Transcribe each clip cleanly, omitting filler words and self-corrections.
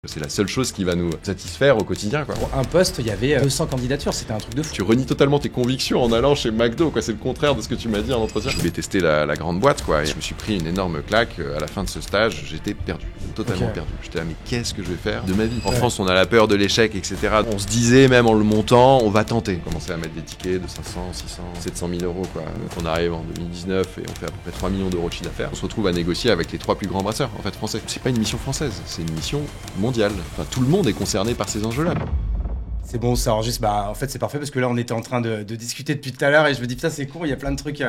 C'est la seule chose qui va nous satisfaire au quotidien, quoi. Pour un poste, il y avait 200 candidatures, c'était un truc de fou. Tu renies totalement tes convictions en allant chez McDo, quoi. C'est le contraire de ce que tu m'as dit en entretien. Je voulais tester la grande boîte, quoi. Et je me suis pris une énorme claque. À la fin de ce stage, j'étais perdu, totalement perdu. J'étais là, mais qu'est-ce que je vais faire de ma vie? En France, on a la peur de l'échec, etc. On se disait, même en le montant, on va tenter. On commençait à mettre des tickets de 500, 600, 700 000 euros, quoi. Donc on arrive en 2019 et on fait à peu près 3 millions d'euros de chiffre d'affaires. On se retrouve à négocier avec les 3 plus grands brasseurs, en fait, français. C'est pas une mission française, c'est une mission mondiale. Enfin, tout le monde est concerné par ces enjeux-là. C'est bon, ça enregistre. Bah, en fait, c'est parfait parce que là, on était en train de discuter depuis tout à l'heure et je me dis, putain, c'est court, il y a plein de trucs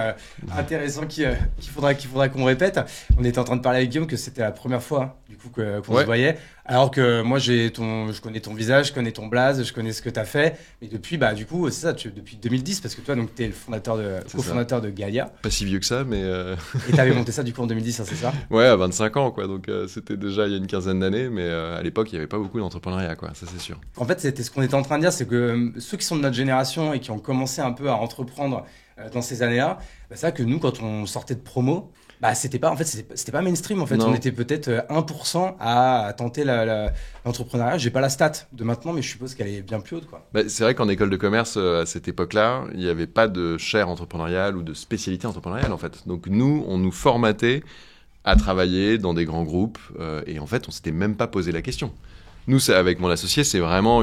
intéressants qu'il faudra qu'on répète. On était en train de parler avec Guillaume que c'était la première fois, du coup, qu'on se voyait. Alors que moi, je connais ton visage, je connais ton blaze, je connais ce que t'as fait. Et depuis, bah, du coup, c'est ça, depuis 2010, parce que toi, donc, t'es le cofondateur de Galia. Pas si vieux que ça, mais. Et t'avais monté ça, du coup, en 2010, hein, c'est ça? Ouais, à 25 ans, quoi. Donc, c'était déjà il y a une quinzaine d'années, mais à l'époque, il n'y avait pas beaucoup d'entrepreneuriat, quoi. Ça, c'est sûr. En fait, c'était ce qu'on était en train de dire, c'est que ceux qui sont de notre génération et qui ont commencé un peu à entreprendre dans ces années-là, bah, c'est vrai que nous, quand on sortait de promo, bah, c'était pas mainstream, en fait. Non. On était peut-être 1% à tenter l'entrepreneuriat. J'ai pas la stat de maintenant, mais je suppose qu'elle est bien plus haute, quoi. Bah, c'est vrai qu'en école de commerce, à cette époque-là, il n'y avait pas de chaire entrepreneuriale ou de spécialité entrepreneuriale, en fait. Donc, nous, on nous formatait à travailler dans des grands groupes, et en fait, on s'était même pas posé la question. Nous, avec mon associé, c'est vraiment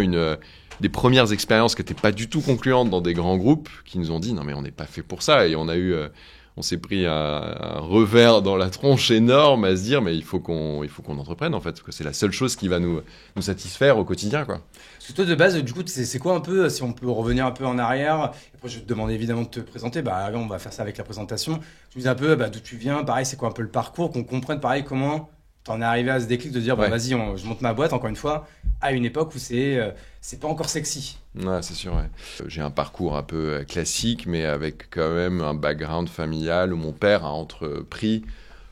des premières expériences qui n'étaient pas du tout concluantes dans des grands groupes qui nous ont dit non mais on n'est pas fait pour ça, et on s'est pris un revers dans la tronche énorme à se dire mais il faut qu'on entreprenne, en fait, parce que c'est la seule chose qui va nous satisfaire au quotidien, quoi. Parce que toi, de base, du coup, c'est quoi un peu, si on peut revenir un peu en arrière, et après je vais te demander évidemment de te présenter, bah on va faire ça avec la présentation. Tu me dis un peu d'où tu viens, pareil, c'est quoi un peu le parcours, qu'on comprenne pareil comment t'en es arrivé à ce déclic de dire bon vas-y, je monte ma boîte, encore une fois, à une époque où c'est pas encore sexy. Ouais, c'est sûr, ouais. J'ai un parcours un peu classique, mais avec quand même un background familial où mon père a entrepris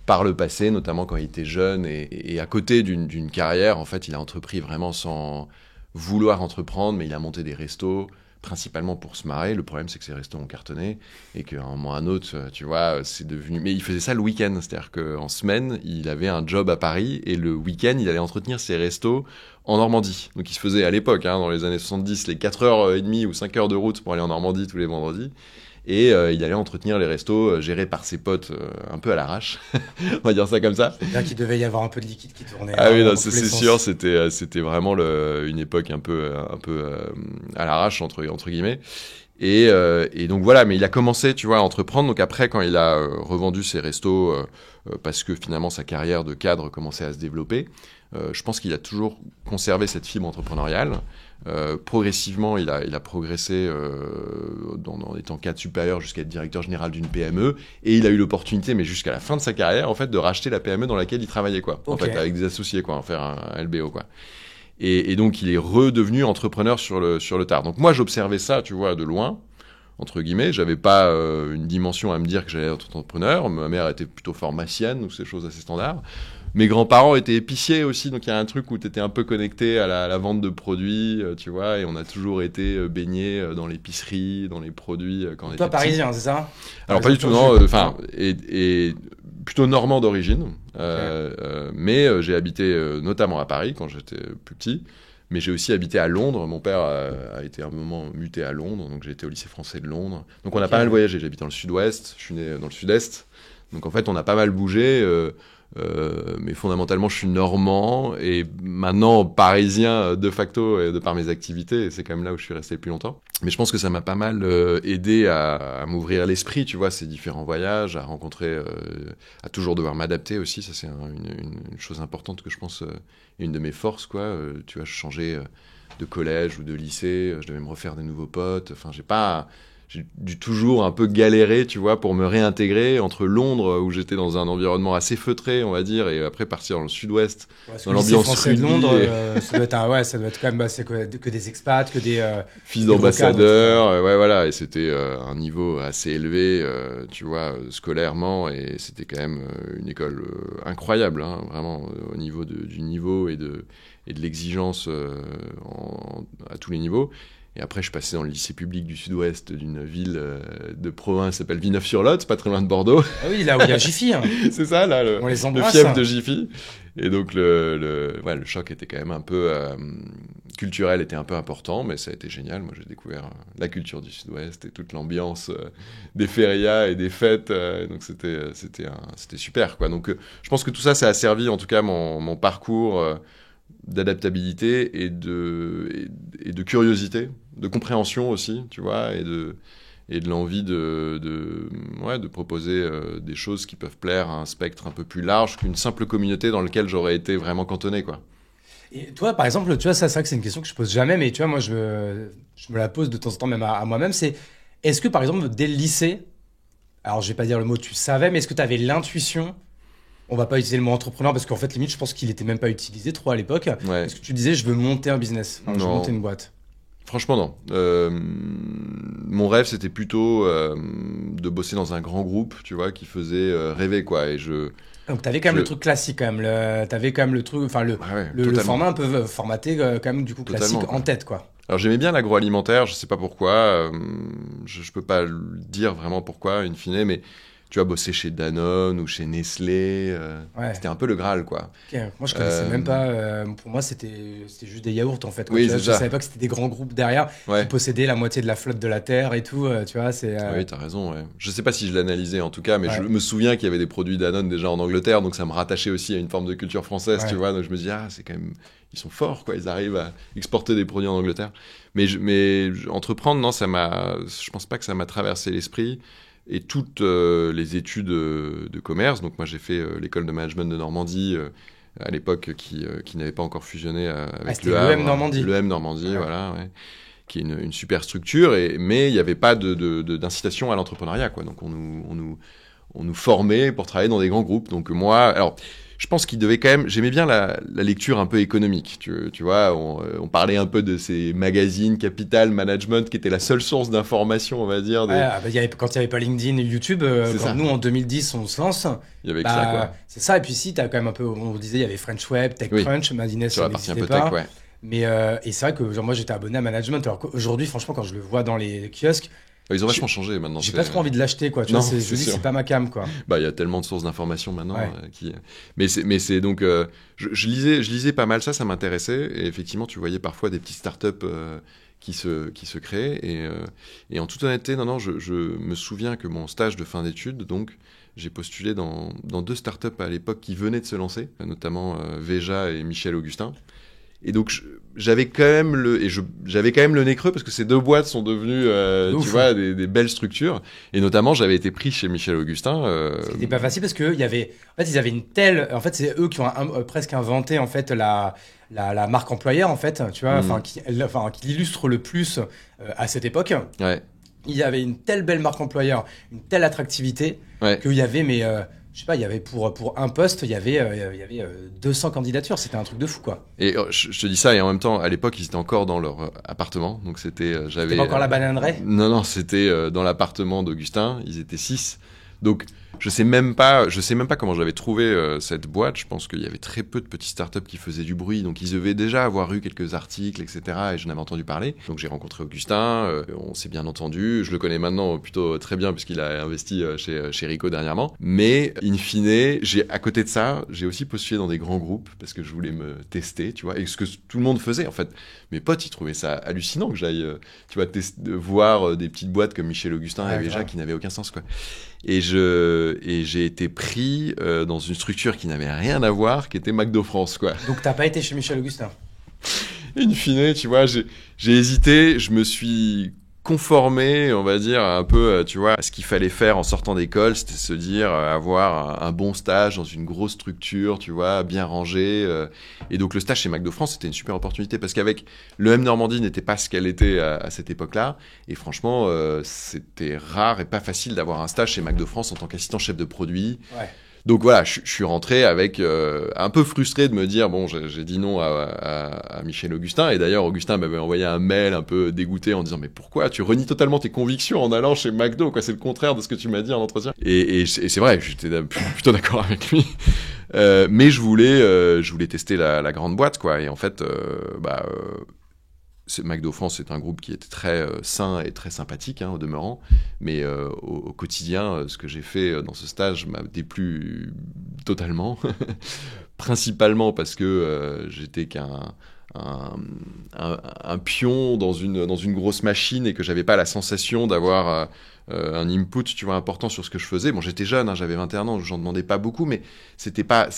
par le passé, notamment quand il était jeune, et à côté d'une carrière, en fait, il a entrepris vraiment sans vouloir entreprendre, mais il a monté des restos, principalement pour se marrer. Le problème, c'est que ces restos ont cartonné et qu'à un moment ou à un autre, tu vois, c'est devenu... Mais il faisait ça le week-end, c'est-à-dire qu'en semaine, il avait un job à Paris et le week-end, il allait entretenir ses restos en Normandie. Donc il se faisait à l'époque, dans les années 70, les 4h30 ou 5 heures de route pour aller en Normandie tous les vendredis. Et il allait entretenir les restos gérés par ses potes un peu à l'arrache, on va dire ça comme ça. C'est-à-dire qu'il devait y avoir un peu de liquide qui tournait. Ah oui, non, c'est sûr, c'était vraiment une époque un peu à l'arrache, entre guillemets. Et donc voilà, mais il a commencé, tu vois, à entreprendre. Donc après, quand il a revendu ses restos, parce que finalement sa carrière de cadre commençait à se développer, je pense qu'il a toujours conservé cette fibre entrepreneuriale. Progressivement, il a progressé en étant cadre supérieur jusqu'à être directeur général d'une PME, et il a eu l'opportunité, mais jusqu'à la fin de sa carrière, en fait, de racheter la PME dans laquelle il travaillait, quoi. En fait, avec des associés, quoi, en faire un LBO, quoi. Et donc, il est redevenu entrepreneur sur le tard. Donc moi, j'observais ça, tu vois, de loin, entre guillemets. J'avais pas une dimension à me dire que j'allais être entrepreneur. Ma mère était plutôt pharmacienne, donc c'est des choses assez standards. Mes grands-parents étaient épiciers aussi, donc il y a un truc où tu étais un peu connecté à la vente de produits, tu vois, et on a toujours été baignés dans l'épicerie, dans les produits quand on était Toi, parisien, c'est ça? Alors pas du tout, non, et plutôt normand d'origine, mais j'ai habité notamment à Paris quand j'étais plus petit, mais j'ai aussi habité à Londres. Mon père a été un moment muté à Londres, donc j'ai été au lycée français de Londres. Donc on a pas mal voyagé, j'habite dans le sud-ouest, je suis né dans le sud-est, donc en fait on a pas mal bougé, mais fondamentalement je suis normand et maintenant parisien de facto et de par mes activités, et c'est quand même là où je suis resté le plus longtemps. Mais je pense que ça m'a pas mal aidé à m'ouvrir l'esprit, tu vois, ces différents voyages, à rencontrer, à toujours devoir m'adapter aussi. Ça c'est une chose importante que je pense est une de mes forces, quoi. Tu vois, je changeais de collège ou de lycée, je devais me refaire des nouveaux potes. Enfin, j'ai dû toujours un peu galérer, tu vois, pour me réintégrer entre Londres, où j'étais dans un environnement assez feutré, on va dire, et après partir dans le sud-ouest, dans l'ambiance français de Londres. Ça doit être quand même c'est que des expats, que des fils d'ambassadeurs, ouais, voilà, et c'était un niveau assez élevé, tu vois, scolairement, et c'était quand même une école incroyable, hein, vraiment, au niveau du niveau et de l'exigence à tous les niveaux. Et après, je suis passé dans le lycée public du Sud-Ouest d'une ville de province qui s'appelle Villeneuve-sur-Lot, pas très loin de Bordeaux. Ah oui, là où il y a Jiffy. Hein. C'est ça, là, On les le embrasse. fief de Jiffy. Et donc, le choc était quand même un peu culturel, était un peu important, mais ça a été génial. Moi, j'ai découvert la culture du Sud-Ouest et toute l'ambiance des férias et des fêtes. Donc, c'était super, quoi. Donc, je pense que tout ça, ça a servi, en tout cas, mon parcours d'adaptabilité et de curiosité, de compréhension aussi, tu vois, et de l'envie de proposer des choses qui peuvent plaire à un spectre un peu plus large qu'une simple communauté dans laquelle j'aurais été vraiment cantonné, quoi. Et toi, par exemple, tu vois, ça, c'est vrai que c'est une question que je pose jamais, mais tu vois, moi, je me la pose de temps en temps, même à moi-même, c'est est-ce que, par exemple, dès le lycée, alors je vais pas dire le mot tu savais, mais est-ce que tu avais l'intuition, on va pas utiliser le mot entrepreneur parce qu'en fait, limite, je pense qu'il était même pas utilisé trop à l'époque. Ouais. Est-ce que tu disais, je veux monter un business, enfin, je veux Non. monter une boîte? Franchement, non. Mon rêve, c'était plutôt de bosser dans un grand groupe, tu vois, qui faisait rêver, quoi. Et Donc t'avais quand même le truc classique, quand même. T'avais quand même le truc, enfin le totalement. format un peu formaté quand même du coup classique Totalement, quoi. en tête, quoi. Alors j'aimais bien l'agroalimentaire, je sais pas pourquoi, je peux pas le dire vraiment pourquoi, in fine, mais tu vois, bosser chez Danone ou chez Nestlé, Ouais. c'était un peu le Graal, quoi. Ok. Moi, je connaissais même pas. Pour moi, c'était juste des yaourts en fait, quoi. Oui, Tu vois, c'est je ça. savais pas que c'était des grands groupes derrière Ouais. qui possédaient la moitié de la flotte de la terre et tout. Tu vois, c'est. Oui, t'as raison, ouais. Je sais pas si je l'analysais en tout cas, mais Ouais. je me souviens qu'il y avait des produits Danone déjà en Angleterre, donc ça me rattachait aussi à une forme de culture française, Ouais. tu vois. Donc je me dis, c'est quand même, ils sont forts, quoi. Ils arrivent à exporter des produits en Angleterre. Mais entreprendre, non, je pense pas que ça m'a traversé l'esprit. Et toutes les études de commerce, donc moi j'ai fait l'école de management de Normandie à l'époque qui n'avait pas encore fusionné avec c'était le Havre. l'EM Normandie. L'EM Normandie, Ouais. voilà, ouais, qui est une super structure, mais il n'y avait pas d'incitation à l'entrepreneuriat, quoi. Donc on nous formait pour travailler dans des grands groupes. Donc moi, alors je pense qu'il devait quand même. J'aimais bien la lecture un peu économique. Tu vois, on parlait un peu de ces magazines Capital Management qui étaient la seule source d'information, on va dire. Ouais, quand il n'y avait pas LinkedIn et YouTube, C'est quand ça. nous en 2010 on se lance, Il y avait que ça, bah, quoi. c'est ça. Et puis si, t'as quand même un peu, on vous disait, il y avait French Web, TechCrunch, Madines, Sur ça la partie un n'existait peu pas. tech, ouais. Mais et c'est vrai que genre, moi j'étais abonné à Management. Alors qu'aujourd'hui, franchement, quand je le vois dans les kiosques, Ils ont vachement changé maintenant. j'ai pas trop envie de l'acheter, quoi. Tu Non, vois, je c'est me dis, sûr. c'est pas ma cam, quoi. Bah, il y a tellement de sources d'informations maintenant Ouais. mais c'est donc je lisais pas mal ça m'intéressait et effectivement tu voyais parfois des petites startups qui se créent et en toute honnêteté non je me souviens que mon stage de fin d'études donc j'ai postulé dans 2 startups à l'époque qui venaient de se lancer notamment Veja et Michel Augustin. Et donc j'avais quand même le nez creux parce que ces 2 boîtes sont devenues tu vois des belles structures et notamment j'avais été pris chez Michel Augustin. C'était pas facile parce que il y avait, en fait, ils avaient une telle, en fait, c'est eux qui ont presque inventé en fait la marque employeur en fait, tu vois, qui illustre le plus à cette époque. Ouais. Il y avait une telle belle marque employeur, une telle attractivité Ouais. qu'il y avait, mais je sais pas, il y avait pour un poste, il y avait 200 candidatures. C'était un truc de fou, quoi. Et je te dis ça, et en même temps, à l'époque, ils étaient encore dans leur appartement. Donc c'était, C'était pas encore la bananeraie. Non, c'était dans l'appartement d'Augustin. Ils étaient 6. Donc je sais même pas comment j'avais trouvé cette boîte. Je pense qu'il y avait très peu de petites startups qui faisaient du bruit. Donc ils devaient déjà avoir eu quelques articles, etc. Et j'en avais entendu parler. Donc j'ai rencontré Augustin. On s'est bien entendu. Je le connais maintenant plutôt très bien puisqu'il a investi chez Ricoh dernièrement. Mais in fine, à côté de ça, j'ai aussi postulé dans des grands groupes parce que je voulais me tester, tu vois, et ce que tout le monde faisait en fait. Mes potes, ils trouvaient ça hallucinant que j'aille, tu vois, voir des petites boîtes comme Michel Augustin et Veja qui n'avaient aucun sens, quoi. Et j'ai été pris dans une structure qui n'avait rien à voir, qui était McDo France, quoi. Donc t'as pas été chez Michel Augustin. In fine, tu vois, j'ai hésité, je me suis conformé, on va dire, un peu, tu vois, à ce qu'il fallait faire en sortant d'école, c'était se dire, avoir un bon stage dans une grosse structure, tu vois, bien rangé. Et donc le stage chez McDo France, c'était une super opportunité parce qu'avec l'EM Normandie n'était pas ce qu'elle était à cette époque-là. Et franchement, c'était rare et pas facile d'avoir un stage chez McDo France en tant qu'assistant chef de produit. Ouais. Donc voilà, je suis rentré avec un peu frustré de me dire bon, j'ai dit non à Michel Augustin et d'ailleurs Augustin m'avait envoyé un mail un peu dégoûté en disant mais pourquoi tu renies totalement tes convictions en allant chez McDo, quoi, c'est le contraire de ce que tu m'as dit en entretien. Et c'est vrai, j'étais plutôt d'accord avec lui. Mais je voulais tester la grande boîte, quoi. Et en fait, McDo France, c'est un groupe qui était très sain et très sympathique, au demeurant. Mais au quotidien, ce que j'ai fait dans ce stage m'a déplu totalement. Principalement parce que j'étais un pion dans une grosse machine et que j'avais pas la sensation d'avoir un input, tu vois, important sur ce que je faisais. Bon, j'étais jeune, j'avais 21 ans, j'en demandais pas beaucoup, mais c'était pas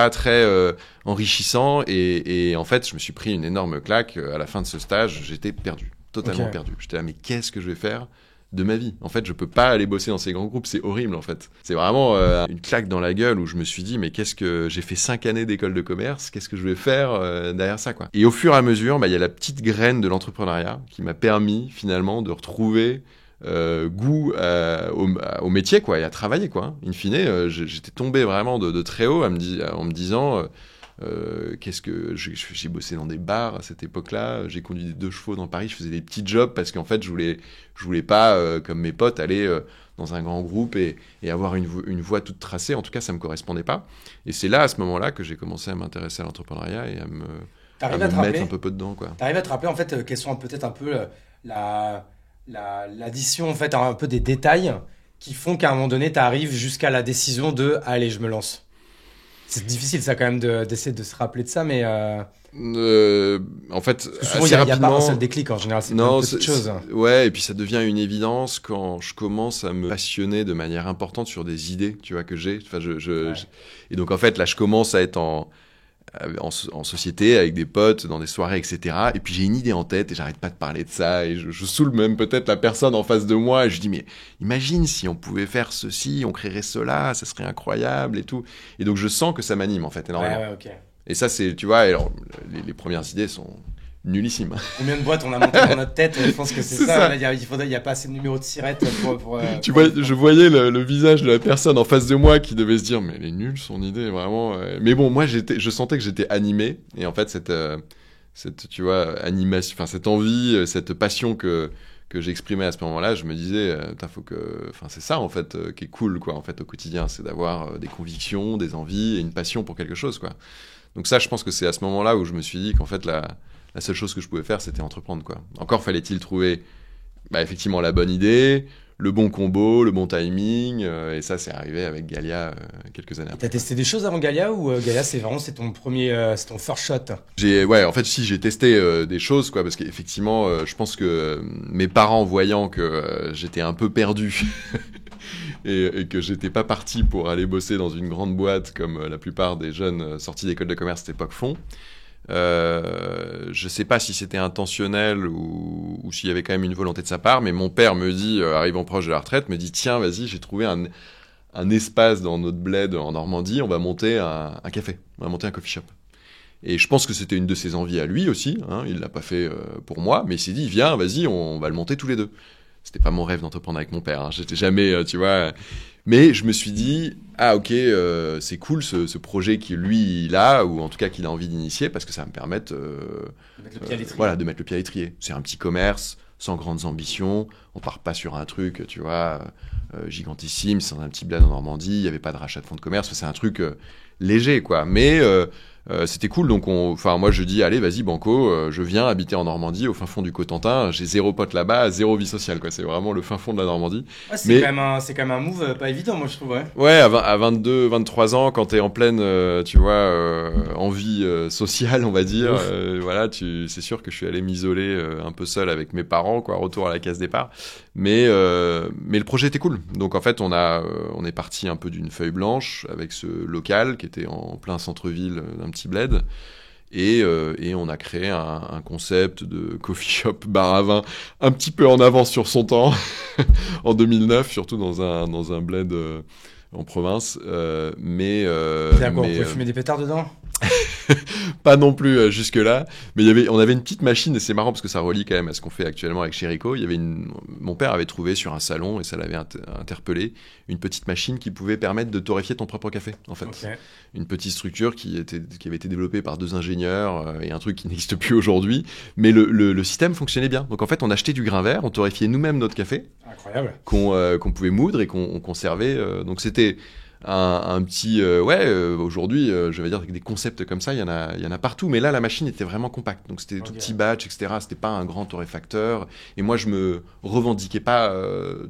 très enrichissant et en fait, je me suis pris une énorme claque à la fin de ce stage. J'étais perdu, totalement perdu. J'étais là, mais qu'est-ce que je vais faire de ma vie? En fait, je peux pas aller bosser dans ces grands groupes, c'est horrible en fait. C'est vraiment une claque dans la gueule où je me suis dit, mais qu'est-ce que j'ai fait 5 années d'école de commerce, qu'est-ce que je vais faire derrière ça, quoi. Et au fur et à mesure, il y a la petite graine de l'entrepreneuriat qui m'a permis finalement de retrouver goût au métier, quoi, et à travailler, quoi. In fine, j'étais tombé vraiment de très haut en me disant qu'est-ce que j'ai bossé dans des bars à cette époque-là, j'ai conduit des 2 chevaux dans Paris, je faisais des petits jobs parce qu'en fait je voulais pas comme mes potes aller dans un grand groupe et avoir une voie toute tracée. En tout cas, ça me correspondait pas. Et c'est là, à ce moment-là, que j'ai commencé à m'intéresser à l'entrepreneuriat et à me mettre un peu dedans, quoi. T'arrives à te rappeler en fait quelles sont peut-être un peu l'addition en fait un peu des détails qui font qu'à un moment donné t'arrives jusqu'à la décision de allez, je me lance. C'est difficile ça quand même d'essayer de se rappeler de ça, mais en fait, souvent il n'y a pas un seul déclic en général, c'est une petite chose. Ouais, et puis ça devient une évidence quand je commence à me passionner de manière importante sur des idées, tu vois, que j'ai. Enfin, et donc en fait là, je commence à être en société avec des potes dans des soirées, etc. Et puis j'ai une idée en tête et j'arrête pas de parler de ça et je saoule même peut-être la personne en face de moi et je dis mais imagine si on pouvait faire ceci, on créerait cela, ça serait incroyable et tout. Et donc je sens que ça m'anime en fait énormément. Ouais, okay. Et ça c'est, tu vois, alors, les premières idées sont nullissimes. Combien de boîtes on a monté dans notre tête? Je pense que c'est ça. Il y a pas assez de numéros de sirette pour tu vois, je voyais le visage de la personne en face de moi qui devait se dire mais elle est nulle son idée vraiment. Mais bon, moi je sentais que j'étais animé et en fait cette tu vois animation, enfin cette envie, cette passion que j'exprimais à ce moment-là, je me disais c'est ça en fait qui est cool, quoi, en fait au quotidien, c'est d'avoir des convictions, des envies et une passion pour quelque chose, quoi. Donc ça, je pense que c'est à ce moment-là où je me suis dit qu'en fait la seule chose que je pouvais faire, c'était entreprendre, quoi. Encore fallait-il trouver effectivement la bonne idée, le bon combo, le bon timing, et ça, c'est arrivé avec Galia quelques années après. T'as testé des choses avant Galia ou Galia, c'est ton premier, c'est ton first shot? En fait, si, j'ai testé des choses, quoi, parce qu'effectivement, je pense que mes parents, voyant que j'étais un peu perdu et que j'étais pas parti pour aller bosser dans une grande boîte comme la plupart des jeunes sortis d'école de commerce à cette époque font. Je sais pas si c'était intentionnel ou s'il y avait quand même une volonté de sa part, mais mon père me dit, arrivant proche de la retraite, me dit tiens, vas-y, j'ai trouvé un espace dans notre bled en Normandie, on va monter un café, on va monter un coffee shop. Et je pense que c'était une de ses envies à lui aussi, il l'a pas fait pour moi, mais il s'est dit viens, vas-y, on va le monter tous les deux. C'était pas mon rêve d'entreprendre avec mon père, j'étais jamais, tu vois. Mais je me suis dit, ok, c'est cool ce projet qu'il lui il a, ou en tout cas qu'il a envie d'initier, parce que ça va me permettre de mettre le pied à l'étrier. C'est un petit commerce, sans grandes ambitions, on part pas sur un truc, tu vois, gigantissime, c'est dans un petit bled en Normandie, il n'y avait pas de rachat de fonds de commerce, c'est un truc léger, quoi. Mais c'était cool, donc moi je dis allez vas-y banco, je viens habiter en Normandie au fin fond du Cotentin, j'ai 0 pote là-bas, 0 vie sociale, quoi. C'est vraiment le fin fond de la Normandie. Ouais, c'est quand même un move pas évident, moi je trouve. Ouais, à 22, 23 ans, quand t'es en pleine tu vois envie sociale, on va dire, c'est sûr que je suis allé m'isoler un peu seul avec mes parents, quoi, retour à la case départ. Mais le projet était cool. Donc en fait, on est parti un peu d'une feuille blanche avec ce local qui était en plein centre-ville d'un petit bled. Et on a créé un concept de coffee shop bar à vin un petit peu en avance sur son temps en 2009, surtout dans un bled en province. C'est à quoi, on pouvait fumer des pétards dedans? Pas non plus jusque-là, mais on avait une petite machine, et c'est marrant parce que ça relie quand même à ce qu'on fait actuellement avec Chérico. Mon père avait trouvé sur un salon, et ça l'avait interpellé, une petite machine qui pouvait permettre de torréfier ton propre café, en fait. Okay. Une petite structure qui avait été développée par 2 ingénieurs, et un truc qui n'existe plus aujourd'hui, mais le système fonctionnait bien. Donc en fait, on achetait du grain vert, on torréfiait nous-mêmes notre café. Incroyable. Qu'on pouvait moudre et qu'on conservait. Donc c'était un petit aujourd'hui je vais dire que des concepts comme ça il y en a partout, mais là la machine était vraiment compacte, donc c'était des tout petits batchs, etc. C'était pas un grand torréfacteur, et moi je me revendiquais pas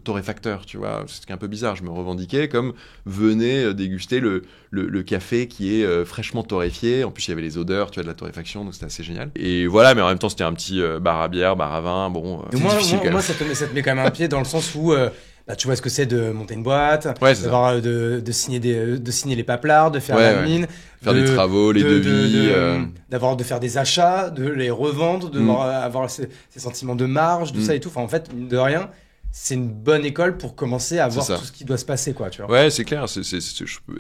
torréfacteur, tu vois, c'était un peu bizarre, je me revendiquais comme venez déguster le café qui est fraîchement torréfié. En plus il y avait les odeurs, tu vois, de la torréfaction, donc c'était assez génial. Et voilà, mais en même temps c'était un petit bar à bière, bar à vin, bon c'est difficile quand même. Moi ça te met quand même un pied dans le sens où tu vois ce que c'est de monter une boîte, d'avoir de signer les paplards, de faire l'admin, faire des travaux, les devis, de faire des achats, de les revendre, de avoir ces sentiments de marge, tout ça et tout. Enfin, en fait, mine de rien, c'est une bonne école pour commencer à voir tout ce qui doit se passer, quoi, tu vois. Ouais, c'est clair.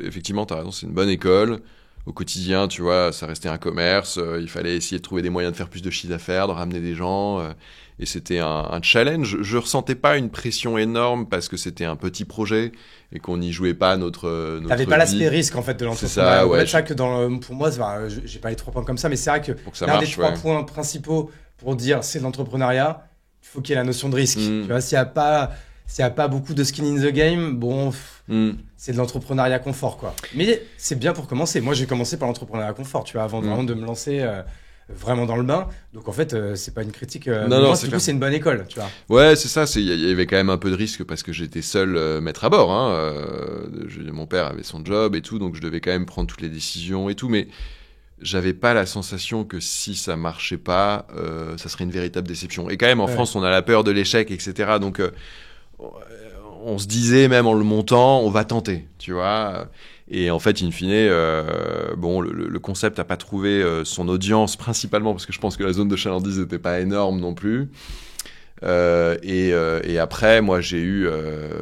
Effectivement, t'as raison, c'est une bonne école. Au quotidien, tu vois, ça restait un commerce. Il fallait essayer de trouver des moyens de faire plus de chiffre d'affaires, de ramener des gens. Et c'était un challenge. Je ressentais pas une pression énorme parce que c'était un petit projet et qu'on n'y jouait pas notre T'avais pas l'aspect risque en fait de l'entrepreneuriat. C'est ça, ouais. C'est ça que pour moi, j'ai pas les 3 points comme ça, mais c'est vrai que l'un des 3 points principaux pour dire c'est de l'entrepreneuriat, il faut qu'il y ait la notion de risque. Tu vois, s'il y a pas beaucoup de skin in the game, bon, c'est de l'entrepreneuriat confort, quoi. Mais c'est bien pour commencer. Moi, j'ai commencé par l'entrepreneuriat confort, tu vois, avant vraiment de me lancer vraiment dans le bain. Donc en fait, c'est pas une critique. Non, du coup, c'est une bonne école, tu vois. Ouais, c'est ça. Il y avait quand même un peu de risque parce que j'étais seul maître à bord. Mon père avait son job et tout, donc je devais quand même prendre toutes les décisions et tout, mais j'avais pas la sensation que si ça marchait pas, ça serait une véritable déception. Et quand même, en France, on a la peur de l'échec, etc. Donc on se disait même en le montant, on va tenter, tu vois. Et en fait, in fine, le concept n'a pas trouvé son audience, principalement parce que je pense que la zone de chalandise n'était pas énorme non plus. Et après, moi, j'ai eu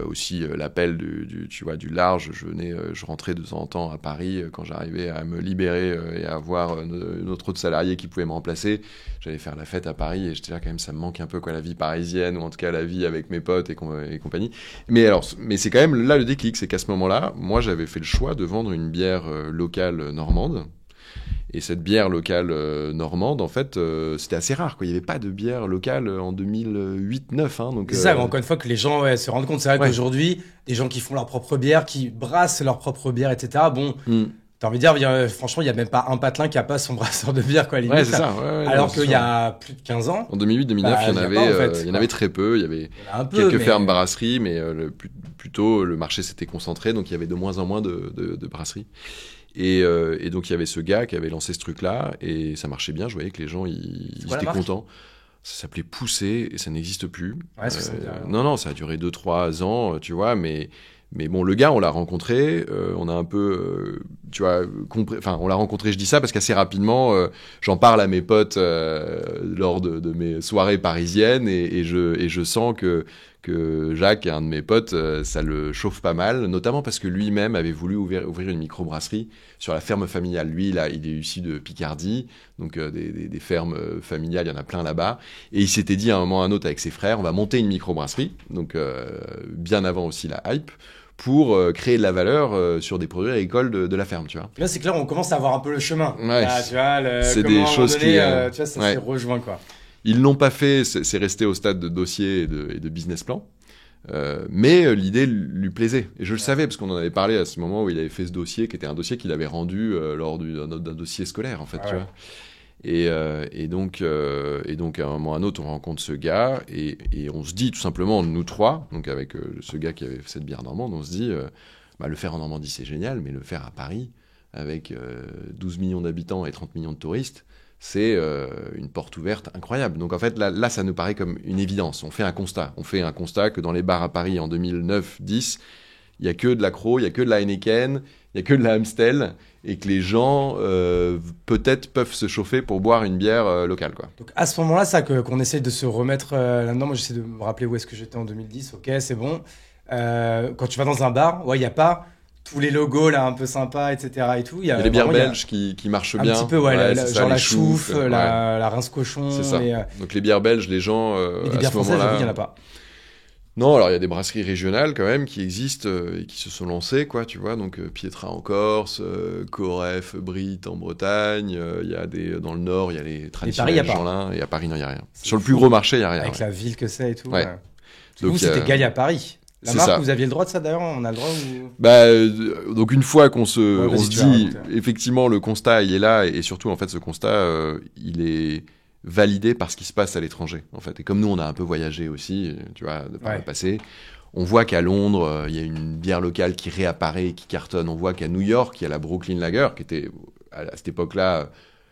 aussi l'appel du large. Je rentrais de temps en temps à Paris quand j'arrivais à me libérer et à avoir notre autre salarié qui pouvait me remplacer. J'allais faire la fête à Paris et j'étais là quand même, ça me manque un peu, quoi, la vie parisienne, ou en tout cas la vie avec mes potes et compagnie. Mais c'est quand même là le déclic, c'est qu'à ce moment-là, moi, j'avais fait le choix de vendre une bière locale normande. Et cette bière locale normande, en fait, c'était assez rare, quoi. Il n'y avait pas de bière locale en 2008-9. Donc, c'est ça, encore une fois, que les gens se rendent compte. C'est vrai qu'aujourd'hui, des gens qui font leur propre bière, qui brassent leur propre bière, etc., bon, t'as envie de dire, franchement, il n'y a même pas un patelin qui n'a pas son brasseur de bière, quoi, à la limite. Ouais, c'est ça. Alors qu'il y a plus de 15 ans. En 2008-2009, il y en avait très peu. Il y avait quelques fermes brasseries, mais plutôt, le marché s'était concentré, donc il y avait de moins en moins de brasseries. Et donc il y avait ce gars qui avait lancé ce truc-là et ça marchait bien. Je voyais que les gens ils étaient contents. Ça s'appelait Poussé et ça n'existe plus. Ouais, ça veut dire... Non, ça a duré 2-3 ans, tu vois. Mais bon, le gars, on l'a rencontré. On a un peu, tu vois, on l'a rencontré. Je dis ça parce qu'assez rapidement, j'en parle à mes potes lors de mes soirées parisiennes et je sens que Jacques, un de mes potes, ça le chauffe pas mal, notamment parce que lui-même avait voulu ouvrir une microbrasserie sur la ferme familiale. Lui, il est issu de Picardie, donc des fermes familiales, il y en a plein là-bas. Et il s'était dit à un moment ou à un autre avec ses frères, on va monter une microbrasserie, donc bien avant aussi la hype, pour créer de la valeur sur des produits agricoles de la ferme, tu vois. Là, c'est clair, on commence à voir un peu le chemin. Ouais. Là, tu vois, c'est des choses qui... tu vois, ça s'est rejoint, quoi. Ils l'ont pas fait, c'est resté au stade de dossier et de business plan. Mais l'idée lui plaisait. Et je le savais, parce qu'on en avait parlé à ce moment où il avait fait ce dossier, qui était un dossier qu'il avait rendu lors d'un dossier scolaire, en fait, tu vois. Et donc, à un moment ou à un autre, on rencontre ce gars, et on se dit tout simplement, nous trois, donc avec ce gars qui avait fait cette bière normande, on se dit, le faire en Normandie, c'est génial, mais le faire à Paris, avec 12 millions d'habitants et 30 millions de touristes, c'est une porte ouverte incroyable. Donc en fait, là, ça nous paraît comme une évidence. On fait un constat. Que dans les bars à Paris en 2009-10, il n'y a que de l'accro, il n'y a que de la Heineken, il n'y a que de la Amstel, et que les gens, peut-être, peuvent se chauffer pour boire une bière locale, quoi. Donc à ce moment-là, ça qu'on essaie de se remettre là-dedans. Moi, j'essaie de me rappeler où est-ce que j'étais en 2010. Ok, c'est bon. Quand tu vas dans un bar, il n'y a pas... tous les logos là un peu sympas, etc. et tout. Il y a les bières belges qui marchent bien. Un petit peu, genre la chouffe, la rince cochon. C'est ça. Donc les bières belges, les gens et des bières françaises, il n'y en a pas. Non, alors il y a des brasseries régionales quand même qui existent et qui se sont lancées, quoi, tu vois. Donc Pietra en Corse, Coref, Brit en Bretagne. Il y a dans le Nord, il y a les traditionnels Jeanlin. Et à Paris, non, il n'y a rien. Sur le plus gros marché, il n'y a rien. Avec la ville que c'est et tout. Ouais. Donc c'était Galia à Paris. La C'est marque, ça. vous aviez le droit de ça d'ailleurs? On a le droit ou... Donc une fois qu'on Ouais, on vas-y, se tu vas dit, raconter. effectivement, le constat, il est là, et surtout, en fait, ce constat, il est validé par ce qui se passe à l'étranger, en fait. Et comme nous, on a un peu voyagé aussi, tu vois, de par le passé, on voit qu'à Londres, il y a une bière locale qui réapparaît, qui cartonne. On voit qu'à New York, il y a la Brooklyn Lager, qui était, à cette époque-là,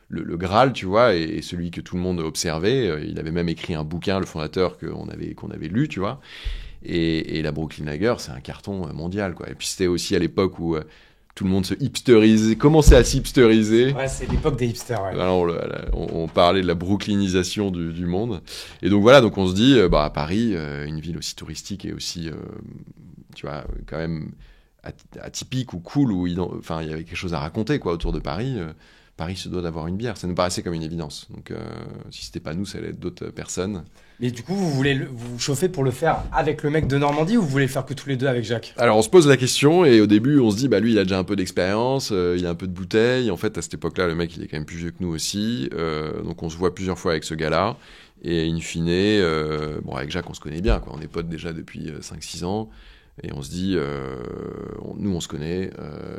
le Graal, tu vois, et celui que tout le monde observait. Il avait même écrit un bouquin, le fondateur, qu'on avait lu, tu vois. Et la Brooklyn Lager, c'est un carton mondial, quoi. Et puis c'était aussi à l'époque où tout le monde se hipsterisait, commençait à s'hipsteriser. Ouais, c'est l'époque des hipsters. Ouais. Alors, on parlait de la brooklynisation du monde. Et donc voilà, donc on se dit, à Paris, une ville aussi touristique et aussi, tu vois, quand même atypique ou cool, où enfin, il y avait quelque chose à raconter, quoi, autour de Paris. Paris se doit d'avoir une bière. Ça nous paraissait comme une évidence. Donc, si c'était pas nous, ça allait être d'autres personnes. Mais du coup, vous voulez vous chauffer pour le faire avec le mec de Normandie ou vous voulez le faire que tous les deux avec Jacques? Alors on se pose la question et au début on se dit lui il a déjà un peu d'expérience, il a un peu de bouteille. En fait à cette époque-là le mec il est quand même plus vieux que nous aussi, donc on se voit plusieurs fois avec ce gars-là et in fine, avec Jacques on se connaît bien, quoi. On est potes déjà depuis 5-6 ans et on se dit nous on se connaît,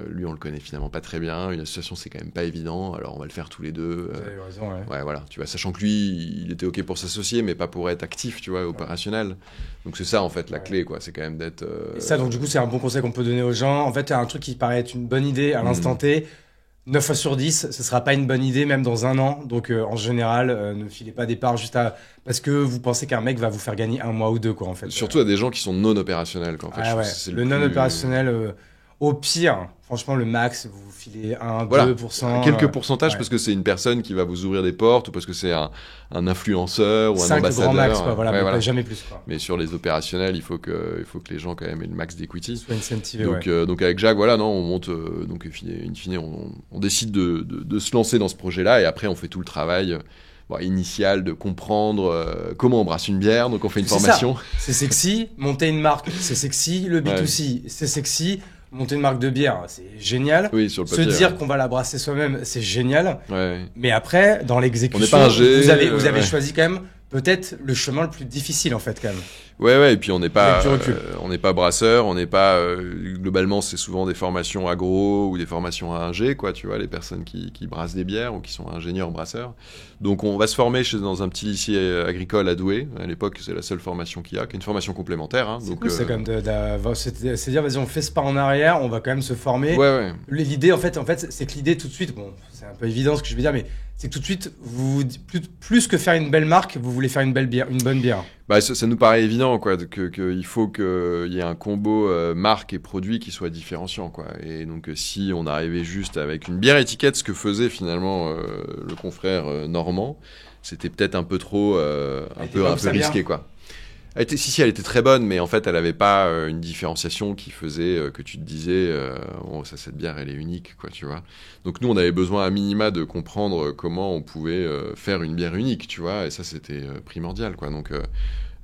lui on le connaît finalement pas très bien, une association c'est quand même pas évident, alors on va le faire tous les deux. Vous avez raison, ouais. Ouais, voilà, tu vois, sachant que lui, il était OK pour s'associer, mais pas pour être actif, tu vois, opérationnel. Donc c'est ça, en fait, la clé, quoi. C'est quand même d'être... Et ça, donc du coup, c'est un bon conseil qu'on peut donner aux gens. En fait, il y a un truc qui paraît être une bonne idée à l'instant T. 9 fois sur 10, ce sera pas une bonne idée, même dans un an. Donc, en général, ne filez pas des parts parce que vous pensez qu'un mec va vous faire gagner 1 mois ou 2, quoi, en fait. Surtout à des gens qui sont non opérationnels, quoi. En fait, je trouve que c'est Le non opérationnel, au pire, franchement, le max, vous filez 1, voilà. 2%. Quelques pourcentages parce que c'est une personne qui va vous ouvrir des portes ou parce que c'est un influenceur ou un 5 ambassadeur. grand max, quoi, voilà, Ouais, voilà. Jamais plus, quoi. Mais sur les opérationnels, il faut que les gens, quand même, aient le max d'equity. Soit incentivé, Donc avec Jacques, voilà, non, on monte, donc in fine, on décide de se lancer dans ce projet-là et après, on fait tout le travail initial de comprendre comment on brasse une bière. Donc on fait une formation. C'est sexy, monter une marque, c'est sexy, le B2C, c'est sexy. Monter une marque de bière, c'est génial. Oui, sur le papier. Se dire qu'on va la brasser soi-même, c'est génial. Ouais. Mais après, dans l'exécution, on n'est pas un G, vous avez choisi quand même peut-être le chemin le plus difficile en fait quand même. Ouais, et puis on n'est pas brasseur, on n'est pas globalement c'est souvent des formations agro ou des formations à ingé, quoi, tu vois, les personnes qui brassent des bières ou qui sont ingénieurs brasseurs. Donc on va se former dans un petit lycée agricole à Douai. À l'époque, c'est la seule formation qu'il y a, qui est une formation complémentaire. Hein, c'est donc cool, c'est quand même c'est dire vas-y on fait ce pas en arrière, on va quand même se former. Ouais. L'idée en fait c'est que l'idée tout de suite, bon c'est un peu évident ce que je veux dire, mais c'est que tout de suite plus que faire une belle marque, vous voulez faire une bonne bière. Ça nous paraît évident, quoi, qu'il faut qu'il y ait un combo marque et produit qui soit différenciant, quoi. Et donc si on arrivait juste avec une bière étiquette, ce que faisait finalement le confrère Normand, c'était peut-être un peu trop, un peu risqué, quoi. Elle était très bonne, mais en fait, elle n'avait pas une différenciation qui faisait que tu te disais, cette bière, elle est unique, quoi, tu vois. Donc nous, on avait besoin à minima de comprendre comment on pouvait faire une bière unique, tu vois, et ça, c'était primordial, quoi. Donc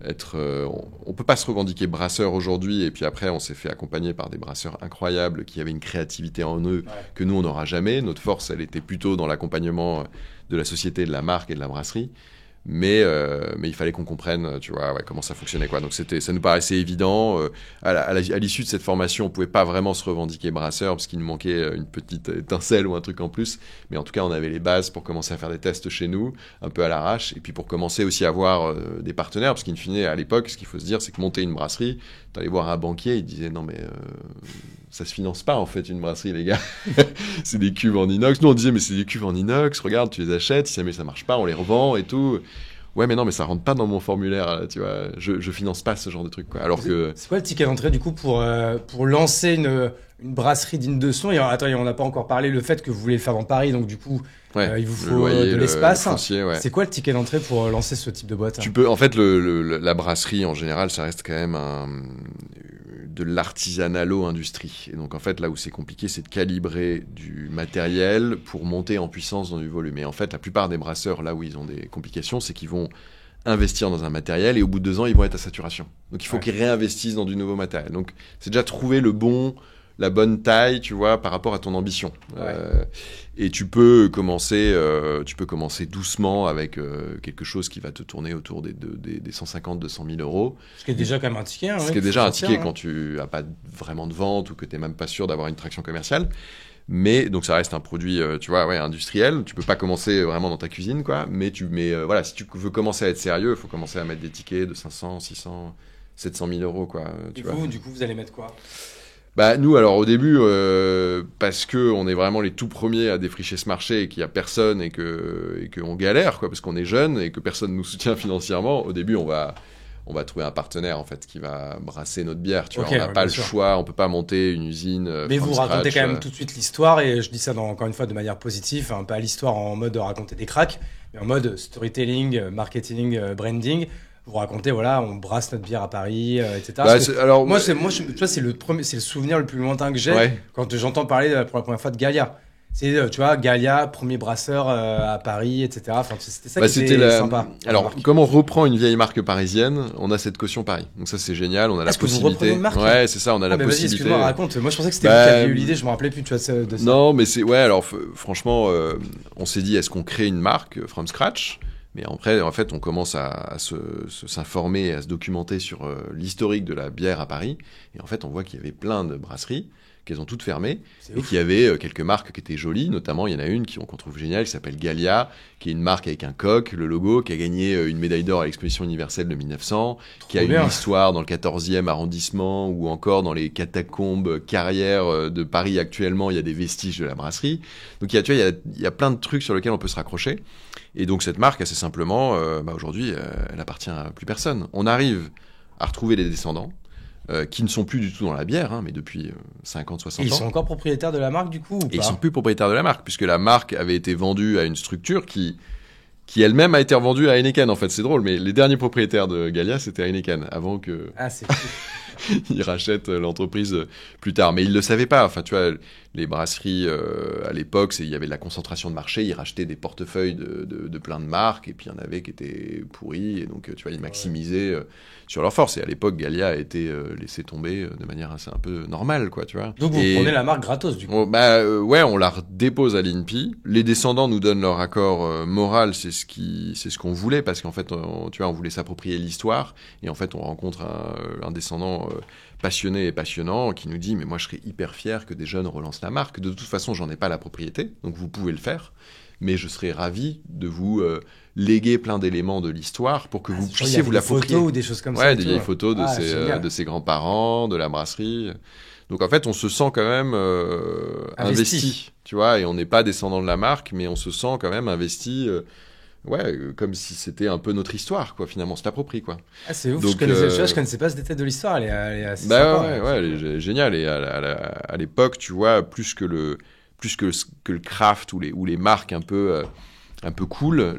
on peut pas se revendiquer brasseur aujourd'hui, et puis après, on s'est fait accompagner par des brasseurs incroyables qui avaient une créativité en eux que nous, on n'aura jamais. Notre force, elle était plutôt dans l'accompagnement de la société, de la marque et de la brasserie. Mais il fallait qu'on comprenne, tu vois, comment ça fonctionnait, quoi. Donc ça nous paraissait évident. À l'issue de cette formation, on pouvait pas vraiment se revendiquer brasseur parce qu'il nous manquait une petite étincelle ou un truc en plus. Mais en tout cas, on avait les bases pour commencer à faire des tests chez nous, un peu à l'arrache, et puis pour commencer aussi à avoir des partenaires, parce qu'in fine, à l'époque, ce qu'il faut se dire, c'est que monter une brasserie, t'allais voir un banquier, il disait non mais ça se finance pas en fait une brasserie, les gars. C'est des cuves en inox. Nous on disait mais c'est des cuves en inox, regarde, tu les achètes, si jamais ça marche pas, on les revend et tout. Ouais mais non mais ça rentre pas dans mon formulaire, tu vois. Je finance pas ce genre de truc, quoi. Alors que c'est quoi le ticket d'entrée du coup pour lancer une brasserie digne de son? Et attends, on n'a pas encore parlé le fait que vous voulez le faire dans Paris, donc du coup il vous faut de l'espace. C'est quoi le ticket d'entrée pour lancer ce type de boîte? Tu peux, en fait, la brasserie en général, ça reste quand même de l'artisanalo-industrie. Et donc en fait, là où c'est compliqué, c'est de calibrer du matériel pour monter en puissance dans du volume. Et en fait, la plupart des brasseurs, là où ils ont des complications, c'est qu'ils vont investir dans un matériel et au bout de 2 ans, ils vont être à saturation. Donc il faut qu'ils réinvestissent dans du nouveau matériel. Donc c'est déjà trouver la bonne taille, tu vois, par rapport à ton ambition. Ouais. Et tu peux commencer doucement avec quelque chose qui va te tourner autour des 150-200 000 euros. Ce qui est déjà quand même un ticket. Hein, Ce qui est déjà un ticket quand tu n'as pas vraiment de vente ou que tu n'es même pas sûr d'avoir une traction commerciale. Mais donc ça reste un produit, tu vois, industriel. Tu peux pas commencer vraiment dans ta cuisine, quoi. Mais voilà, si tu veux commencer à être sérieux, il faut commencer à mettre des tickets de 500, 600, 700 000 euros, quoi. Du coup, vous allez mettre quoi? Bah nous, alors au début, parce que on est vraiment les tout premiers à défricher ce marché et qu'il y a personne et qu'on galère, quoi, parce qu'on est jeune et que personne nous soutient financièrement. Au début, on va trouver un partenaire en fait qui va brasser notre bière. Tu vois, on n'a pas le choix, on peut pas monter une usine. Mais vous racontez quand même tout de suite l'histoire, et je dis ça encore une fois de manière positive, hein, pas l'histoire en mode de raconter des cracks, mais en mode storytelling, marketing, branding. Vous racontez, voilà, on brasse notre bière à Paris, etc. Bah, alors, moi, tu vois, c'est le souvenir le plus lointain que j'ai quand j'entends parler pour la première fois de Galia. C'est, tu vois, Galia, premier brasseur à Paris, etc. Enfin, c'était ça qui était sympa. Alors, comme on reprend une vieille marque parisienne, on a cette caution Paris. Donc ça, c'est génial. On a la possibilité. Vous reprenez une marque, ouais, c'est ça. On a la possibilité. Vas-y, excuse-moi, raconte. Moi, je pensais que c'était vous qui aviez eu l'idée. Je me rappelais plus, tu vois, de ça. Non, mais c'est alors franchement, on s'est dit, est-ce qu'on crée une marque from scratch? Mais après, en fait, on commence à s'informer et à se documenter sur l'historique de la bière à Paris. Et en fait, on voit qu'il y avait plein de brasseries, qu'elles ont toutes fermées, et qu'il y avait quelques marques qui étaient jolies. Notamment, il y en a une qu'on trouve géniale, qui s'appelle Galia, qui est une marque avec un coq, le logo, qui a gagné une médaille d'or à l'exposition universelle de 1900, qui a une histoire dans le 14e arrondissement, ou encore dans les catacombes carrières de Paris actuellement, il y a des vestiges de la brasserie. Donc, il y a plein de trucs sur lesquels on peut se raccrocher. Et donc cette marque, assez simplement, aujourd'hui, elle appartient à plus personne. On arrive à retrouver les descendants, qui ne sont plus du tout dans la bière, hein, mais depuis 50, 60 ans. Ils sont encore propriétaires de la marque, du coup, ou pas? Et ils sont plus propriétaires de la marque, puisque la marque avait été vendue à une structure qui elle-même a été revendue à Heineken, en fait. C'est drôle, mais les derniers propriétaires de Galia, c'était Heineken, avant que... Ah, c'est fou. Ils rachètent l'entreprise plus tard. Mais ils ne le savaient pas. Enfin, tu vois, les brasseries, à l'époque, il y avait de la concentration de marché. Ils rachetaient des portefeuilles de plein de marques. Et puis, il y en avait qui étaient pourris. Et donc, tu vois, ils maximisaient sur leur force. Et à l'époque, Galia a été laissé tomber de manière assez un peu normale, quoi, tu vois. Donc, vous prenez la marque gratos, du coup. On la dépose à l'INPI. Les descendants nous donnent leur accord moral. C'est ce qu'on voulait. Parce qu'en fait, tu vois, on voulait s'approprier l'histoire. Et en fait, on rencontre un descendant passionné et passionnant qui nous dit mais moi je serais hyper fier que des jeunes relancent la marque, de toute façon j'en ai pas la propriété donc vous pouvez le faire, mais je serais ravi de vous léguer plein d'éléments de l'histoire pour que vous puissiez vous l'approprier. Des photos ou des choses comme ça. Ouais, des vieilles photos de ses grands-parents, de la brasserie. Donc en fait on se sent quand même investi, tu vois, et on n'est pas descendant de la marque mais on se sent quand même investi. Comme si c'était un peu notre histoire, quoi. Finalement, c'est l'approprie, quoi. Ah, c'est ouf. Donc, je connaissais pas ce détail de l'histoire. Elle est assez sympa. Elle est géniale. Et à l'époque, tu vois, plus que le craft ou les marques un peu cool,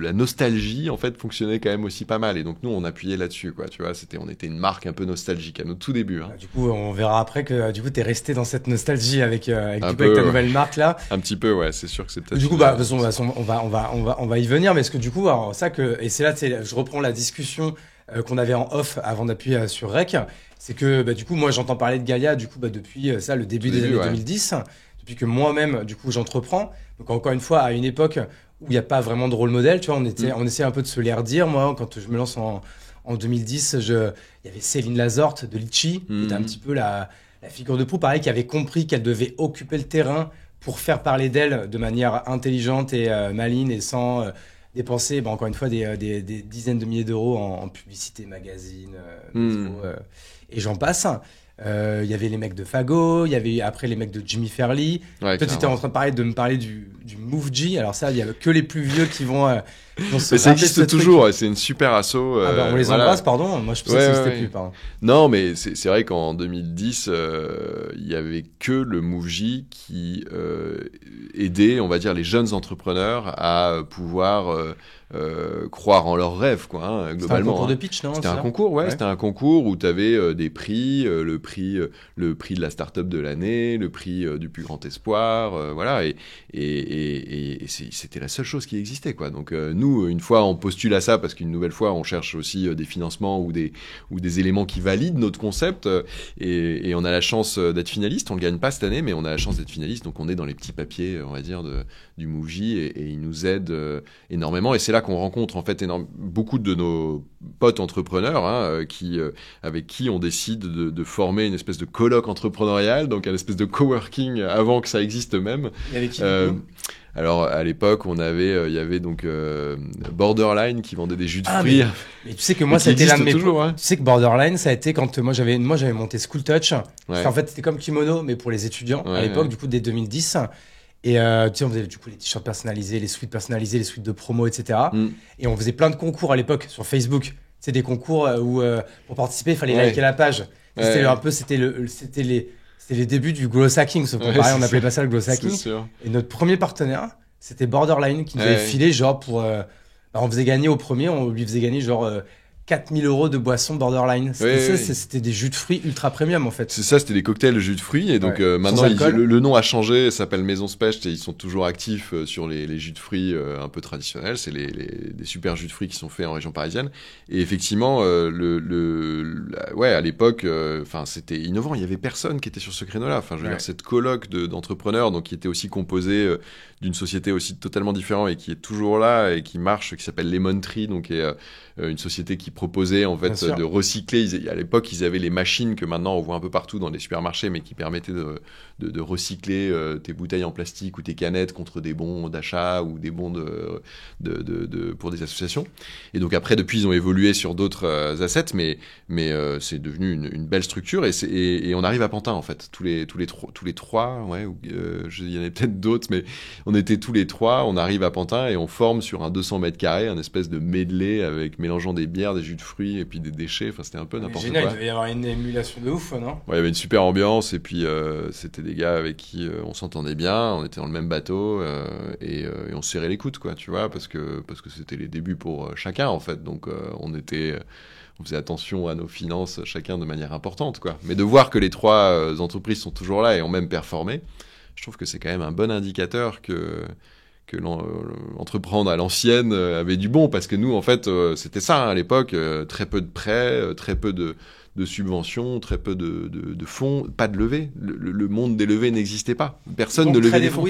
la nostalgie, en fait, fonctionnait quand même aussi pas mal. Et donc, nous, on appuyait là-dessus, quoi. Tu vois, on était une marque un peu nostalgique à notre tout début. Hein. Du coup, on verra après que, du coup, t'es resté dans cette nostalgie avec ta nouvelle marque, là. Un petit peu, ouais. C'est sûr que c'est peut-être... Du coup, de toute façon, on va y venir. Mais est-ce que, du coup, alors, et c'est là, je reprends la discussion qu'on avait en off avant d'appuyer sur Rec. C'est que, du coup, moi, j'entends parler de Galia, du coup, depuis le début des années 2010. Depuis que moi-même, du coup, j'entreprends. Donc, encore une fois, à une époque où il n'y a pas vraiment de rôle modèle, tu vois, on essaie un peu de se les redire. Moi, quand je me lance en 2010, il y avait Céline Lazorte de Litchi, qui était un petit peu la figure de proue, pareil, qui avait compris qu'elle devait occuper le terrain pour faire parler d'elle de manière intelligente et maligne et sans dépenser, encore une fois, des dizaines de milliers d'euros en publicité, magazine, métro, et j'en passe. Il y avait les mecs de Fago, il y avait après les mecs de Jimmy Fairley. Toi, tu étais en train de me parler du Move G. Alors ça, il y a que les plus vieux qui vont se mais ça existe toujours, c'est une super asso. On les embrasse, pardon. Moi, je pensais que ça n'existait plus, pardon. Non, mais c'est vrai qu'en 2010, il y avait que le Move G qui aidait, on va dire, les jeunes entrepreneurs à pouvoir croire en leurs rêves, quoi, hein, globalement. C'était un concours de pitch, non? C'était un concours, c'était un concours où tu avais des prix, le prix de la start-up de l'année, le prix du plus grand espoir, voilà, et c'était la seule chose qui existait, quoi. Donc nous, nous, une fois, on postule à ça parce qu'une nouvelle fois, on cherche aussi des financements ou des éléments qui valident notre concept. Et on a la chance d'être finaliste. On le gagne pas cette année, mais on a la chance d'être finaliste. Donc on est dans les petits papiers, on va dire, du Mouji et il nous aide énormément. Et c'est là qu'on rencontre en fait beaucoup de nos potes entrepreneurs avec qui on décide de former une espèce de colloque entrepreneurial, donc une espèce de coworking avant que ça existe même. Et avec qui alors à l'époque, il y avait donc Borderline qui vendait des jus de fruits. Mais tu sais que moi, ça a été l'un de mes. Toujours, hein. Tu sais que Borderline, ça a été quand moi j'avais monté School Touch. Ouais. En fait, c'était comme Kimono, mais pour les étudiants à l'époque, du coup, dès 2010. Et tu sais, on faisait du coup les t-shirts personnalisés, les suites personnalisées, les suites de promo, etc. Et on faisait plein de concours à l'époque sur Facebook. C'est des concours où pour participer, il fallait liker la page. C'était les débuts du growth hacking, sauf que pareil, on appelait pas ça le growth hacking. Et notre premier partenaire, c'était Borderline, qui nous avait filé genre pour... on faisait gagner au premier, on lui faisait gagner genre 4 000 € de boissons Borderline. C'était des jus de fruits ultra premium en fait. C'est ça, c'était des cocktails jus de fruits. Et donc maintenant, le nom a changé, ça s'appelle Maison Specht et ils sont toujours actifs sur les jus de fruits un peu traditionnels. C'est des super jus de fruits qui sont faits en région parisienne. Et effectivement, à l'époque, c'était innovant. Il y avait personne qui était sur ce créneau-là. Enfin, je veux dire, cette colloque d'entrepreneurs, donc qui était aussi composée d'une société aussi totalement différente et qui est toujours là et qui marche, qui s'appelle Lemon Tree, donc qui est une société qui proposait en fait de recycler. À l'époque, ils avaient les machines que maintenant on voit un peu partout dans les supermarchés, mais qui permettaient de recycler tes bouteilles en plastique ou tes canettes contre des bons d'achat ou des bons pour des associations. Et donc après, depuis, ils ont évolué sur d'autres assets, mais c'est devenu une belle structure et on arrive à Pantin en fait. Tous les trois, il y en avait peut-être d'autres, mais on était tous les trois. On arrive à Pantin et on forme sur un 200 mètres carrés un espèce de medley avec mélangeant des bières, des jus de fruits et puis des déchets. Enfin, c'était un peu n'importe quoi. Il devait y avoir une émulation de ouf, non ? Ouais, il y avait une super ambiance et puis c'était des gars avec qui on s'entendait bien. On était dans le même bateau et on se serrait les coudes, quoi, tu vois, parce que c'était les débuts pour chacun en fait. Donc on faisait attention à nos finances chacun de manière importante, quoi. Mais de voir que les trois entreprises sont toujours là et ont même performé, je trouve que c'est quand même un bon indicateur que l'entreprendre à l'ancienne avait du bon, parce que nous, en fait, c'était ça, hein, à l'époque, très peu de prêts, très peu de subventions, très peu de fonds, pas de levée. Le monde des levées n'existait pas. Personne ne levait des fonds.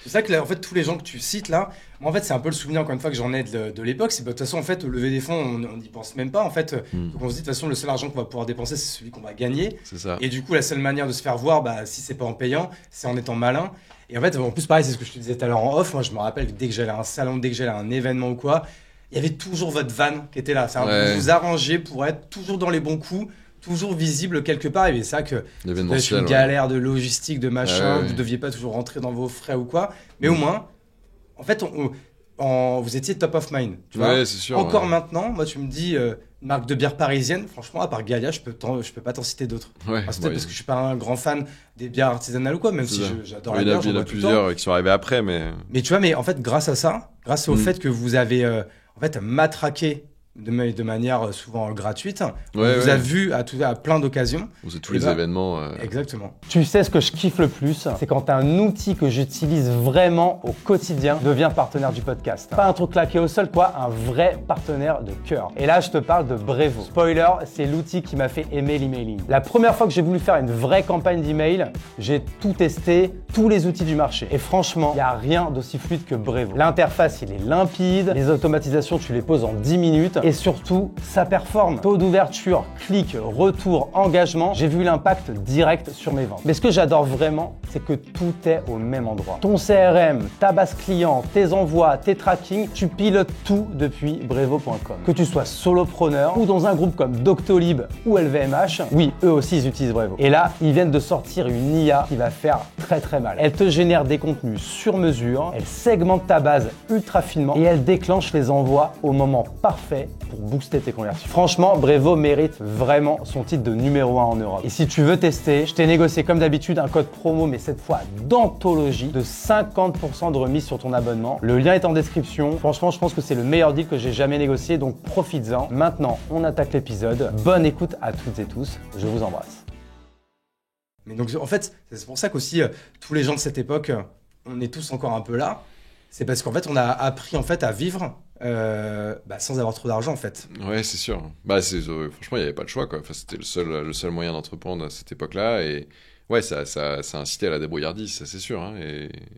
C'est ça que là, en fait, tous les gens que tu cites là, moi, en fait, c'est un peu le souvenir, encore une fois, que j'en ai de l'époque. C'est de toute façon, en fait, lever des fonds, on n'y pense même pas. En fait, donc on se dit, de toute façon, le seul argent qu'on va pouvoir dépenser, c'est celui qu'on va gagner. C'est ça. Et du coup, la seule manière de se faire voir, si c'est pas en payant, c'est en étant malin. Et en fait, en plus, pareil, c'est ce que je te disais tout à l'heure en off. Moi, je me rappelle, dès que j'allais à un salon, dès que j'allais à un événement ou quoi, il y avait toujours votre van qui était là. Vous vous arrangez pour être toujours dans les bons coups, toujours visible quelque part. Et c'est ça que c'est une galère de logistique, de machin. Vous deviez pas toujours rentrer dans vos frais ou quoi. Mais au moins, en fait, vous étiez top of mind. Tu vois, c'est sûr. Encore maintenant, moi, tu me dis marque de bière parisienne. Franchement, à part Galia, je peux pas t'en citer d'autres. C'est peut-être parce que je suis pas un grand fan des bières artisanales ou quoi, même si j'adore la bière. Il y en a plusieurs qui sont arrivés après, mais tu vois, mais en fait, grâce à ça, grâce au fait que vous avez en fait matraqué de manière souvent gratuite. On vous a vu à plein d'occasions. Vous êtes tous les événements. Exactement. Tu sais ce que je kiffe le plus, c'est quand un outil que j'utilise vraiment au quotidien devient partenaire du podcast. Pas un truc claqué au sol, quoi, un vrai partenaire de cœur. Et là, je te parle de Brevo. Spoiler, c'est l'outil qui m'a fait aimer l'emailing. La première fois que j'ai voulu faire une vraie campagne d'email, j'ai tout testé, tous les outils du marché. Et franchement, il n'y a rien d'aussi fluide que Brevo. L'interface, il est limpide, les automatisations, tu les poses en 10 minutes. Et surtout, ça performe. Taux d'ouverture, clic, retour, engagement, j'ai vu l'impact direct sur mes ventes. Mais ce que j'adore vraiment, c'est que tout est au même endroit. Ton CRM, ta base client, tes envois, tes trackings, tu pilotes tout depuis brevo.com. Que tu sois solopreneur ou dans un groupe comme Doctolib ou LVMH, oui, eux aussi ils utilisent Brevo. Et là, ils viennent de sortir une IA qui va faire très très mal. Elle te génère des contenus sur mesure, elle segmente ta base ultra finement et elle déclenche les envois au moment parfait pour booster tes conversions. Franchement, Brevo mérite vraiment son titre de numéro 1 en Europe. Et si tu veux tester, je t'ai négocié comme d'habitude un code promo, mais cette fois d'anthologie, de 50% de remise sur ton abonnement. Le lien est en description. Franchement, je pense que c'est le meilleur deal que j'ai jamais négocié, donc profites-en. Maintenant, on attaque l'épisode. Bonne écoute à toutes et tous. Je vous embrasse. Mais donc, en fait, c'est pour ça qu'aussi, tous les gens de cette époque, on est tous encore un peu là. c'est parce qu'en fait, on a appris en fait à vivre sans avoir trop d'argent en fait. Ouais, c'est sûr. Franchement, il n'y avait pas le choix, quoi. Enfin, c'était le seul moyen d'entreprendre à cette époque-là. Et ouais, ça incitait à la débrouillardise, ça c'est sûr, hein.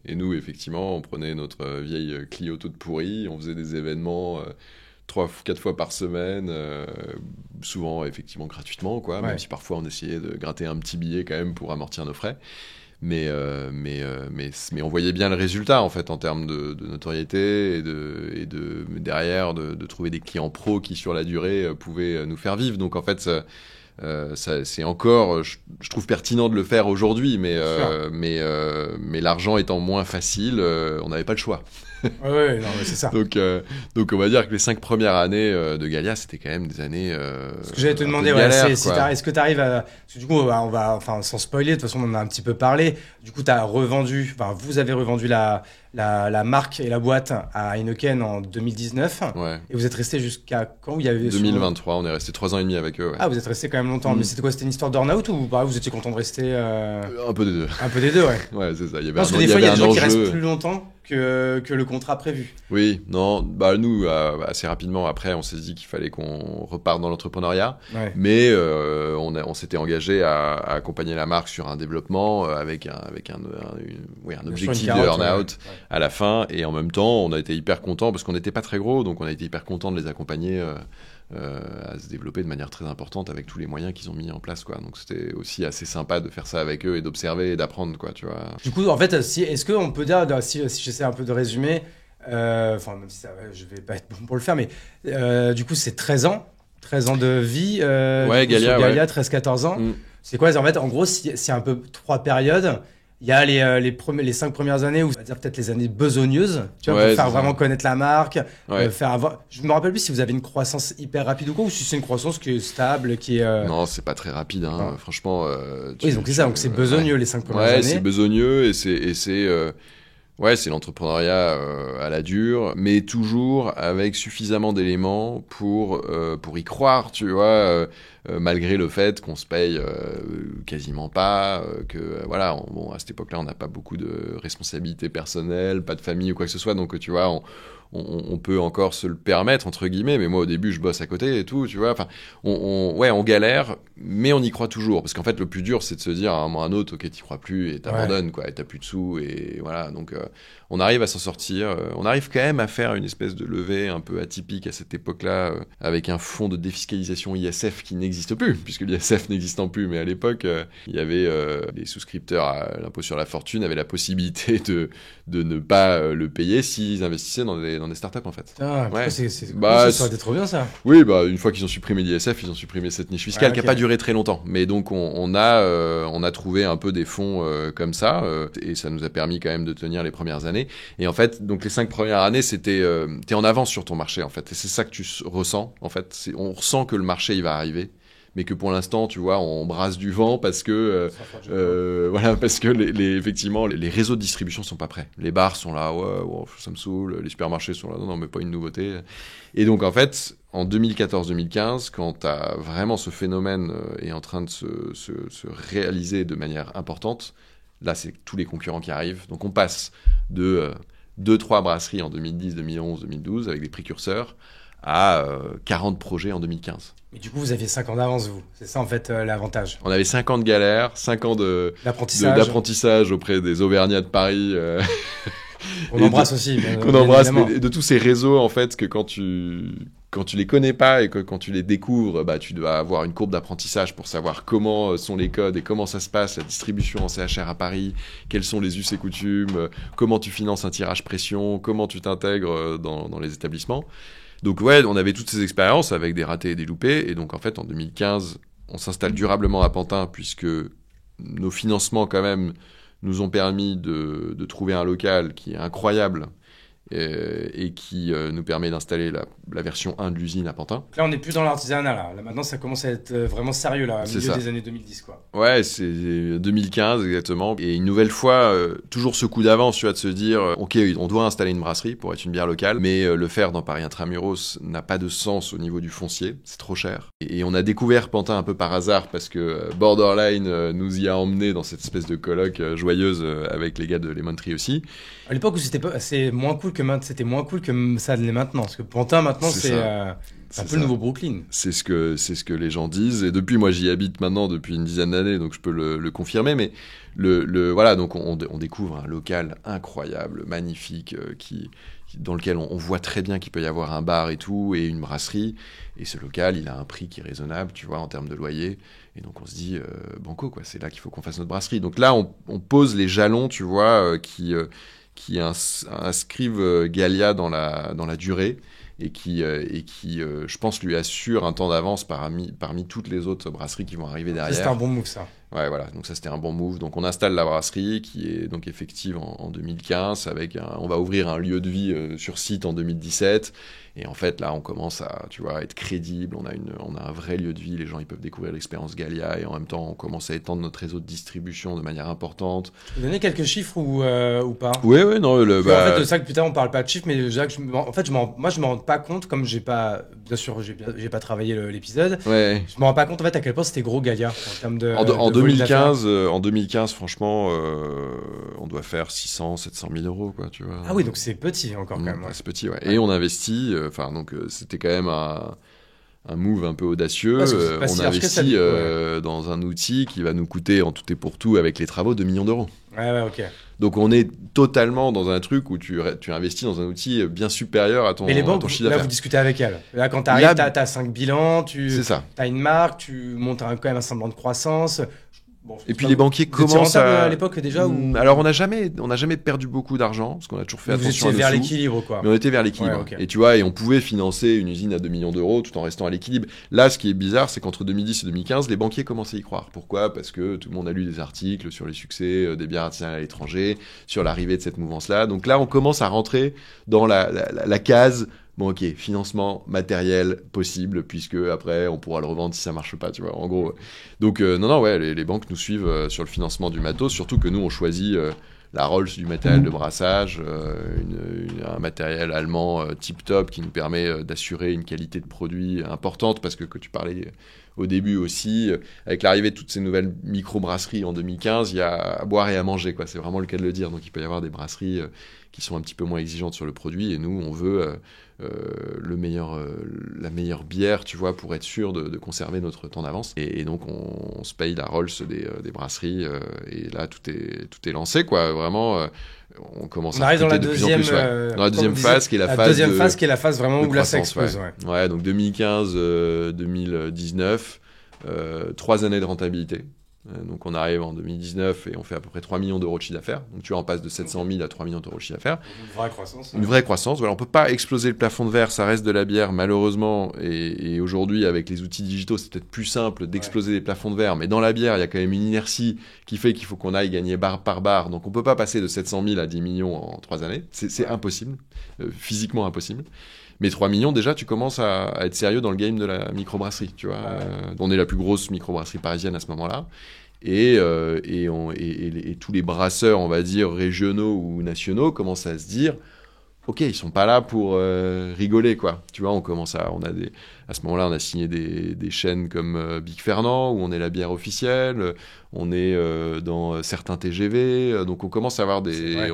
Et nous, effectivement, on prenait notre vieille Clio toute pourrie, on faisait des événements 3-4 fois par semaine, souvent effectivement gratuitement, quoi. Ouais. Même si parfois on essayait de gratter un petit billet quand même pour amortir nos frais. Mais on voyait bien le résultat en fait en termes de notoriété mais derrière de trouver des clients pros qui sur la durée pouvaient nous faire vivre. Donc en fait c'est encore je trouve pertinent de le faire aujourd'hui, mais l'argent étant moins facile, on n'avait pas le choix. Ouais, non, mais c'est ça. Donc on va dire que les 5 premières années de Gallia, c'était quand même des années. Ce que j'allais te un peu demander, de galère, quoi. est-ce que tu arrives à. Parce que du coup, enfin, sans spoiler, de toute façon, on en a un petit peu parlé. Du coup, vous avez revendu la marque et la boîte à Heineken en 2019. Ouais. Et vous êtes resté jusqu'à quand il y avait 2023, on est resté 3 ans et demi avec eux. Ouais. Ah, vous êtes resté quand même longtemps. Mais c'était quoi? C'était une histoire d'earn-out ou vous étiez content de rester Un peu des deux. Un peu des deux, ouais. Ouais, c'est ça. Il y avait Parce que un, des il y fois, il y a avait des un gens qui enjeu. restent plus longtemps que le contrat prévu. Oui, non, bah nous, assez rapidement après, on s'est dit qu'il fallait qu'on reparte dans l'entrepreneuriat, Ouais. mais on s'était engagé à accompagner la marque sur un développement avec un objectif de carotte, earn-out ouais. à la fin, et en même temps, on a été hyper contents parce qu'on n'était pas très gros, donc on a été hyper contents de les accompagner à se développer de manière très importante avec tous les moyens qu'ils ont mis en place, quoi. Donc c'était aussi assez sympa de faire ça avec eux et d'observer et d'apprendre, quoi, tu vois. Du coup, en fait, est-ce qu'on peut dire, si j'essaie un peu de résumer, enfin, même si je vais pas être bon pour le faire, mais du coup, c'est 13 ans de vie. Ouais, du coup, Gallia, sur Gallia, ouais. 13-14 ans. Mm. C'est quoi? En fait, en gros, c'est un peu 3 périodes. Il y a les 5 premières années, où on va dire peut-être les années besogneuses, tu vois, Ouais, pour faire c'est ça. vraiment connaître la marque, Ouais. faire avoir. Je me rappelle plus si vous avez une croissance hyper rapide ou quoi, ou si c'est une croissance qui est stable, qui est. Non, c'est pas très rapide, hein. Non. Franchement. Oui, donc c'est ça, donc c'est besogneux les 5 premières Ouais, années. c'est besogneux et c'est l'entrepreneuriat à la dure, mais toujours avec suffisamment d'éléments pour y croire, tu vois, malgré le fait qu'on se paye quasiment pas, voilà, bon, à cette époque-là, on n'a pas beaucoup de responsabilités personnelles, pas de famille ou quoi que ce soit, donc tu vois, on peut encore se le permettre entre guillemets, mais moi au début je bosse à côté et tout, tu vois, enfin on galère, mais on y croit toujours, parce qu'en fait le plus dur c'est de se dire à un moment ou à un autre, ok, t'y crois plus et t'abandonnes, quoi, et t'as plus de sous, et voilà, donc on arrive à s'en sortir, on arrive quand même à faire une espèce de levée un peu atypique à cette époque-là, avec un fonds de défiscalisation ISF qui n'existe plus, puisque l'ISF n'existant plus, mais à l'époque il y avait les souscripteurs à l'impôt sur la fortune avaient la possibilité de ne pas le payer s'ils investissaient dans des startups, en fait. Putain, Ouais. ça aurait été trop bien ça. Oui, une fois qu'ils ont supprimé l'ISF, ils ont supprimé cette niche fiscale Ah, qui ok. n'a pas duré très longtemps. Mais donc on a trouvé un peu des fonds comme ça, et ça nous a permis quand même de tenir les premières années. Et en fait, donc les 5 premières années, c'était t'es en avance sur ton marché, en fait. Et c'est ça que tu ressens, en fait. On ressent que le marché il va arriver, mais que pour l'instant, tu vois, on brasse du vent parce que voilà, parce que effectivement, les réseaux de distribution sont pas prêts. Les bars sont là, ouais, ça me saoule. Les supermarchés sont là, non, mais pas une nouveauté. Et donc, en fait, en 2014-2015, quand t'as vraiment ce phénomène est en train de se réaliser de manière importante, là, c'est tous les concurrents qui arrivent. Donc, on passe de 2-3 brasseries en 2010, 2011, 2012 avec des précurseurs à 40 projets en 2015. Mais du coup, vous aviez 5 ans d'avance, vous. C'est ça, en fait, l'avantage. On avait 5 ans de galère, 5 ans d'apprentissage auprès des Auvergnats de Paris. On embrasse aussi. Qu'on embrasse, mais de tous ces réseaux, en fait, que quand tu les connais pas et que quand tu les découvres, bah, tu dois avoir une courbe d'apprentissage pour savoir comment sont les codes et comment ça se passe, la distribution en CHR à Paris, quels sont les us et coutumes, comment tu finances un tirage pression, comment tu t'intègres dans les établissements. Donc ouais, on avait toutes ces expériences avec des ratés et des loupés, et donc en fait en 2015, on s'installe durablement à Pantin puisque nos financements quand même nous ont permis de trouver un local qui est incroyable et qui nous permet d'installer la version 1 de l'usine à Pantin. Donc là, on n'est plus dans l'artisanat, là. Maintenant, ça commence à être vraiment sérieux, là, au milieu des années 2010, quoi. Ouais, c'est 2015 exactement. Et une nouvelle fois, toujours ce coup d'avance, tu vois, de se dire, ok, on doit installer une brasserie pour être une bière locale, mais le faire dans Paris Intramuros n'a pas de sens au niveau du foncier, c'est trop cher. Et on a découvert Pantin un peu par hasard parce que Borderline nous y a emmenés dans cette espèce de colloque joyeuse avec les gars de Lemon Tree aussi. À l'époque où c'était moins cool que ça l'est maintenant, parce que Pantin maintenant c'est un peu le nouveau Brooklyn. C'est ce que les gens disent, et depuis moi j'y habite maintenant depuis une dizaine d'années, donc je peux le confirmer, mais voilà, donc on découvre un local incroyable, magnifique, dans lequel on voit très bien qu'il peut y avoir un bar et tout, et une brasserie, et ce local il a un prix qui est raisonnable, tu vois, en termes de loyer, et donc on se dit banco, quoi, c'est là qu'il faut qu'on fasse notre brasserie. Donc là on pose les jalons, tu vois, qui inscrivent Gallia dans la durée, et qui, je pense, lui assure un temps d'avance parmi toutes les autres brasseries qui vont arriver derrière. C'était un bon move, ça. Ouais, voilà, donc ça c'était un bon move. Donc on installe la brasserie qui est donc effective en 2015, on va ouvrir un lieu de vie sur site en 2017. Et en fait, là, on commence à être crédible. On a un vrai lieu de vie. Les gens, ils peuvent découvrir l'expérience Gallia. Et en même temps, on commence à étendre notre réseau de distribution de manière importante. Tu peux donner quelques chiffres ou pas? Oui, non. En fait, de ça que putain, on parle pas de chiffres, mais déjà que je me rends pas compte, comme j'ai pas travaillé l'épisode. Ouais. Je me rends pas compte en fait à quel point c'était gros Gallia en termes de. En 2015, franchement, on doit faire 600, 700 000 euros, quoi, tu vois. Ah oui, donc c'est petit encore quand même. Ouais, c'est petit, ouais. Et on investit. C'était quand même un move un peu audacieux. On investit dans un outil qui va nous coûter en tout et pour tout, avec les travaux, 2 millions d'euros. Ouais, ok. Donc on est totalement dans un truc où tu investis dans un outil bien supérieur à ton chiffre d'affaires. Mais les banques, là, vous discutez avec elles. Là, quand tu arrives, tu as 5 bilans, tu as une marque, tu montes quand même un semblant de croissance. Bon, et puis les banquiers commencent à l'époque déjà ou... Alors on n'a jamais perdu beaucoup d'argent parce qu'on a toujours fait attention à nos sous. Vous étiez vers l'équilibre, quoi. Mais on était vers l'équilibre. Ouais, okay. Et tu vois, et on pouvait financer une usine à 2 millions d'euros tout en restant à l'équilibre. Là, ce qui est bizarre, c'est qu'entre 2010 et 2015, les banquiers commençaient à y croire. Pourquoi ? Parce que tout le monde a lu des articles sur les succès des bières artisanales à l'étranger, sur l'arrivée de cette mouvance-là. Donc là, on commence à rentrer dans la case. Bon, ok, financement matériel possible, puisque après, on pourra le revendre si ça marche pas, tu vois, en gros. Donc, les banques nous suivent sur le financement du matos, surtout que nous, on choisit la Rolls du matériel de brassage, un matériel allemand tip-top qui nous permet d'assurer une qualité de produit importante, parce que tu parlais au début aussi, avec l'arrivée de toutes ces nouvelles micro-brasseries en 2015, il y a à boire et à manger, quoi. C'est vraiment le cas de le dire. Donc, il peut y avoir des brasseries qui sont un petit peu moins exigeantes sur le produit, et nous, on veut la meilleure bière, tu vois, pour être sûr de conserver notre temps d'avance. Et donc, on se paye la Rolls des brasseries, et là, tout est lancé, quoi. Vraiment, on commence à arrive dans la deuxième, dans la deuxième phase, qui est la phase qui est la phase vraiment où là, ça explose. Ouais, donc 2015-2019, 3 années de rentabilité. Donc on arrive en 2019 et on fait à peu près 3 millions d'euros de chiffre d'affaires. Donc tu vois, on passe de 700 000 à 3 millions d'euros de chiffre d'affaires. Une vraie croissance. Une vraie croissance. Voilà, on peut pas exploser le plafond de verre, ça reste de la bière malheureusement. Et aujourd'hui, avec les outils digitaux, c'est peut-être plus simple d'exploser les plafonds de verre. Mais dans la bière, il y a quand même une inertie qui fait qu'il faut qu'on aille gagner bar par bar. Donc on peut pas passer de 700 000 à 10 millions en 3 années. C'est impossible, physiquement impossible. Mais 3 millions, déjà, tu commences à être sérieux dans le game de la microbrasserie, tu vois. On est la plus grosse microbrasserie parisienne à ce moment-là. Et tous les brasseurs, on va dire, régionaux ou nationaux commencent à se dire, ok, ils sont pas là pour rigoler, quoi. Tu vois, à ce moment-là, on a signé des chaînes comme Big Fernand, où on est la bière officielle, on est dans certains TGV, donc on commence à avoir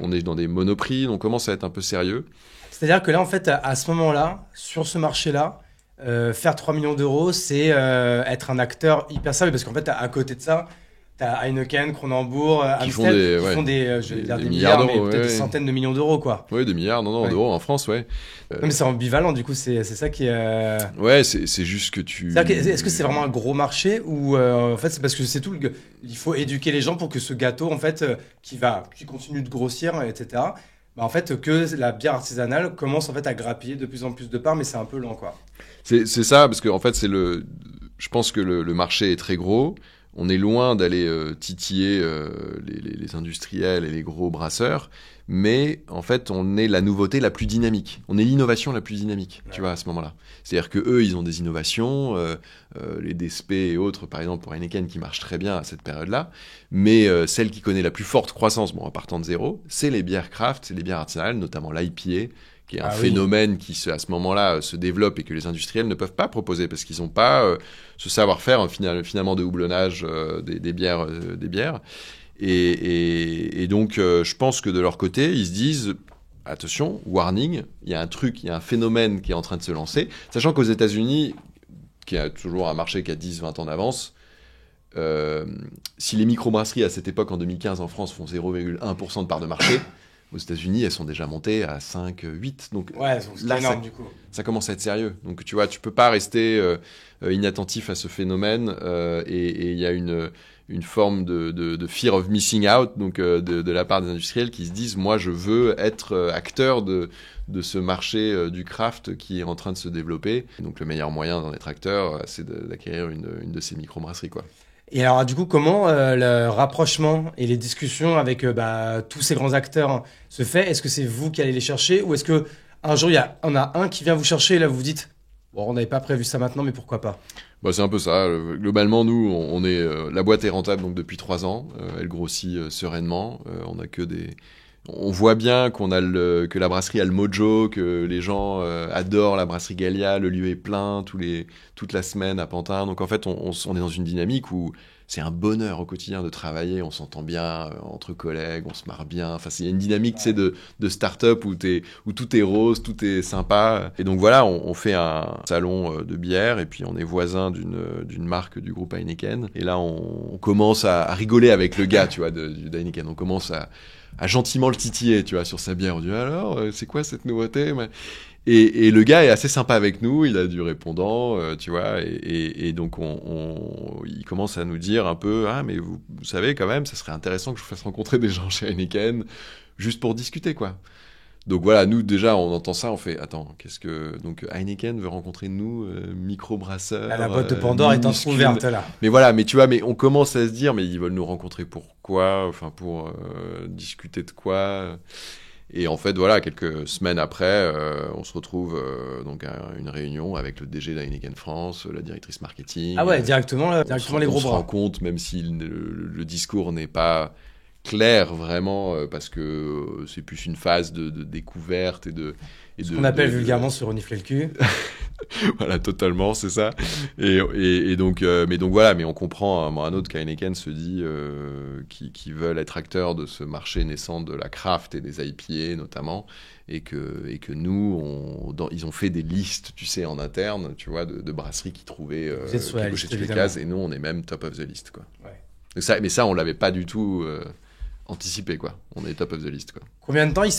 on est dans des monoprix, donc on commence à être un peu sérieux. C'est-à-dire que là, en fait, à ce moment-là, sur ce marché-là, faire 3 millions d'euros, c'est être un acteur hyper sérieux, parce qu'en fait, à côté de ça, t'as Heineken, Kronenbourg, Amstel, qui font des milliards d'euros, mais peut-être des centaines de millions d'euros, quoi. Oui, des milliards, d'euros en France, ouais. Mais c'est ambivalent, du coup, c'est ça qui est... Ouais, c'est juste que tu... Est-ce que c'est vraiment un gros marché ou en fait, c'est parce que c'est tout il faut éduquer les gens pour que ce gâteau, en fait, qui continue de grossir, etc., en fait, que la bière artisanale commence en fait à grappiller de plus en plus de parts, mais c'est un peu lent, quoi. C'est ça, parce que en fait, je pense que le marché est très gros. on est loin d'aller titiller les industriels et les gros brasseurs, mais en fait, on est la nouveauté la plus dynamique. On est l'innovation la plus dynamique, tu vois, à ce moment-là. C'est-à-dire que eux, ils ont des innovations, les DSP et autres, par exemple, pour Heineken, qui marchent très bien à cette période-là, mais celle qui connaît la plus forte croissance, bon, en partant de zéro, c'est les bières craft, c'est les bières artisanales, notamment l'IPA, qui est un phénomène qui, à ce moment-là, se développe et que les industriels ne peuvent pas proposer parce qu'ils n'ont pas ce savoir-faire finalement de houblonnage des bières. Et donc, je pense que de leur côté, ils se disent, attention, warning, il y a un phénomène qui est en train de se lancer, sachant qu'aux États-Unis, qui a toujours un marché qui a 10-20 ans d'avance, si les microbrasseries à cette époque, en 2015, en France, font 0,1% de part de marché, aux États-Unis, elles sont déjà montées à 5, 8. Donc là, énorme, du coup. Ça commence à être sérieux. Donc tu vois, tu peux pas rester inattentif à ce phénomène. Et il y a une forme de fear of missing out, donc de la part des industriels qui se disent, moi, je veux être acteur de ce marché du craft qui est en train de se développer. Et donc le meilleur moyen d'en être acteur, c'est d'acquérir une de ces microbrasseries, quoi. Et alors, du coup, comment le rapprochement et les discussions avec tous ces grands acteurs se fait? Est-ce que c'est vous qui allez les chercher ou est-ce que un jour, il y en a un qui vient vous chercher et là, vous vous dites, bon, on n'avait pas prévu ça maintenant, mais pourquoi pas? Bah, c'est un peu ça. Globalement, nous, on est la boîte est rentable donc depuis 3 ans. Elle grossit sereinement. On a que des... On voit bien que la brasserie a le mojo, que les gens adorent la brasserie Gallia, le lieu est plein toute la semaine à Pantin. Donc en fait, on est dans une dynamique où c'est un bonheur au quotidien de travailler, on s'entend bien entre collègues, on se marre bien. Enfin, il y a une dynamique, tu sais, de start-up où tout est rose, tout est sympa. Et donc voilà, on fait un salon de bière et puis on est voisin d'une marque du groupe Heineken. Et là, on commence à rigoler avec le gars, tu vois, d'Heineken. On commence à gentiment le titiller, tu vois, sur sa bière. On dit, alors, c'est quoi cette nouveauté? Et le gars est assez sympa avec nous, il a du répondant, tu vois, et donc il commence à nous dire un peu, ah, mais vous savez quand même, ça serait intéressant que je vous fasse rencontrer des gens chez Heineken, juste pour discuter, quoi. Donc voilà, nous déjà, on entend ça, on fait, attends, donc Heineken veut rencontrer nous, microbrasseurs. La boîte de Pandore est ouverte, là. Mais voilà, mais tu vois, mais on commence à se dire, mais ils veulent nous rencontrer pourquoi? Enfin, pour discuter de quoi? Et en fait, voilà, quelques semaines après, on se retrouve donc à une réunion avec le DG d'Heineken France, la directrice marketing. Ah ouais, directement les gros bras. On se rend compte, même si le discours n'est pas clair vraiment, parce que c'est plus une phase de découverte Ce qu'on appelle vulgairement se renifler le cul. Voilà, totalement, c'est ça. Et donc, mais voilà, mais on comprend à un moment ou à un autre qu'Heineken se dit qu'ils veulent être acteurs de ce marché naissant de la craft et des IPA notamment, et que nous, ils ont fait des listes, tu sais, en interne, tu vois, de brasseries qui trouvaient qui cochaient toutes les cases, et nous, on est même top of the list, quoi. Ouais. Mais ça, on l'avait pas du tout anticipé, quoi. On est top of the list, quoi. Combien de temps il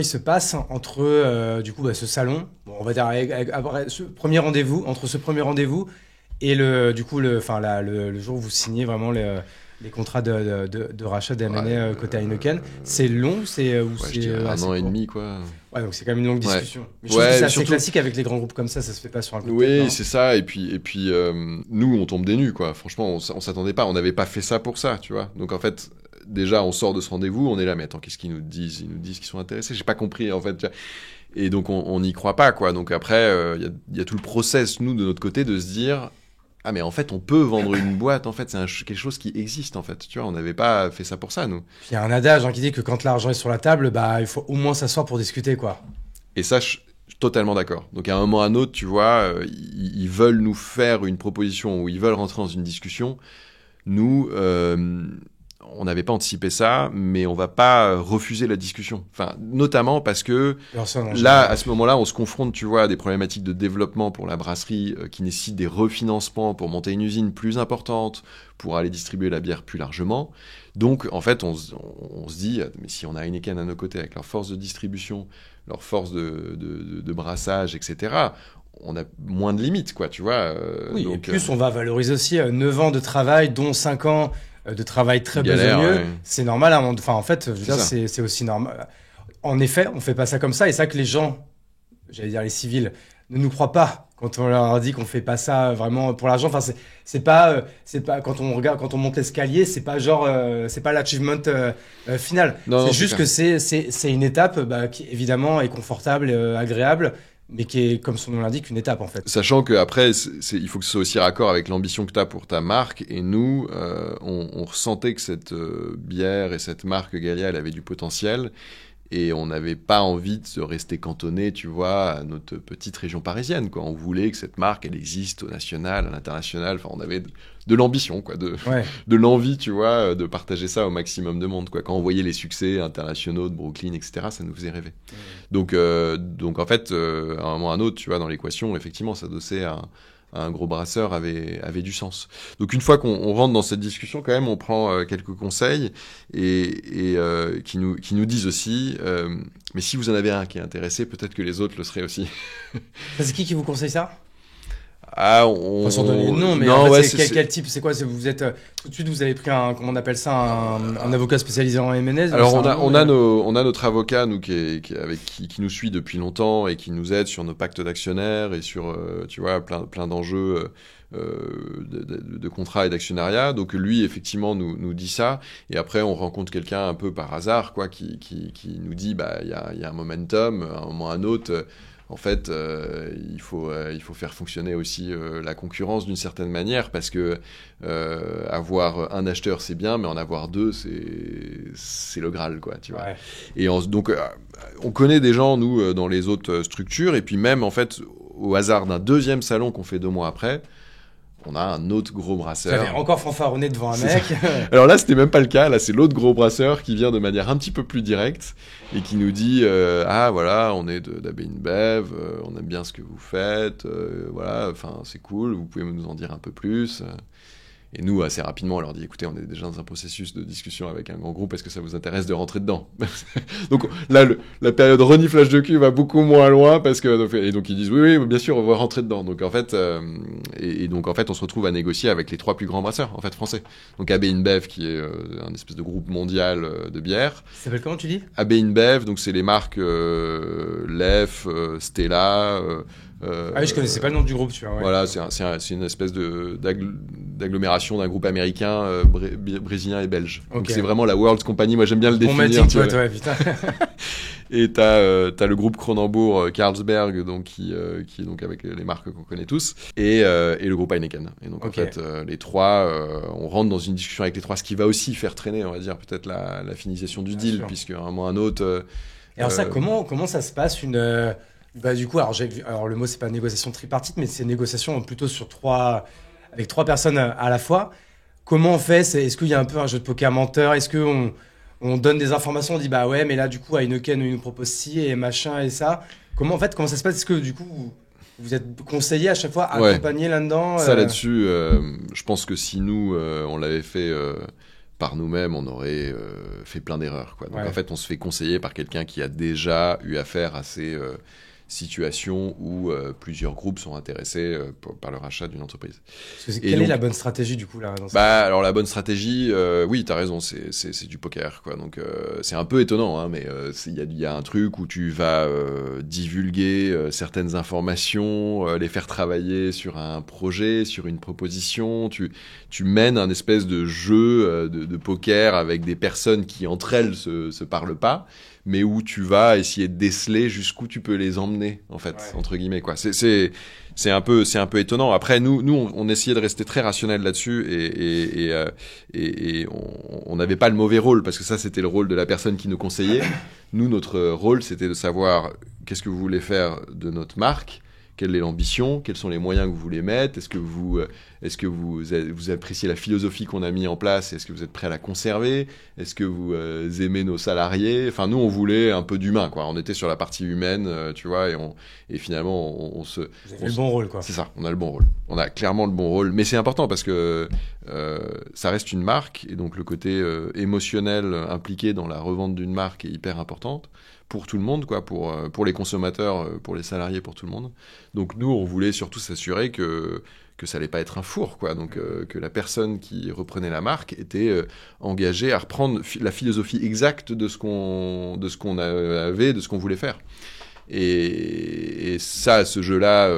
se passe entre du coup ce salon, bon, on va dire après ce premier rendez-vous, entre ce premier rendez-vous et le jour où vous signez vraiment les contrats de rachat d'M&A côté Heineken? C'est long, je dirais 1 an et demi, quoi. Ouais, donc c'est quand même une longue discussion. Mais je trouve que c'est assez classique avec les grands groupes comme ça se fait pas sur un coup de tête. Oui, c'est ça. Et puis nous, on tombe des nues, quoi. Franchement, on s'attendait pas. On n'avait pas fait ça pour ça, tu vois. Donc en fait, déjà, on sort de ce rendez-vous, on est là, mais attends, qu'est-ce qu'ils nous disent? Ils nous disent qu'ils sont intéressés. J'ai pas compris, en fait. Et donc on n'y croit pas, quoi. Donc après, il y a tout le process, nous, de notre côté, de se dire, ah, mais en fait, on peut vendre une boîte, en fait, c'est quelque chose qui existe, en fait. Tu vois, on n'avait pas fait ça pour ça, nous. Il y a un adage qui dit que quand l'argent est sur la table, il faut au moins s'asseoir pour discuter, quoi. Et ça, je suis totalement d'accord. Donc, à un moment ou à un autre, tu vois, ils veulent nous faire une proposition ou ils veulent rentrer dans une discussion. Nous, on n'avait pas anticipé ça, mais on va pas refuser la discussion. Enfin, notamment parce que là, à ce moment-là, on se confronte, tu vois, à des problématiques de développement pour la brasserie qui nécessitent des refinancements pour monter une usine plus importante, pour aller distribuer la bière plus largement. Donc, en fait, on se dit, mais si on a Heineken à nos côtés avec leur force de distribution, leur force de brassage, etc., on a moins de limites, quoi, tu vois. Oui, donc, et plus on va valoriser aussi 9 ans de travail, dont 5 ans de travail très besogneux. Ouais. C'est normal. Enfin, en fait, je veux dire, c'est aussi normal. En effet, on fait pas ça comme ça. Et ça que les gens, j'allais dire les civils, ne nous croient pas quand on leur dit qu'on fait pas ça vraiment pour l'argent. Enfin, c'est pas quand on regarde, quand on monte l'escalier, c'est pas genre, c'est pas l'achievement final. Non, C'est c'est juste clair. que c'est une étape qui évidemment est confortable, agréable, mais qui est, comme son nom l'indique, une étape en fait. Sachant qu'après, il faut que ce soit aussi raccord avec l'ambition que tu as pour ta marque. Et nous, on ressentait que cette bière et cette marque Gallia, elle avait du potentiel. Et on n'avait pas envie de se rester cantonné, tu vois, à notre petite région parisienne, quoi. On voulait que cette marque, elle existe au national, à l'international. Enfin, on avait de l'ambition, quoi, Ouais. de l'envie, tu vois, de partager ça au maximum de monde, quoi. Quand on voyait les succès internationaux de Brooklyn, etc., ça nous faisait rêver. Donc en fait, à un moment ou à un autre, tu vois, dans l'équation, effectivement, s'adosser à un gros brasseur avait du sens. Donc une fois qu'on rentre dans cette discussion, quand même, on prend quelques conseils et qui nous disent aussi, mais si vous en avez un qui est intéressé, peut-être que les autres le seraient aussi. Ça, c'est qui vous conseille ça? Ah, Enfin, sans donner de nom, mais non, en fait, ouais, quel type? C'est quoi? Vous êtes tout de suite, vous avez pris comment on appelle ça, un avocat spécialisé en M&A? Alors on a notre avocat nous qui nous suit depuis longtemps et qui nous aide sur nos pactes d'actionnaires et sur tu vois plein d'enjeux de contrats et d'actionnariat. Donc lui effectivement nous dit ça et après on rencontre quelqu'un un peu par hasard quoi qui nous dit bah il y a un momentum à un moment ou à un autre. En fait, il faut faire fonctionner aussi la concurrence d'une certaine manière parce que avoir un acheteur c'est bien, mais en avoir deux c'est le Graal quoi, tu vois. Ouais. Et donc on connaît des gens nous dans les autres structures et puis même en fait au hasard d'un deuxième salon qu'on fait 2 mois après, on a un autre gros Vous brasseur. avez encore fanfaronné devant un C'est mec. Alors là, c'était même pas le cas. Là, c'est l'autre gros brasseur qui vient de manière un petit peu plus directe et qui nous dit ah voilà, on est d'AB InBev, on aime bien ce que vous faites, voilà, enfin c'est cool, vous pouvez nous en dire un peu plus. Et nous, assez rapidement, on leur dit écoutez, on est déjà dans un processus de discussion avec un grand groupe, est-ce que ça vous intéresse de rentrer dedans? Donc là, la période reniflage de cul va beaucoup moins loin parce que et donc ils disent oui, bien sûr, on va rentrer dedans. Donc en fait, donc en fait, on se retrouve à négocier avec les 3 plus grands brasseurs en fait français. Donc AB InBev qui est un espèce de groupe mondial de bière. Ça s'appelle comment tu dis? AB InBev, donc c'est les marques Lef, Stella. Ah oui, je connaissais pas le nom du groupe, tu vois. Ouais. Voilà, c'est une espèce d'agglomération d'un groupe américain, brésilien et belge. Donc Ok. c'est vraiment la World Company. Moi j'aime bien le Bon définir. melting Tu vois. pot, ouais, putain. Et t'as le groupe Kronenbourg, Carlsberg, donc qui est donc avec les marques qu'on connaît tous, et le groupe Heineken. Et donc en Ok. fait les 3, on rentre dans une discussion avec les 3, ce qui va aussi faire traîner, on va dire peut-être la finisation du Bien deal, sûr. puisque à un moment ou à un autre. Et alors ça, Euh, comment ça se passe bah du coup, alors j'ai vu, alors le mot c'est pas négociation tripartite, mais c'est négociation plutôt avec 3 personnes à la fois. Comment on fait? Est-ce qu'il y a un peu un jeu de poker menteur? Est-ce que on donne des informations, on dit bah ouais, mais là du coup Heineken il nous propose ci et machin et ça. Comment ça se passe? Est-ce que du coup vous êtes conseillé à chaque fois, Ouais. accompagné là-dedans? Ça là-dessus, je pense que si nous on l'avait fait par nous-mêmes, on aurait fait plein d'erreurs, quoi. Donc Ouais. en fait, on se fait conseiller par quelqu'un qui a déjà eu affaire à ces situations où plusieurs groupes sont intéressés par le rachat d'une entreprise. Parce que Et quelle donc- est la bonne stratégie du coup là dans ce- Bah alors la bonne stratégie, oui, t'as raison, c'est du poker, quoi. Donc c'est un peu étonnant, hein, mais il y a un truc où tu vas divulguer certaines informations, les faire travailler sur un projet, sur une proposition. Tu mènes un espèce de jeu de poker avec des personnes qui entre elles se parlent pas, mais où tu vas essayer de déceler jusqu'où tu peux les emmener, en fait, Ouais. entre guillemets, quoi. C'est un peu étonnant. Après, nous, on essayait de rester très rationnel là-dessus et on n'avait pas le mauvais rôle parce que ça, c'était le rôle de la personne qui nous conseillait. Nous, notre rôle, c'était de savoir qu'est-ce que vous voulez faire de notre marque, quelle est l'ambition, quels sont les moyens que vous voulez mettre, est-ce que vous appréciez la philosophie qu'on a mis en place, est-ce que vous êtes prêt à la conserver, est-ce que vous aimez nos salariés. Enfin, nous, on voulait un peu d'humain, quoi. On était sur la partie humaine, tu vois, et finalement, on se... Vous avez le bon rôle quoi. C'est ça, on a le bon rôle. On a clairement le bon rôle. Mais c'est important parce que ça reste une marque et donc le côté émotionnel impliqué dans la revente d'une marque est hyper importante pour tout le monde, quoi, pour les consommateurs, pour les salariés, pour tout le monde. Donc nous, on voulait surtout s'assurer que ça allait pas être un four, quoi. Donc que la personne qui reprenait la marque était engagée à reprendre la philosophie exacte de ce qu'on avait, de ce qu'on voulait faire. Et ça, ce jeu-là,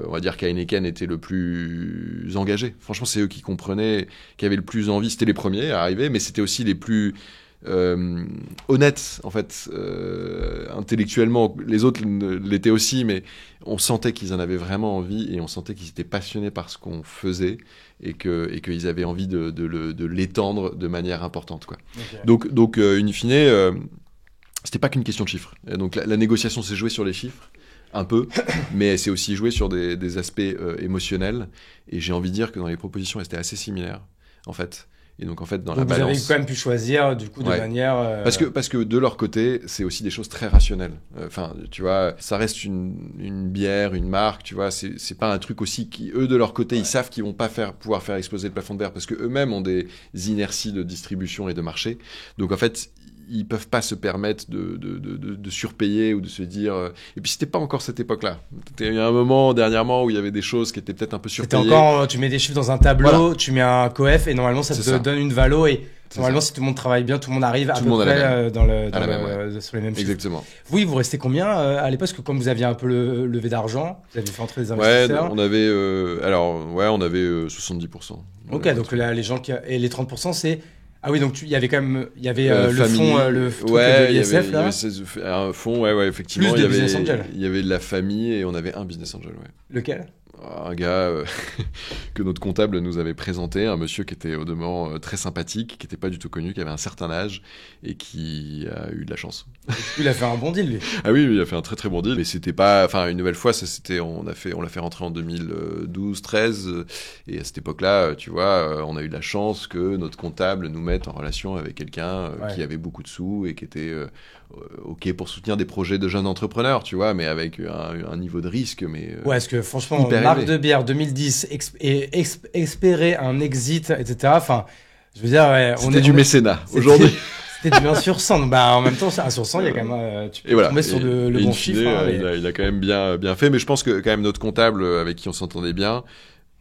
on va dire qu'Heineken était le plus engagé. Franchement, c'est eux qui comprenaient, qui avaient le plus envie. C'était les premiers à arriver, mais c'était aussi les plus honnêtes, en fait, intellectuellement. Les autres l'étaient aussi, mais on sentait qu'ils en avaient vraiment envie et on sentait qu'ils étaient passionnés par ce qu'on faisait et qu'ils avaient envie de l'étendre de manière importante, quoi. Okay. Donc in fine, c'était pas qu'une question de chiffres. Et donc la négociation s'est jouée sur les chiffres, un peu, mais c'est aussi joué sur des aspects émotionnels. Et j'ai envie de dire que dans les propositions, elles étaient assez similaires, en fait. Et donc, en fait, dans la balance... Vous avez quand même pu choisir, du coup, de manière... Parce que de leur côté, c'est aussi des choses très rationnelles. Enfin, tu vois, ça reste une bière, une marque, tu vois, c'est pas un truc aussi qui, eux, de leur côté, ils savent qu'ils vont pas pouvoir faire exploser le plafond de verre parce qu'eux-mêmes ont des inerties de distribution et de marché. Donc, en fait... ils peuvent pas se permettre de surpayer ou de se dire... Et puis, c'était pas encore cette époque-là. Il y a un moment, dernièrement, où il y avait des choses qui étaient peut-être un peu surpayées. C'était encore... Tu mets des chiffres dans un tableau, tu mets un coef, et normalement, ça te donne une valo, et normalement, si tout le monde travaille bien, tout le monde arrive à peu près sur les mêmes chiffres. Exactement. Oui, vous restez combien à l'époque? Parce que comme vous aviez un peu levé d'argent, vous aviez fait entrer des investisseurs. Ouais, on avait... on avait 70%. Ok, donc là, les gens et les 30%, c'est... Ah oui, donc il y avait quand même le fonds, le truc de l'ISF, là. Il y avait un fonds, effectivement. Plus de business angel. Il y avait de la famille et on avait un business angel, Lequel? Un gars que notre comptable nous avait présenté, un monsieur qui était au demeurant très sympathique, qui n'était pas du tout connu, qui avait un certain âge et qui a eu de la chance. Il a fait un bon deal, lui. Ah oui, il a fait un très très bon deal. Mais c'était pas, enfin une nouvelle fois, on l'a fait rentrer en 2012-13 et à cette époque-là, tu vois, on a eu de la chance que notre comptable nous mette en relation avec quelqu'un qui avait beaucoup de sous et qui était ok pour soutenir des projets de jeunes entrepreneurs, tu vois, mais avec un niveau de risque, mais parce que franchement, marque de bière 2010 espérer un exit, etc. Enfin, je veux dire, c'était du mécénat aujourd'hui. C'était du 1 sur 100. Bah, en même temps, 1 sur 100, il y a quand même, tu peux tomber sur le bon chiffre. Il a quand même bien fait, mais je pense que quand même notre comptable avec qui on s'entendait bien,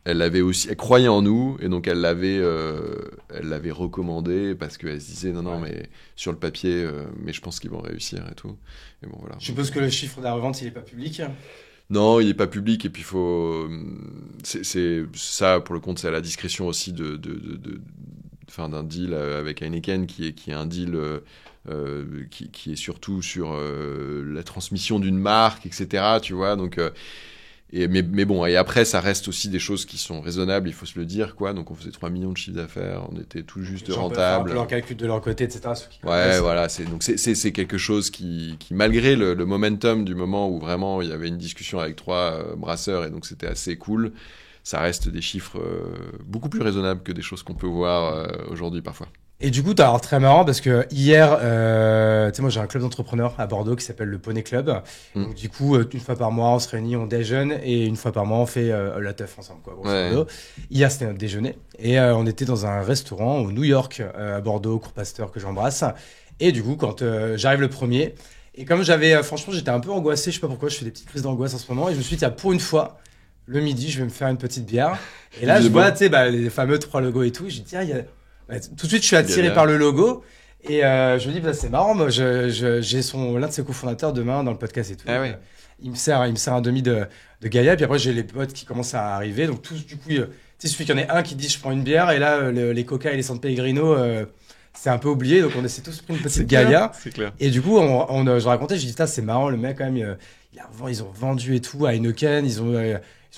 elle croyait en nous et donc elle l'avait recommandé parce qu'elle se disait non mais sur le papier, mais je pense qu'ils vont réussir et tout. Et bon voilà. Je suppose que le chiffre de la revente il est pas public. Non, il est pas public et puis c'est ça pour le compte, c'est à la discrétion aussi d'un deal avec Heineken qui est un deal qui est surtout sur la transmission d'une marque, etc. Tu vois, donc mais bon, et après ça reste aussi des choses qui sont raisonnables, il faut se le dire, quoi. Donc on faisait 3 millions de chiffre d'affaires, on était tout juste rentable. Leur calcul de leur côté, etc. Voilà, c'est quelque chose qui malgré le momentum du moment où vraiment il y avait une discussion avec 3 brasseurs et donc c'était assez cool. Ça reste des chiffres beaucoup plus raisonnables que des choses qu'on peut voir aujourd'hui parfois. Et du coup, t'as très marrant parce que hier, tu sais, moi j'ai un club d'entrepreneurs à Bordeaux qui s'appelle le Poney Club. Donc du coup, une fois par mois, on se réunit, on déjeune et une fois par mois, on fait la teuf ensemble, quoi. Bordeaux. Hier, c'était notre déjeuner et on était dans un restaurant au New York, à Bordeaux, Cours Pasteur que j'embrasse. Et du coup, quand j'arrive le premier, et comme franchement, j'étais un peu angoissé, je sais pas pourquoi, je fais des petites crises d'angoisse en ce moment, et je me suis dit, tiens, pour une fois, le midi, je vais me faire une petite bière. Et là, je vois, tu sais, les fameux 3 logos et tout. Je dis, tiens, tout de suite, je suis attiré par le logo. Et je me dis, c'est marrant, moi, j'ai l'un de ses cofondateurs demain dans le podcast et tout. Ah oui. Il me sert un demi de Gaïa. Puis après, j'ai les potes qui commencent à arriver. Donc, tous, du coup, il suffit qu'il y en ait un qui dit, je prends une bière. Et là, les Coca et les San Pellegrino, c'est un peu oublié. Donc, on essaie tous de prendre une petite Gaïa. C'est clair. Et du coup, je racontais, je dis, c'est marrant, le mec, quand même, ils ont vendu et tout à Heineken. Ils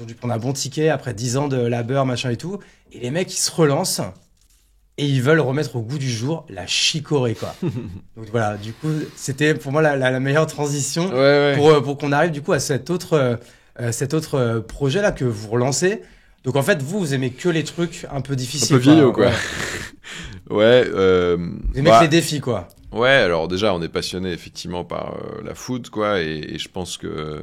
ont dû prendre un bon ticket après 10 ans de labeur, machin et tout. Et les mecs, ils se relancent et ils veulent remettre au goût du jour la chicorée, quoi. Donc voilà, du coup, c'était pour moi la meilleure transition pour qu'on arrive du coup à cet autre projet-là que vous relancez. Donc en fait, vous aimez que les trucs un peu difficiles. Un peu vieux, quoi. Vous aimez les défis, quoi. Ouais, alors déjà, on est passionné effectivement par la food, quoi, et je pense que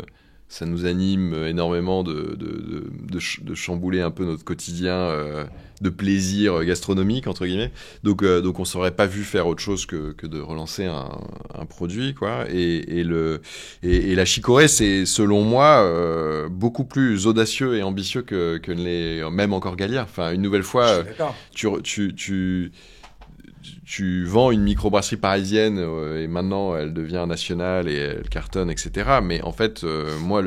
ça nous anime énormément de chambouler un peu notre quotidien de plaisir gastronomique, entre guillemets. Donc on ne s'aurait pas vu faire autre chose que de relancer un produit, quoi. Et la chicorée, c'est, selon moi, beaucoup plus audacieux et ambitieux que même encore Gallia. Enfin, une nouvelle fois, tu vends une microbrasserie parisienne et maintenant elle devient nationale et elle cartonne, etc. Mais en fait, moi,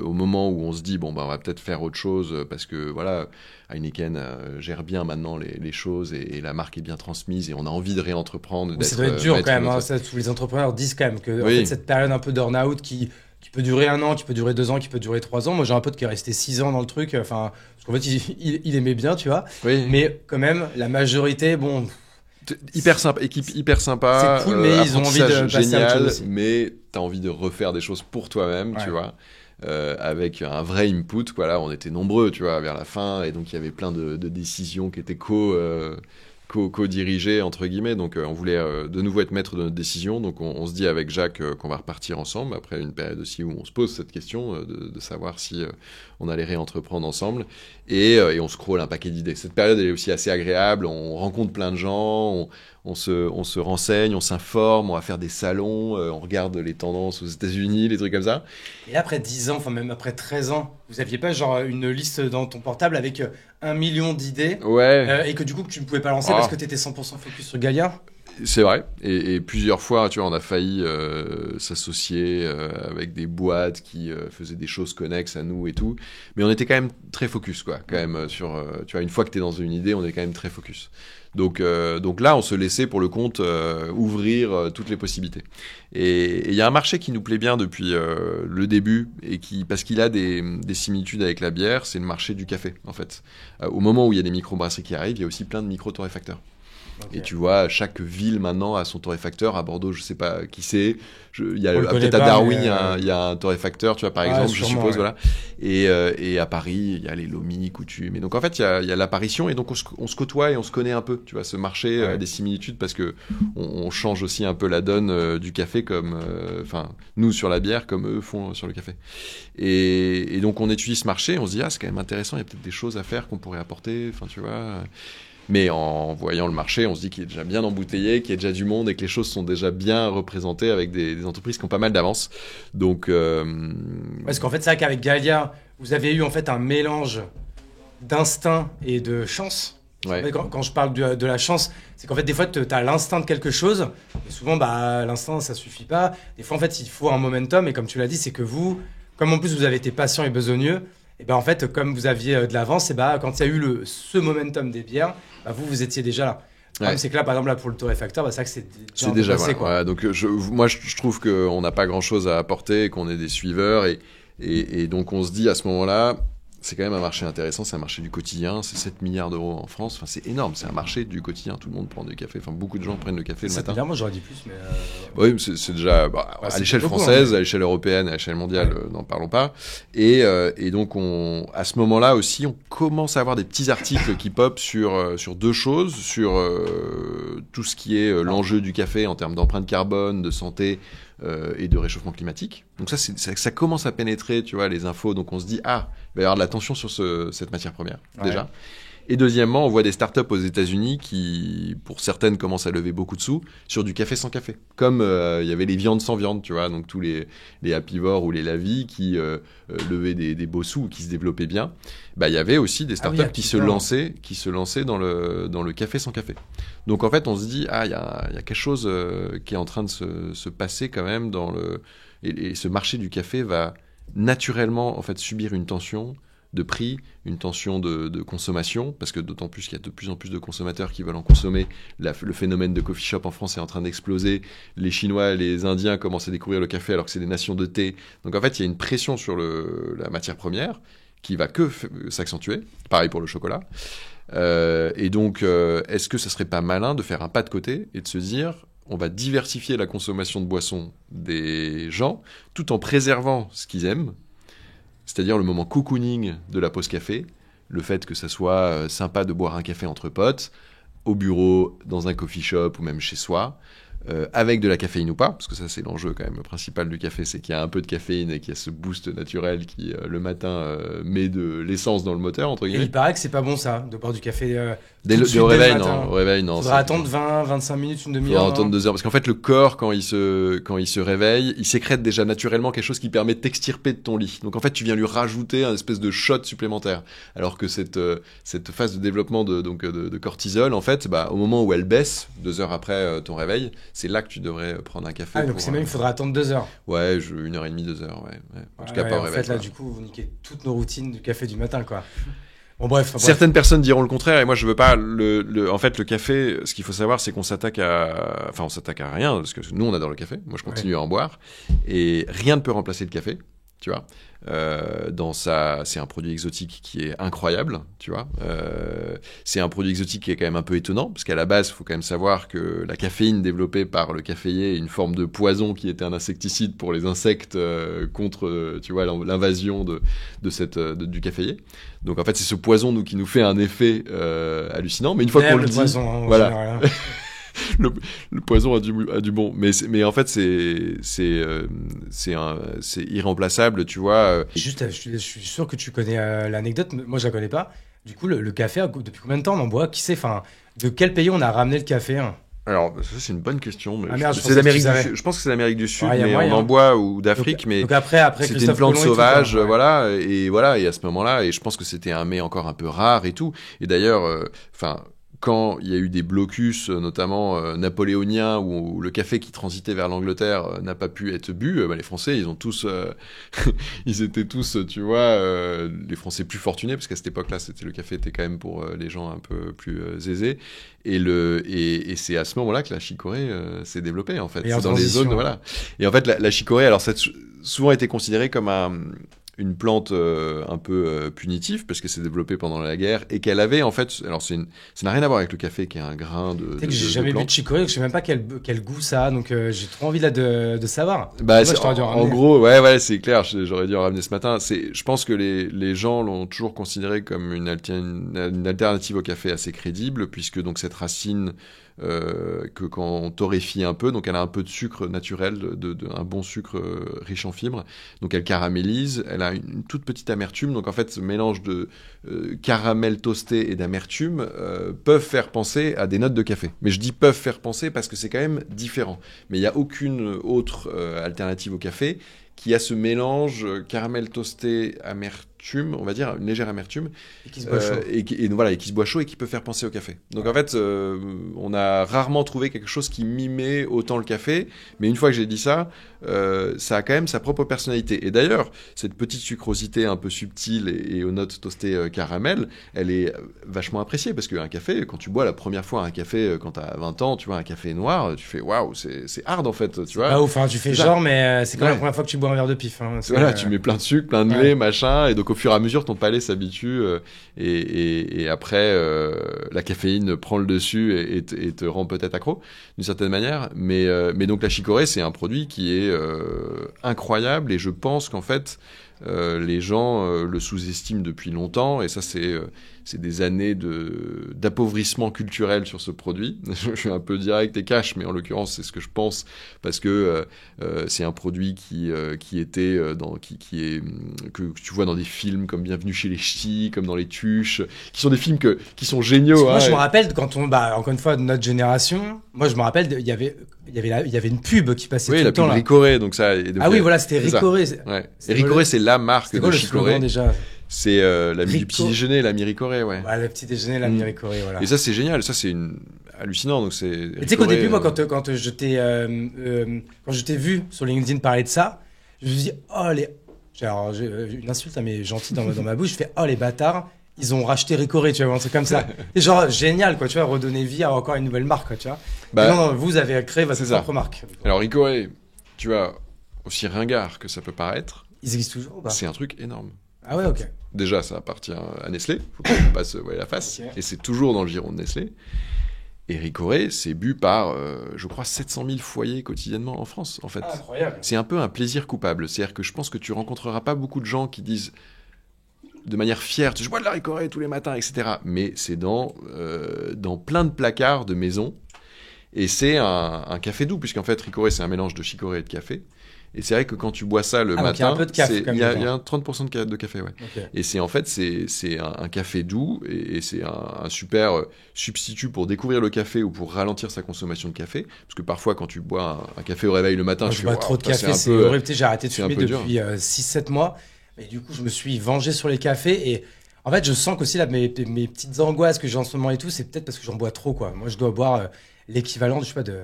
au moment où on se dit, bon, bah, on va peut-être faire autre chose parce que voilà, Heineken gère bien maintenant les choses et la marque est bien transmise et on a envie de réentreprendre. Ça doit être dur quand même. Hein, ça, tous les entrepreneurs disent quand même que en fait, cette période un peu d'earn-out qui peut durer 1 an, qui peut durer 2 ans, qui peut durer 3 ans. Moi, j'ai un pote qui est resté 6 ans dans le truc. Enfin, parce qu'en fait, il aimait bien, tu vois. Oui. Mais quand même, la majorité, bon. Hyper sympa, équipe hyper sympa. C'est cool, mais ils ont envie de passer à autre chose aussi. Mais t'as envie de refaire des choses pour toi-même, tu vois. Avec un vrai input, quoi. Là, on était nombreux, tu vois, vers la fin, et donc il y avait plein de décisions qui étaient co-dirigées, entre guillemets. Donc, on voulait de nouveau être maître de notre décision. Donc, on se dit avec Jacques qu'on va repartir ensemble après une période aussi où on se pose cette question de savoir si on allait réentreprendre ensemble. Et on scrolle un paquet d'idées. Cette période, elle est aussi assez agréable. On rencontre plein de gens, on se renseigne, on s'informe, on va faire des salons, on regarde les tendances aux États-Unis, les trucs comme ça. Et après 10 ans, enfin même après 13 ans, vous aviez pas genre une liste dans ton portable avec 1 million d'idées et que du coup que tu ne pouvais pas lancer parce que tu étais 100% focus sur Gallia? C'est vrai, et plusieurs fois, tu vois, on a failli s'associer avec des boîtes qui faisaient des choses connexes à nous et tout, mais on était quand même très focus, quoi, quand même, sur, tu vois, une fois que t'es dans une idée, on est quand même très focus. Donc là, on se laissait pour le compte ouvrir toutes les possibilités. Et il y a un marché qui nous plaît bien depuis le début, parce qu'il a des similitudes avec la bière, c'est le marché du café, en fait. Au moment où il y a des microbrasseries qui arrivent, il y a aussi plein de micro-torréfacteurs. Okay. Et tu vois, chaque ville maintenant a son torréfacteur. À Bordeaux, je sais pas qui c'est. Il y a peut-être à Darwin, il y a un torréfacteur, tu vois, par exemple, je suppose, voilà. Et à Paris, il y a les Lomi, Coutume. Et donc en fait, il y a l'apparition et donc on se côtoie et on se connaît un peu. Tu vois, ce marché a des similitudes parce que on change aussi un peu la donne du café, comme, nous sur la bière, comme eux font sur le café. Et donc on étudie ce marché, on se dit c'est quand même intéressant. Il y a peut-être des choses à faire qu'on pourrait apporter. Enfin, tu vois. Mais en voyant le marché, on se dit qu'il est déjà bien embouteillé, qu'il y a déjà du monde et que les choses sont déjà bien représentées avec des entreprises qui ont pas mal d'avance. Donc, parce qu'en fait, c'est vrai qu'avec Gallia, vous avez eu en fait un mélange d'instinct et de chance. Ouais. Quand je parle de la chance, c'est qu'en fait, des fois, tu as l'instinct de quelque chose, mais souvent, l'instinct, ça suffit pas. Des fois, en fait, il faut un momentum, et comme tu l'as dit, c'est que vous, comme en plus vous avez été patient et besogneux, et ben en fait, comme vous aviez de l'avance, et quand il y a eu ce momentum des bières, vous étiez déjà là. Ouais. C'est que là, par exemple, là, pour le torréfacteur, c'est vrai que c'est déjà passé, quoi. Ouais, donc, moi, je trouve qu'on n'a pas grand-chose à apporter, qu'on est des suiveurs, et donc on se dit à ce moment-là, c'est quand même un marché intéressant, c'est un marché du quotidien, c'est 7 milliards d'euros en France, enfin, c'est énorme, c'est un marché du quotidien, tout le monde prend du café, enfin beaucoup de gens prennent le café le matin. Milliards, moi j'aurais dit plus, mais... Oui, c'est déjà à l'échelle française, à l'échelle européenne, à l'échelle mondiale, n'en parlons pas. Et donc à ce moment-là aussi, on commence à avoir des petits articles qui popent sur 2 choses, sur tout ce qui est l'enjeu du café en termes d'empreinte carbone, de santé, et de réchauffement climatique. Donc ça commence à pénétrer, tu vois, les infos. Donc on se dit, il va y avoir de l'attention sur cette matière première, déjà. Et deuxièmement, on voit des startups aux États-Unis qui, pour certaines, commencent à lever beaucoup de sous sur du café sans café. Comme il y avait les viandes sans viande, tu vois, donc tous les Happyvore ou les Lavi qui levaient des beaux sous, qui se développaient bien. Il y avait aussi des startups qui se lançaient dans le café sans café. Donc en fait, on se dit, il y a quelque chose qui est en train de se passer quand même et ce marché du café va naturellement en fait subir une tension de prix, une tension de consommation, parce que d'autant plus qu'il y a de plus en plus de consommateurs qui veulent en consommer. Le phénomène de coffee shop en France est en train d'exploser. Les Chinois et les Indiens commencent à découvrir le café alors que c'est des nations de thé. Donc en fait, il y a une pression sur la matière première qui va que s'accentuer. Pareil pour le chocolat. Et donc, est-ce que ça serait pas malin de faire un pas de côté et de se dire, on va diversifier la consommation de boissons des gens tout en préservant ce qu'ils aiment, c'est-à-dire le moment cocooning de la pause café, le fait que ça soit sympa de boire un café entre potes, au bureau, dans un coffee shop ou même chez soi, avec de la caféine ou pas, parce que ça c'est l'enjeu quand même principal du café, c'est qu'il y a un peu de caféine et qu'il y a ce boost naturel qui le matin met de l'essence dans le moteur entre Et guillemets. il paraît que c'est pas bon ça, de boire du café Dès tout le de suite, au dès le réveil, matin. non, au réveil, non. Faudra attendre 20-25 minutes, une demi-heure. Faudra attendre 2 heures, parce qu'en fait le corps quand il se réveille, il sécrète déjà naturellement quelque chose qui permet de t'extirper de ton lit. Donc en fait tu viens lui rajouter un espèce de shot supplémentaire, alors que cette phase de développement de cortisol, en fait, au moment où elle baisse, 2 heures après ton réveil, c'est là que tu devrais prendre un café. Ah, donc c'est même, il faudra attendre 2 heures. Ouais, 1h30, 2 heures, ouais. En tout cas, pas au réveil. En fait, là, du coup, vous niquez toutes nos routines du café du matin, quoi. Bon, bref. Certaines personnes diront le contraire, et moi, je veux pas en fait, le café, ce qu'il faut savoir, c'est qu'on s'attaque on s'attaque à rien, parce que nous, on adore le café. Moi, je continue à en boire. Et rien ne peut remplacer le café, tu vois. C'est un produit exotique qui est incroyable, tu vois. C'est un produit exotique qui est quand même un peu étonnant, parce qu'à la base, il faut quand même savoir que la caféine développée par le caféier est une forme de poison qui était un insecticide pour les insectes contre, tu vois, l'invasion du caféier. Donc en fait, c'est ce poison qui nous fait un effet hallucinant. Mais une fois qu'on le dit, poison, hein, voilà. général, hein. Le poison a du bon, mais en fait c'est irremplaçable, tu vois. Juste, je suis sûr que tu connais l'anecdote. Moi, je la connais pas. Du coup, le café, depuis combien de temps on en boit? Qui sait, enfin, de quel pays on a ramené le café, hein? Alors ça c'est une bonne question, mais merde, c'est d'Amérique du Sud. Je pense que c'est d'Amérique du Sud, mais moyen, on en boit ou d'Afrique, mais donc après c'était une plante sauvage, voilà, et à ce moment-là, et je pense que c'était un mets encore un peu rare et tout. Et d'ailleurs, quand il y a eu des blocus, notamment napoléoniens, où le café qui transitait vers l'Angleterre n'a pas pu être bu, les Français, ils ont tous, ils étaient tous, tu vois, les Français plus fortunés, parce qu'à cette époque-là, le café était quand même pour les gens un peu plus aisés. Et c'est à ce moment-là que la chicorée s'est développée, en fait. Et c'est dans les zones, voilà. Et en fait, la chicorée, alors, ça a souvent été considérée comme une plante un peu punitive, parce que c'est développé pendant la guerre, et qu'elle avait, en fait, alors ça n'a rien à voir avec le café, qui est un grain de Tu sais que j'ai jamais bu de chicorée, je sais même pas quel goût ça a, donc j'ai trop envie là de savoir. En gros, ouais, c'est clair, j'aurais dû en ramener ce matin. Je pense que les gens l'ont toujours considéré comme une alternative au café assez crédible, puisque donc cette racine que quand on torréfie un peu, donc elle a un peu de sucre naturel, un bon sucre riche en fibres, donc elle caramélise, elle a une toute petite amertume, donc en fait ce mélange de caramel toasté et d'amertume peuvent faire penser à des notes de café. Mais je dis peuvent faire penser parce que c'est quand même différent. Mais il n'y a aucune autre alternative au café qui a ce mélange caramel toasté amertume, on va dire une légère amertume, et qui se boit chaud. Et qui se boit chaud et qui peut faire penser au café. Donc en fait, on a rarement trouvé quelque chose qui mimait autant le café, mais une fois que j'ai dit ça, ça a quand même sa propre personnalité. Et d'ailleurs, cette petite sucrosité un peu subtile et aux notes toastées caramel, elle est vachement appréciée, parce qu'un café, quand tu bois la première fois un café quand t'as 20 ans, tu vois un café noir, tu fais waouh, c'est hard en fait, tu vois. Ah ouf, hein, tu fais genre, mais c'est quand même la première fois que tu bois un verre de pif. Hein, voilà, tu mets plein de sucre, plein de lait, machin, et donc au fur et à mesure, ton palais s'habitue, et après, la caféine prend le dessus et te rend peut-être accro, d'une certaine manière. Mais donc la chicorée, c'est un produit qui est incroyable, et je pense qu'en fait, les gens le sous-estiment depuis longtemps, et ça c'est des années d'appauvrissement culturel sur ce produit. Je suis un peu direct et cash, mais en l'occurrence c'est ce que je pense, parce que c'est un produit qui était que tu vois dans des films comme Bienvenue chez les Ch'tis, comme dans Les Tuches, qui sont des films qui sont géniaux. Moi je me rappelle quand encore une fois de notre génération, moi je me rappelle il y avait une pub qui passait tout le temps là. Ricoré, donc ça. Oui, voilà, c'était Ricoré. Ouais. Et Ricoré, c'est la marque de chicorée. Déjà. C'est l'ami du petit déjeuner, l'ami Ricoré, ouais. Ouais, le petit déjeuner, l'ami Ricoré, voilà. Et ça, c'est génial. Ça, c'est hallucinant. Donc c'est. Tu sais qu'au début, moi, quand je t'ai vu sur LinkedIn parler de ça, je me suis dit, alors, j'ai une insulte mais gentille dans ma bouche. Je fais, les bâtards. Ils ont racheté Ricoré, tu vois, un truc comme ça. C'est genre génial, quoi, tu vois, redonner vie à encore une nouvelle marque, quoi, tu vois. Non, vous avez créé votre propre marque. Alors Ricoré, tu vois, aussi ringard que ça peut paraître. Ils existent toujours ou pas ? C'est un truc énorme. Ah ouais, ok. Déjà, ça appartient à Nestlé, faut qu'on passe la face, okay. Et c'est toujours dans le giron de Nestlé. Et Ricoré, c'est bu par, je crois, 700 000 foyers quotidiennement en France, en fait. Ah, incroyable. C'est un peu un plaisir coupable. C'est-à-dire que je pense que tu rencontreras pas beaucoup de gens qui disent de manière fière, je bois de la Ricoré tous les matins, etc. Mais c'est dans plein de placards de maisons. Et c'est un café doux, puisqu'en fait, Chicorée, c'est un mélange de chicorée et de café. Et c'est vrai que quand tu bois ça le matin, il y a un peu de café, il y a un 30% de café, ouais. Okay. Et c'est en fait c'est un café doux et c'est un super substitut pour découvrir le café ou pour ralentir sa consommation de café. Parce que parfois quand tu bois un café au réveil le matin, Moi, tu je bois trop de café, c'est horrible. J'ai arrêté de fumer depuis 6-7 mois. Et du coup, je me suis vengé sur les cafés. Et en fait, je sens qu'aussi là, mes petites angoisses que j'ai en ce moment et tout, c'est peut-être parce que j'en bois trop, quoi. Moi, je dois boire l'équivalent, je sais pas, de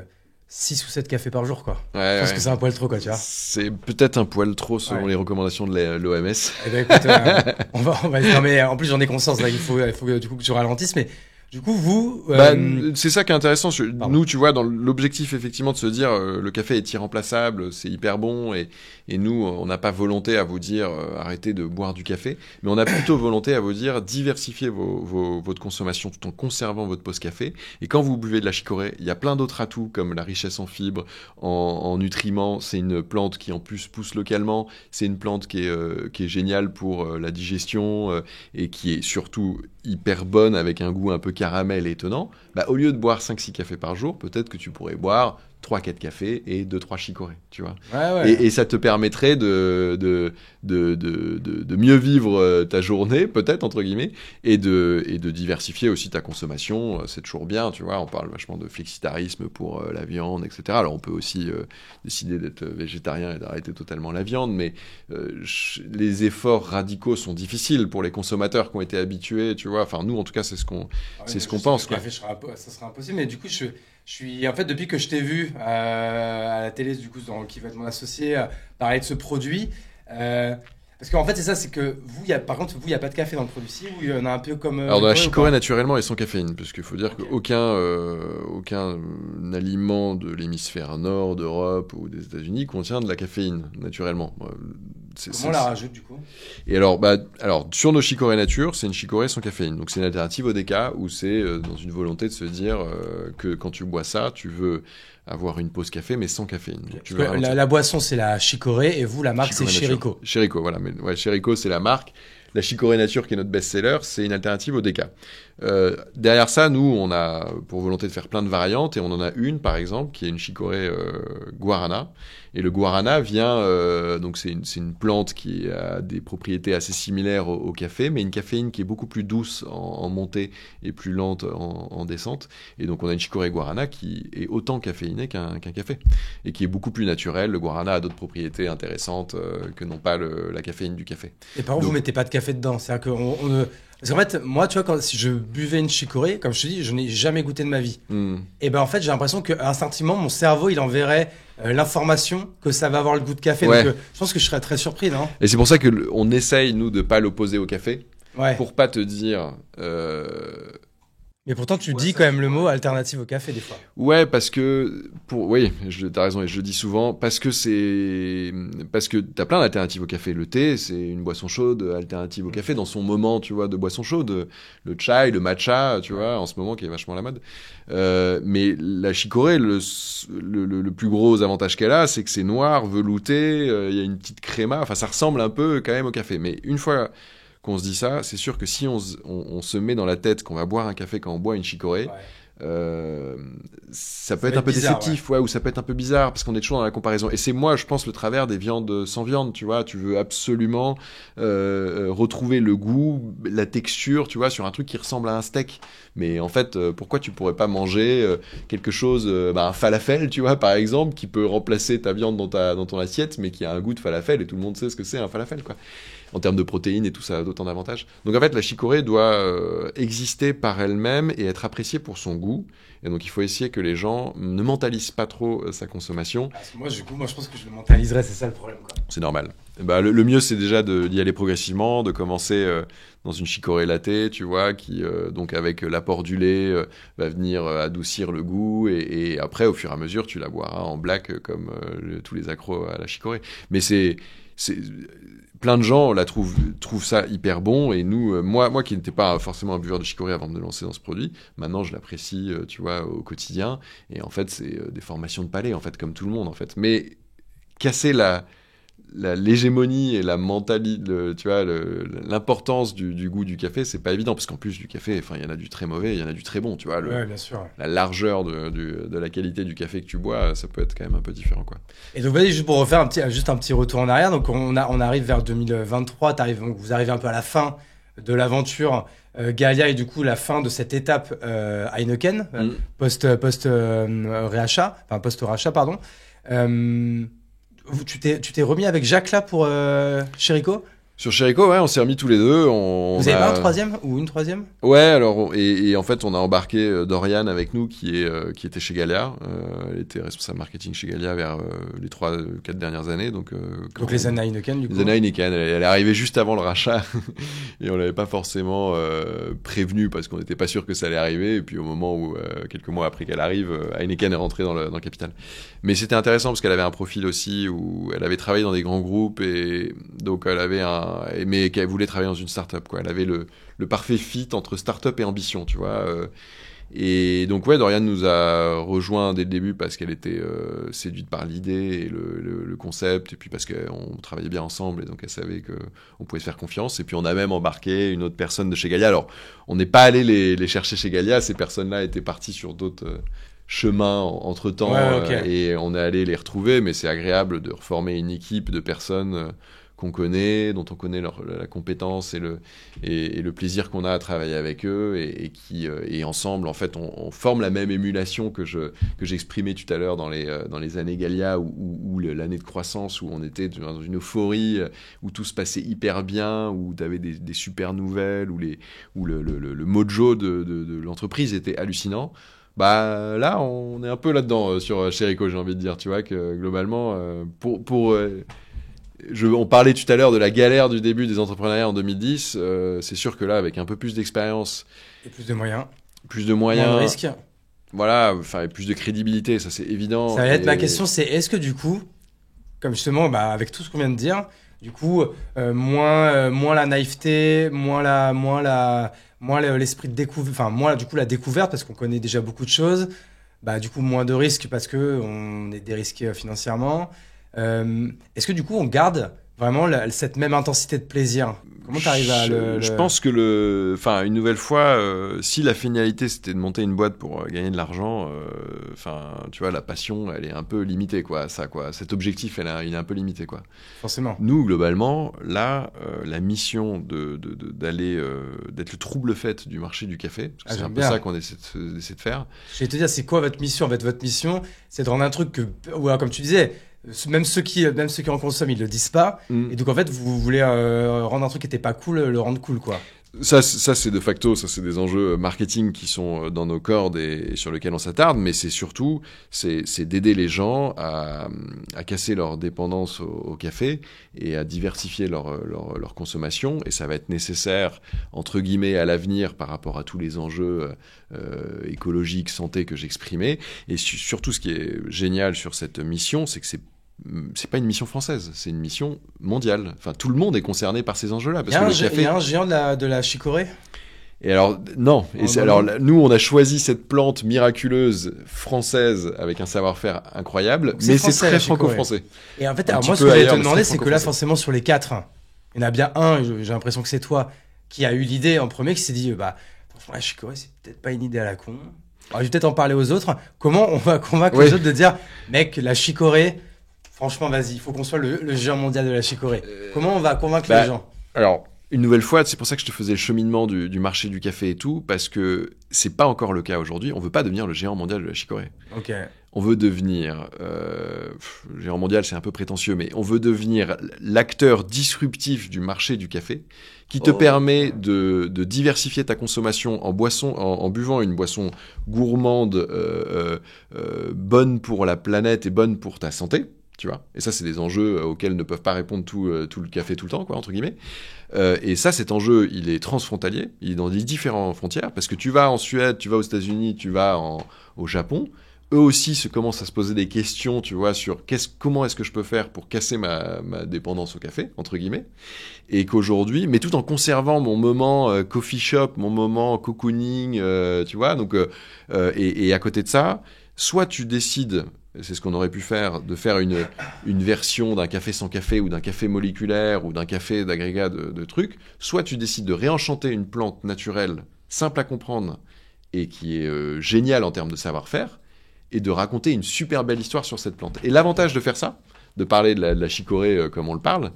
6 ou 7 cafés par jour, quoi. Je pense que c'est un poil trop, quoi, tu vois. C'est peut-être un poil trop selon les recommandations de l'OMS. Eh ben, écoute, on va... Non, mais en plus, j'en ai conscience, là, il faut du coup que tu ralentisses, mais du coup, vous... c'est ça qui est intéressant. Nous, tu vois, dans l'objectif, effectivement, de se dire le café est irremplaçable, c'est hyper bon, et nous, on n'a pas volonté à vous dire arrêtez de boire du café, mais on a plutôt volonté à vous dire diversifiez votre consommation tout en conservant votre pause café. Et quand vous buvez de la chicorée, il y a plein d'autres atouts, comme la richesse en fibres, en nutriments. C'est une plante qui, en plus, pousse localement. C'est une plante qui est géniale pour la digestion et qui est surtout hyper bonne, avec un goût un peu caramel étonnant. Au lieu de boire 5-6 cafés par jour, peut-être que tu pourrais boire 3-4 cafés et 2-3 chicorées, tu vois. Ouais. Et ça te permettrait de mieux vivre ta journée, peut-être, entre guillemets, et de diversifier aussi ta consommation. C'est toujours bien, tu vois. On parle vachement de flexitarisme pour la viande, etc. Alors, on peut aussi décider d'être végétarien et d'arrêter totalement la viande, mais les efforts radicaux sont difficiles pour les consommateurs qui ont été habitués, tu vois. Enfin, nous, en tout cas, c'est ce qu'on pense. Le café, ça serait impossible, mais du coup, je suis, en fait, depuis que je t'ai vu à la télé, du coup, qui va être mon associé, parler de ce produit, parce qu'en fait, c'est ça, c'est que par contre, il n'y a pas de café dans le produit, ou il y en a un peu comme... Alors, dans la chicorée, naturellement, et sans caféine, parce qu'il faut dire qu'aucun aliment de l'hémisphère nord, d'Europe ou des États-Unis contient de la caféine, naturellement. Comment on la rajoute, du coup ? Et alors, sur nos chicorées nature, c'est une chicorée sans caféine. Donc, c'est une alternative au déca, où c'est dans une volonté de se dire que quand tu bois ça, tu veux avoir une pause café, mais sans caféine. Donc, la boisson, c'est la chicorée, et vous, la marque, c'est Chérico. Chérico, voilà. Mais, ouais, Chérico, c'est la marque. La chicorée nature, qui est notre best-seller, c'est une alternative au déca. Derrière ça, nous, on a pour volonté de faire plein de variantes, et on en a une, par exemple, qui est une chicorée guarana. Et le guarana vient, donc c'est une plante qui a des propriétés assez similaires au café, mais une caféine qui est beaucoup plus douce en montée et plus lente en descente. Et donc on a une chicorée guarana qui est autant caféinée qu'un café, et qui est beaucoup plus naturelle. Le guarana a d'autres propriétés intéressantes que non pas la caféine du café. Et par contre, vous mettez pas de café dedans, c'est-à-dire que parce qu'en fait, moi, tu vois, si je buvais une chicorée, comme je te dis, je n'ai jamais goûté de ma vie. Et ben en fait, j'ai l'impression que instinctivement, mon cerveau, il enverrait l'information que ça va avoir le goût de café. Ouais. Donc, je pense que je serais très surpris, non ? Et c'est pour ça que on essaye, nous, de pas l'opposer au café, Ouais. pour pas te dire... Mais pourtant, tu dis quand même le mot alternative au café, des fois. Ouais, parce que... Oui, t'as raison, et je le dis souvent, parce que t'as plein d'alternatives au café. Le thé, c'est une boisson chaude alternative au café, dans son moment, tu vois, de boisson chaude. Le chai, le matcha, tu vois, en ce moment, qui est vachement à la mode. Mais la chicorée, le plus gros avantage qu'elle a, c'est que c'est noir, velouté, il y a une petite créma, enfin, ça ressemble un peu quand même au café. Mais une fois qu'on se dit ça, c'est sûr que si on se met dans la tête qu'on va boire un café quand on boit une chicorée, ça peut être un peu bizarre, déceptif, ou ça peut être un peu bizarre, parce qu'on est toujours dans la comparaison. Et c'est, moi, je pense, le travers des viandes sans viande, tu vois. Tu veux absolument retrouver le goût, la texture, tu vois, sur un truc qui ressemble à un steak. Mais en fait, pourquoi tu pourrais pas manger quelque chose, un falafel, tu vois, par exemple, qui peut remplacer ta viande dans ton assiette, mais qui a un goût de falafel, et tout le monde sait ce que c'est un falafel, quoi. En termes de protéines et tout ça, d'autant d'avantages. Donc en fait, la chicorée doit exister par elle-même et être appréciée pour son goût. Et donc il faut essayer que les gens ne mentalisent pas trop sa consommation. Parce que moi, je pense que je le mentaliserais, c'est ça le problème, quoi. C'est normal. Le mieux, c'est déjà d'y aller progressivement, de commencer dans une chicorée latte, tu vois, qui, donc avec l'apport du lait, va venir adoucir le goût. Et après, au fur et à mesure, tu la boiras en black comme tous les accros à la chicorée. Mais c'est plein de gens trouvent ça hyper bon, et nous, moi qui n'étais pas forcément un buveur de chicorée avant de me lancer dans ce produit, maintenant je l'apprécie, tu vois, au quotidien. Et en fait, c'est des formations de palais, en fait, comme tout le monde, en fait. Mais casser l'hégémonie et la mentalité, tu vois, l'importance du goût du café, c'est pas évident, parce qu'en plus du café, il y en a du très mauvais, il y en a du très bon, tu vois. Ouais, bien sûr. La largeur de la qualité du café que tu bois, ça peut être quand même un peu différent, quoi. Et donc, vas-y, juste pour refaire un petit retour en arrière. Donc, on arrive vers 2023. Donc, vous arrivez un peu à la fin de l'aventure Gallia et du coup, la fin de cette étape Heineken, post-rachat, pardon. Tu t'es remis avec Jacques là pour Chérico? Sur Chérico, ouais, on s'est remis tous les deux. Vous avez pas un troisième ou une troisième? Ouais, alors et en fait, on a embarqué Dorian avec nous, qui était chez Gallia. Elle était responsable marketing chez Gallia vers les 3-4 dernières années. Donc les années Heineken, du coup. Les années Heineken, elle est arrivée juste avant le rachat et on l'avait pas forcément prévenu parce qu'on n'était pas sûr que ça allait arriver. Et puis au moment où quelques mois après qu'elle arrive, Heineken est rentrée dans le capital. Mais c'était intéressant parce qu'elle avait un profil aussi où elle avait travaillé dans des grands groupes et donc elle avait mais qu'elle voulait travailler dans une start-up, quoi. Elle avait le parfait fit entre start-up et ambition, tu vois. Et donc, ouais, Dorian nous a rejoint dès le début parce qu'elle était séduite par l'idée et le concept, et puis parce qu'on travaillait bien ensemble, et donc elle savait qu'on pouvait se faire confiance. Et puis on a même embarqué une autre personne de chez Gallia. Alors, on n'est pas allé les chercher chez Gallia, ces personnes-là étaient parties sur d'autres chemins entre-temps, et on est allé les retrouver, mais c'est agréable de reformer une équipe de personnes qu'on connaît, dont on connaît la compétence et le plaisir qu'on a à travailler avec eux, et ensemble, en fait, on forme la même émulation que j'exprimais tout à l'heure dans les années Gallia, ou l'année de croissance, où on était dans une euphorie, où tout se passait hyper bien, où tu avais des super nouvelles, où le mojo de l'entreprise était hallucinant. Bah là, on est un peu là-dedans sur Chérico, j'ai envie de dire, tu vois, que globalement, on parlait tout à l'heure de la galère du début des entrepreneuriats en 2010. C'est sûr que là, avec un peu plus d'expérience et plus de moyens, moins de risques, voilà, et plus de crédibilité, ça c'est évident. Ça va être ma question, c'est est-ce que du coup, comme justement, avec tout ce qu'on vient de dire, du coup, moins la naïveté, moins l'esprit de découverte, enfin moins du coup la découverte parce qu'on connaît déjà beaucoup de choses, du coup moins de risques parce que on est dérisqué financièrement. Est-ce que du coup on garde vraiment cette même intensité de plaisir? Comment tu arrives à Je pense que une nouvelle fois, si la finalité c'était de monter une boîte pour gagner de l'argent, tu vois, la passion, elle est un peu limitée, quoi. Cet objectif, il est un peu limité, quoi. Forcément. Nous, globalement, là, la mission d'aller d'être le trouble-fête du marché du café, parce que c'est un peu ça qu'on essaie de faire. Je vais te dire, c'est quoi votre mission? En fait, votre mission, c'est de rendre un truc comme tu disais, même ceux qui en consomment, ils le disent pas. Et donc en fait, vous voulez rendre un truc qui était pas cool, le rendre cool, quoi. Ça c'est de facto, ça c'est des enjeux marketing qui sont dans nos cordes et sur lesquels on s'attarde, mais c'est surtout d'aider les gens à casser leur dépendance au café et à diversifier leur consommation, et ça va être nécessaire entre guillemets à l'avenir par rapport à tous les enjeux écologiques, santé que j'exprimais. Et surtout, ce qui est génial sur cette mission, c'est que c'est pas une mission française, c'est une mission mondiale. Enfin, tout le monde est concerné par ces enjeux-là. Il y a un géant de la chicorée. Et alors, non. Alors, nous, on a choisi cette plante miraculeuse française avec un savoir-faire incroyable, mais c'est très franco-français. Et en fait, moi, ce que j'allais te demander, c'est que là, forcément, sur les 4, il y en a bien un, j'ai l'impression que c'est toi, qui a eu l'idée en premier, qui s'est dit, franchement, la chicorée, c'est peut-être pas une idée à la con. Alors, je vais peut-être en parler aux autres. Comment on va convaincre les autres de dire, mec, la chicorée, franchement, vas-y, il faut qu'on soit le géant mondial de la chicorée. Comment on va convaincre les gens? Alors, une nouvelle fois, c'est pour ça que je te faisais le cheminement du marché du café et tout, parce que c'est pas encore le cas aujourd'hui. On veut pas devenir le géant mondial de la chicorée. Ok. On veut devenir, géant mondial, c'est un peu prétentieux, mais on veut devenir l'acteur disruptif du marché du café, qui te permet de diversifier ta consommation en buvant une boisson gourmande, bonne pour la planète et bonne pour ta santé. Tu vois, et ça, c'est des enjeux auxquels ne peuvent pas répondre tout le café tout le temps, quoi, entre guillemets. Et ça, cet enjeu, il est transfrontalier, il est dans les différentes frontières, parce que tu vas en Suède, tu vas aux États-Unis, tu vas au Japon. Eux aussi commencent à se poser des questions, tu vois, sur comment est-ce que je peux faire pour casser ma dépendance au café, entre guillemets. Et qu'aujourd'hui, mais tout en conservant mon moment coffee shop, mon moment cocooning, tu vois, donc, et à côté de ça, soit tu décides c'est ce qu'on aurait pu faire, de faire une version d'un café sans café ou d'un café moléculaire ou d'un café d'agrégat de trucs, soit tu décides de réenchanter une plante naturelle, simple à comprendre et qui est géniale en termes de savoir-faire, et de raconter une super belle histoire sur cette plante. Et l'avantage de faire ça, de parler de la chicorée comme on le parle,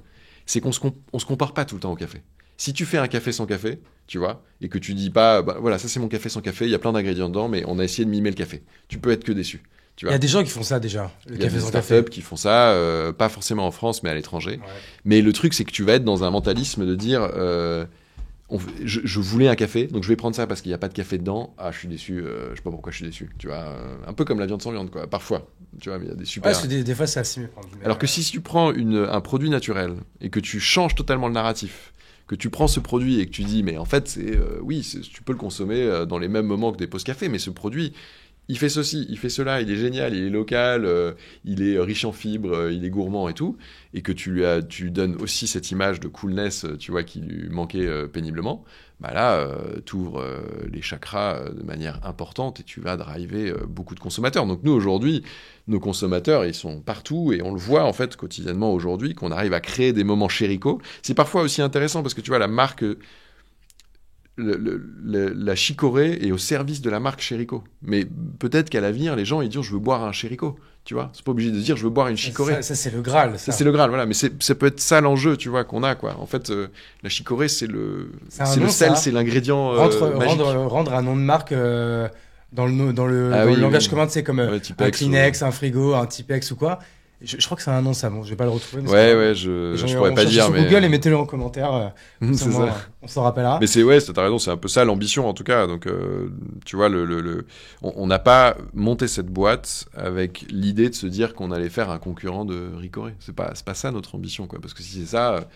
c'est qu'on se compare pas tout le temps au café. Si tu fais un café sans café, tu vois, et que tu dis pas, bah, voilà, ça c'est mon café sans café, il y a plein d'ingrédients dedans, mais on a essayé de mimer le café. Tu peux être que déçu. Il y a des gens qui font ça déjà, le café sans café. Il y a des café. startups qui font ça, pas forcément en France, mais à l'étranger. Ouais. Mais le truc, c'est que tu vas être dans un mentalisme de dire, je voulais un café, donc je vais prendre ça parce qu'il n'y a pas de café dedans. Ah, je suis déçu, je sais pas pourquoi je suis déçu. Tu vois, un peu comme la viande sans viande, quoi. Parfois, tu vois, mais il y a des super. Ouais, parce que des fois, c'est assez méprendre. Alors que si tu prends un produit naturel et que tu changes totalement le narratif, que tu prends ce produit et que tu dis, mais en fait, tu peux le consommer dans les mêmes moments que des pauses café, mais ce produit, il fait ceci, il fait cela, il est génial, il est local, il est riche en fibres, il est gourmand et tout, et que tu lui donnes aussi cette image de coolness, tu vois, qui lui manquait péniblement, bah là, tu ouvres les chakras de manière importante et tu vas driver beaucoup de consommateurs. Donc nous, aujourd'hui, nos consommateurs, ils sont partout et on le voit en fait quotidiennement aujourd'hui, qu'on arrive à créer des moments chérico. C'est parfois aussi intéressant parce que tu vois, la marque... la chicorée est au service de la marque Chérico. Mais peut-être qu'à l'avenir, les gens ils disent je veux boire un Chérico. Tu vois, c'est pas obligé de dire je veux boire une chicorée. Ça c'est le Graal. Ça c'est le Graal, voilà. Mais ça peut être ça l'enjeu, tu vois, qu'on a quoi. En fait, la chicorée c'est le sel, c'est l'ingrédient magique. Rendre un nom de marque dans le langage commun, tu sais, comme un Kleenex, un frigo, un Tipex ou quoi. Je crois que c'est un nom, ça. Bon, je vais pas le retrouver. Ouais, je pourrais pas dire, sur mais Google et mettez-le en commentaire. C'est ça. On s'en rappellera. Mais t'as raison, c'est un peu ça l'ambition en tout cas. Donc, tu vois, on n'a pas monté cette boîte avec l'idée de se dire qu'on allait faire un concurrent de Ricoré. C'est pas ça notre ambition, quoi. Parce que si c'est ça.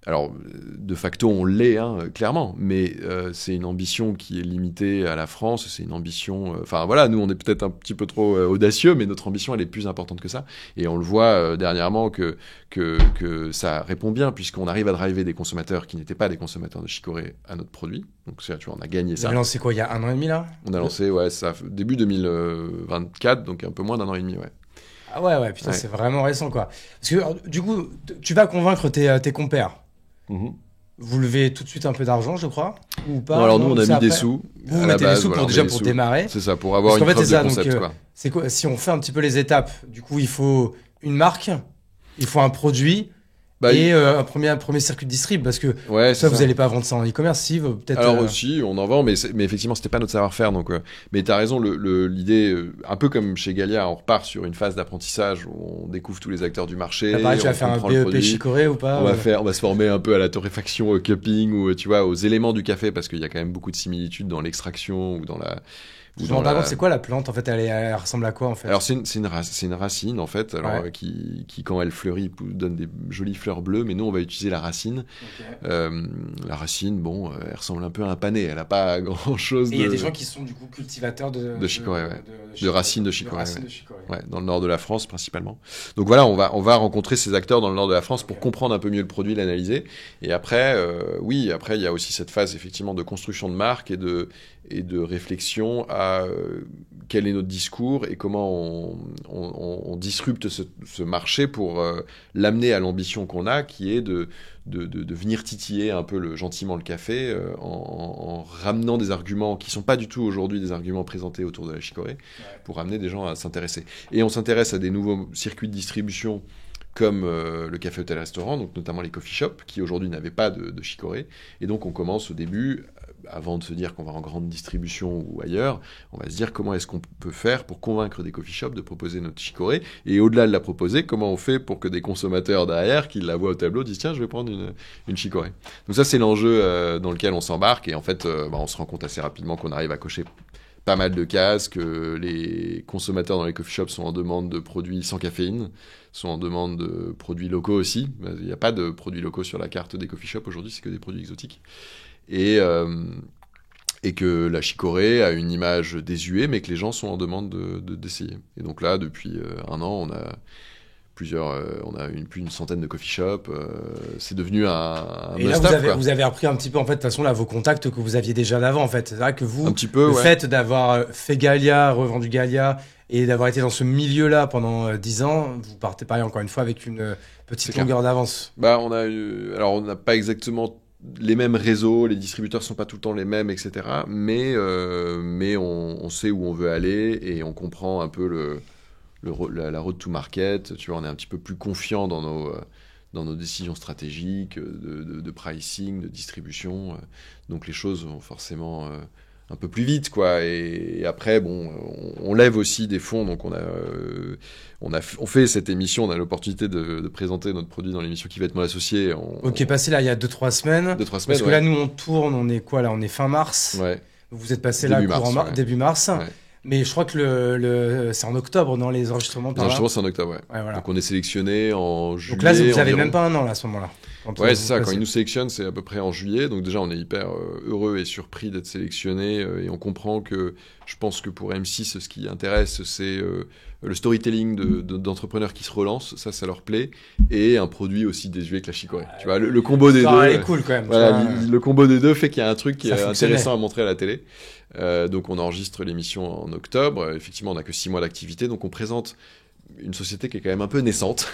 Alors, de facto, on l'est, hein, clairement, mais c'est une ambition qui est limitée à la France, c'est une ambition... Enfin, voilà, nous, on est peut-être un petit peu trop audacieux, mais notre ambition, elle est plus importante que ça. Et on le voit dernièrement que ça répond bien, puisqu'on arrive à driver des consommateurs qui n'étaient pas des consommateurs de chicorée à notre produit. Donc, ça, tu vois, on a gagné ça. Vous avez lancé quoi, il y a 1 an et demi, là ? On a lancé, ça, début 2024, donc un peu moins d'1 an et demi, ouais. Ah ouais, putain, c'est vraiment récent, quoi. Parce que, du coup, tu vas convaincre tes compères. Vous levez tout de suite un peu d'argent, je crois, ou pas? Non, alors nous, on a mis des sous. Vous mettez des sous pour démarrer. C'est ça, pour avoir une preuve de concept, quoi. C'est quoi, si on fait un petit peu les étapes, du coup, il faut une marque, il faut un produit. Et un premier circuit de distrib, parce que ça, vous n'allez pas vendre ça en e-commerce, si, peut-être. Alors aussi, on en vend, mais effectivement, c'était pas notre savoir-faire. Donc, mais t'as raison, l'idée, un peu comme chez Gallia, on repart sur une phase d'apprentissage où on découvre tous les acteurs du marché. Pareil, tu vas faire un BEP chicorée ou pas? On va se former un peu à la torréfaction, au cupping, ou tu vois, aux éléments du café, parce qu'il y a quand même beaucoup de similitudes dans l'extraction ou dans la... C'est quoi la plante en fait, elle ressemble à quoi en fait? Alors c'est une racine en fait, alors qui quand elle fleurit donne des jolies fleurs bleues, mais nous on va utiliser la racine. La racine, elle ressemble un peu à un panais, elle a pas grand chose. Et il y a des gens qui sont du coup cultivateurs de chicorée, de racines de chicorée, dans le nord de la France principalement. Donc voilà, on va rencontrer ces acteurs dans le nord de la France pour comprendre un peu mieux le produit, l'analyser. Et après, il y a aussi cette phase effectivement de construction de marque et de réflexion à quel est notre discours et comment on disrupte ce marché pour l'amener à l'ambition qu'on a, qui est de venir titiller un peu gentiment le café en ramenant des arguments qui ne sont pas du tout aujourd'hui des arguments présentés autour de la chicorée, pour amener des gens à s'intéresser. Et on s'intéresse à des nouveaux circuits de distribution comme le café hôtel restaurant, donc notamment les coffee shops, qui aujourd'hui n'avaient pas de chicorée. Et donc on commence au début, avant de se dire qu'on va en grande distribution ou ailleurs, on va se dire comment est-ce qu'on peut faire pour convaincre des coffee shops de proposer notre chicorée, et au-delà de la proposer, comment on fait pour que des consommateurs derrière, qui la voient au tableau, disent tiens, je vais prendre une chicorée. Donc ça, c'est l'enjeu dans lequel on s'embarque, et en fait, on se rend compte assez rapidement qu'on arrive à cocher pas mal de cases, que les consommateurs dans les coffee shops sont en demande de produits sans caféine, sont en demande de produits locaux aussi. Il n'y a pas de produits locaux sur la carte des coffee shops aujourd'hui, c'est que des produits exotiques. Et que la chicorée a une image désuée, mais que les gens sont en demande d'essayer. Et donc là, depuis 1 an, on a plus d'une centaine de coffee shops. C'est devenu un et là, vous avez appris un petit peu, en fait, de toute façon, là, vos contacts que vous aviez déjà d'avant, en fait. C'est vrai que vous, un petit peu, fait d'avoir fait Gallia, revendu Gallia, et d'avoir été dans ce milieu-là pendant 10 ans, vous partez pareil encore une fois avec une petite longueur d'avance. Bah, alors on n'a pas exactement les mêmes réseaux, les distributeurs sont pas tout le temps les mêmes, etc. Mais on sait où on veut aller et on comprend un peu la road to market. Tu vois, on est un petit peu plus confiant dans nos décisions stratégiques, de pricing, de distribution. Donc les choses vont forcément un peu plus vite, quoi. Et après, bon, on lève aussi des fonds. Donc on fait cette émission, on a l'opportunité de présenter notre produit dans l'émission Qui va être mon associé. Donc qui est passé là il y a 2-3 semaines. 2-3 semaines, parce que là, nous, on tourne, on est quoi là? On est fin mars. Ouais. Vous êtes passé Début là début mars. Ouais. Mais je crois que c'est en octobre, dans les enregistrements. Les enregistrements, c'est en octobre, ouais. Voilà. Donc on est sélectionné en juillet. Donc là, vous avez même pas un an là, à ce moment-là. Ouais, c'est ça. Quand ils nous sélectionnent, c'est à peu près en juillet. Donc déjà, on est hyper heureux et surpris d'être sélectionnés. Et on comprend que, je pense que pour M6, ce qui intéresse, c'est le storytelling d'entrepreneurs qui se relancent. Ça leur plaît. Et un produit aussi désuet que la chicorée. Tu vois, le combo des deux. Elle est cool quand même. Voilà, le combo des deux fait qu'il y a un truc qui est fonctionnait. intéressant à montrer à la télé. Donc on enregistre l'émission en octobre. Effectivement, on n'a que 6 mois d'activité. Donc on présente une société qui est quand même un peu naissante,